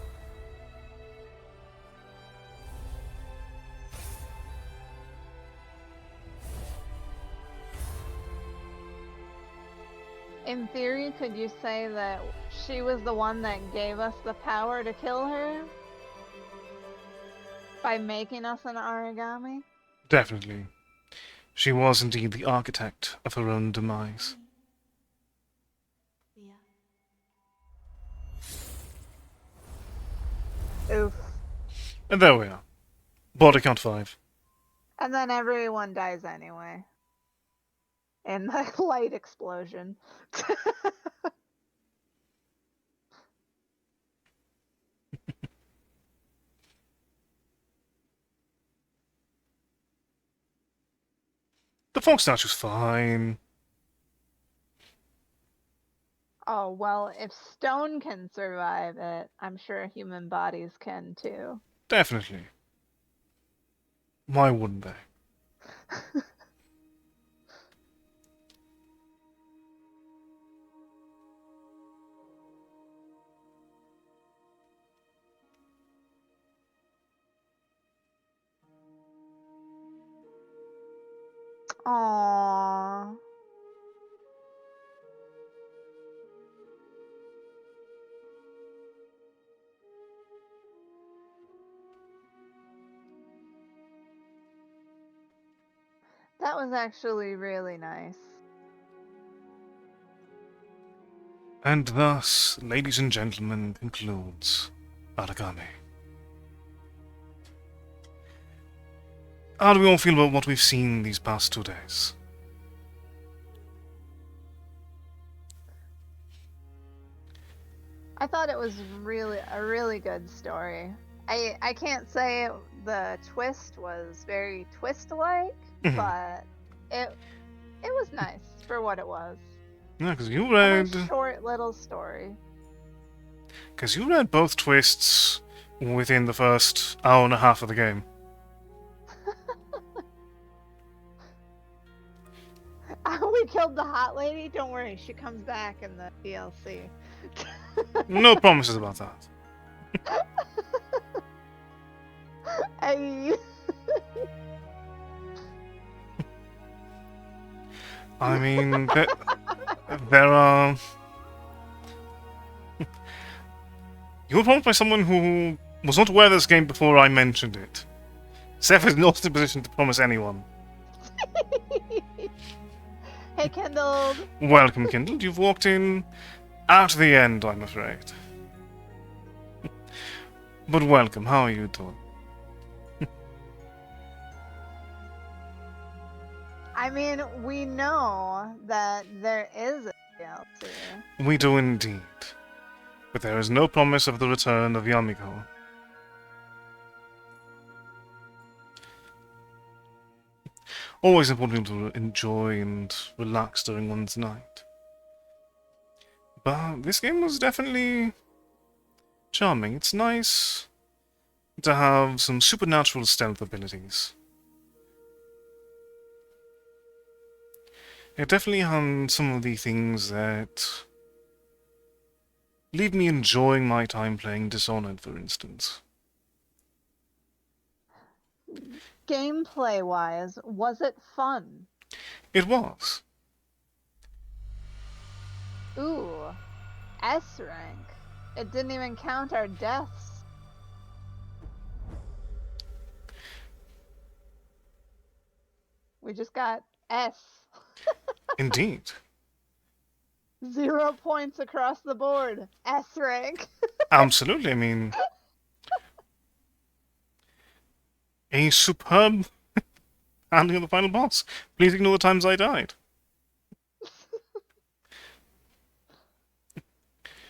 In theory, could you say that she was the one that gave us the power to kill her? By making us an Aragami? Definitely. She was indeed the architect of her own demise. Oof. And there we are. Body count 5. And then everyone dies anyway. In the light explosion. The fog statue's fine. Oh, well, if stone can survive it, I'm sure human bodies can too. Definitely. Why wouldn't they? Aww. That was actually really nice. And thus, ladies and gentlemen, concludes Aragami. How do we all feel about what we've seen these past 2 days? I thought it was a really good story. I can't say the twist was very twist-like, but it was nice for what it was. Yeah, because you A read... nice short little story. Because you read both twists within the first hour and a half of the game. We killed the hot lady? Don't worry, she comes back in the DLC. No promises about that. Hey. I mean, there are... You were promised by someone who was not aware of this game before I mentioned it. Seth is not in a position to promise anyone. Hey, Kendall. Welcome, Kindle. You've walked in at the end, I'm afraid. But welcome, how are you doing? I mean, we know that there is a DLC. We do indeed. But there is no promise of the return of Yamiko. Always important to enjoy and relax during one's night. But this game was definitely charming. It's nice to have some supernatural stealth abilities. It definitely had some of the things that leave me enjoying my time playing Dishonored, for instance. Gameplay-wise, was it fun? It was. Ooh. S rank. It didn't even count our deaths. We just got S. Indeed. 0 points across the board. S rank. Absolutely. I mean, a superb handling of the final boss. Please ignore the times I died.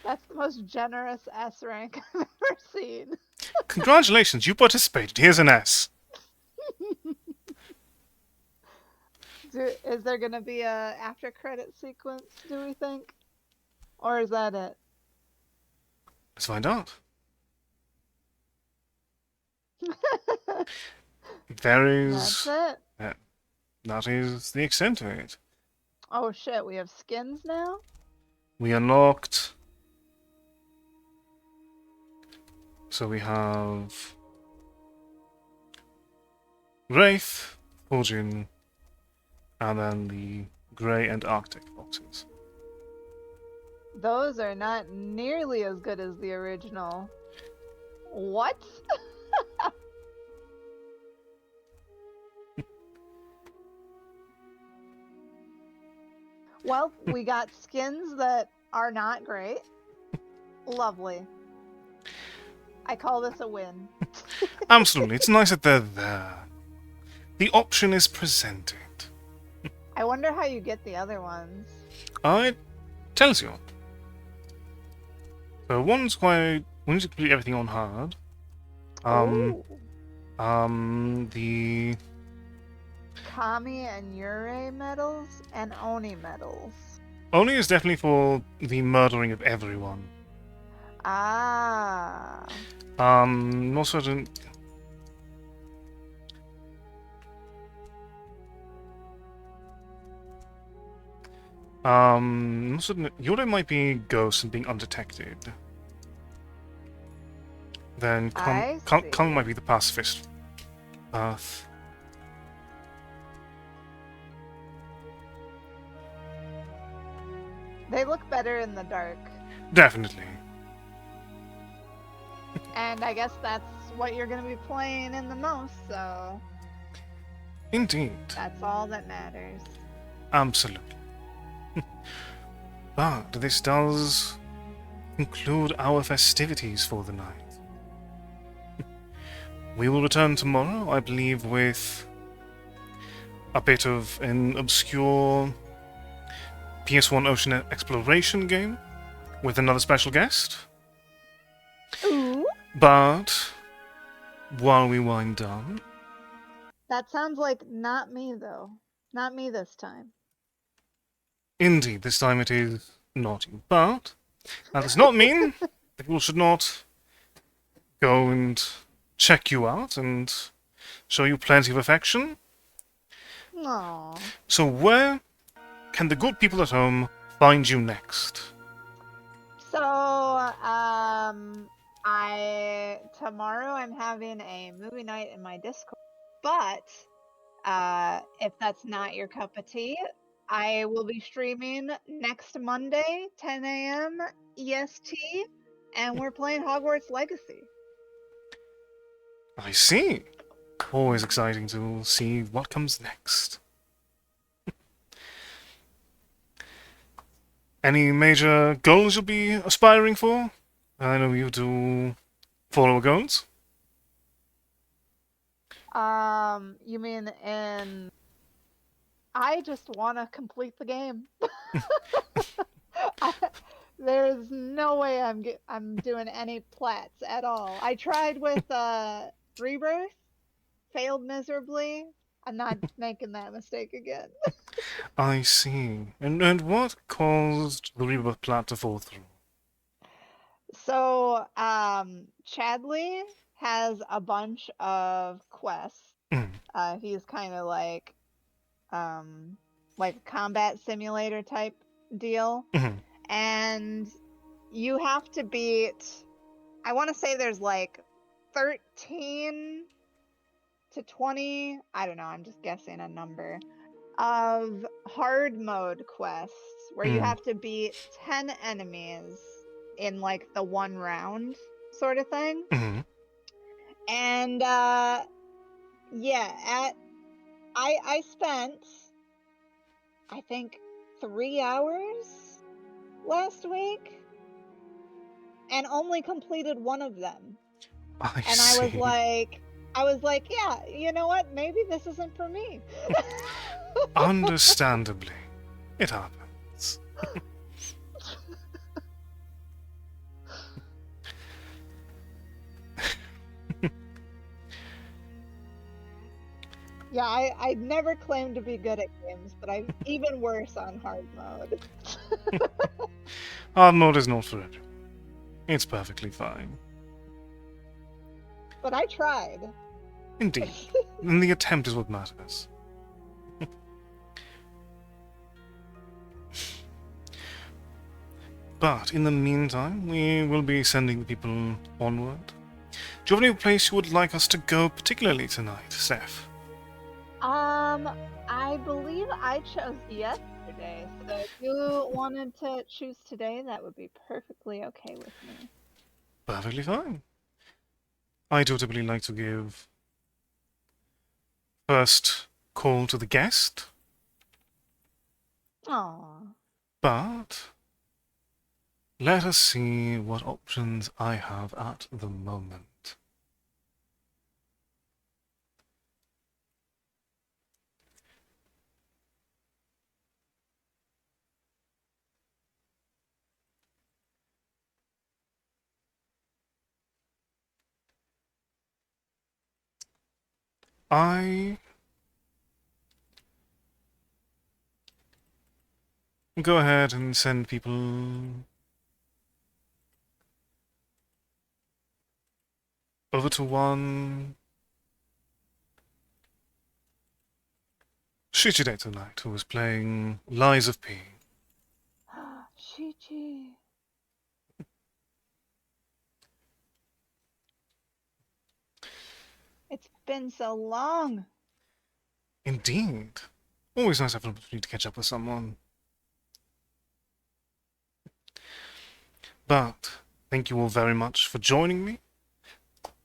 That's the most generous S rank I've ever seen. Congratulations, you participated. Here's an S. Is there gonna be a after credit sequence, do we think? Or is that it? Let's find out. There That's is. it. That is the extent of it. Oh shit, we have skins now? We unlocked. So we have. Wraith, Fulgin, and then the Grey and Arctic boxes. Those are not nearly as good as the original. What? Well, we got skins that are not great. Lovely. I call this a win. Absolutely, it's nice that they're there. The option is presented. I wonder how you get the other ones. It tells you. So one's quite. Once you complete everything on hard. Oh. The Kami and Yurei medals and Oni medals. Oni is definitely for the murdering of everyone. Ah. Not certain. Not certain. Yore might be ghost and being undetected. Then I Kong see. might be the pacifist path. They look better in the dark. Definitely. And I guess that's what you're going to be playing in the most, so Indeed. that's all that matters. Absolutely. But this does conclude our festivities for the night. We will return tomorrow, I believe, with a bit of an obscure PS1 ocean exploration game with another special guest. Ooh. But while we wind down, That sounds like not me, though. Not me this time. indeed, this time it is not you. But that does not mean that people should not go and check you out and show you plenty of affection. Aww. So where can the good people at home find you next? So, tomorrow I'm having a movie night in my Discord, but if that's not your cup of tea, I will be streaming next Monday, 10 a.m. EST, and we're playing Hogwarts Legacy. I see. Always exciting to see what comes next. Any major goals you'll be aspiring for? I know you do follow goals. You mean I just want to complete the game. There's no way I'm doing any plats at all. I tried with Rebirth, failed miserably. I'm not making that mistake again. I see. And what caused the rebirth plot to fall through? So, Chadley has a bunch of quests. He's kind of like a combat simulator type deal. And you have to beat, I want to say there's like 13 to 20, I don't know, I'm just guessing a number, of hard mode quests where you have to beat 10 enemies in like the one round sort of thing. Mhm. And yeah, I spent, I think, 3 hours last week and only completed one of them. I And see. I was like, yeah, you know what? Maybe this isn't for me. Understandably, it happens. Yeah, I never claimed to be good at games, but I'm even worse on hard mode. Hard mode is not for everyone. It's perfectly fine. But I tried. Indeed. And the attempt is what matters. But in the meantime, we will be sending the people onward. Do you have any place you would like us to go particularly tonight, Steph? I believe I chose yesterday, so if you wanted to choose today, that would be perfectly okay with me. Perfectly fine. I do typically like to give first call to the guest, Aww. but let us see what options I have at the moment. I go ahead and send people over to one Shichide tonight, who was playing Lies of P. Shichi. It's been so long. Indeed. Always nice to have an opportunity to catch up with someone. But thank you all very much for joining me.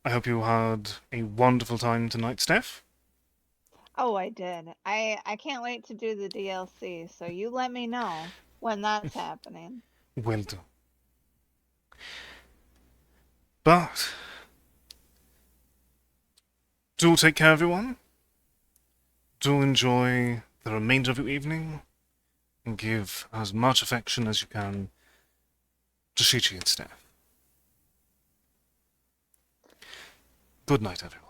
I hope you had a wonderful time tonight, Steph. Oh, I did. I can't wait to do the DLC, so you let me know when that's happening. Well done. But do take care, everyone. Do enjoy the remainder of your evening and give as much affection as you can to Shichi and Steph. Good night, everyone.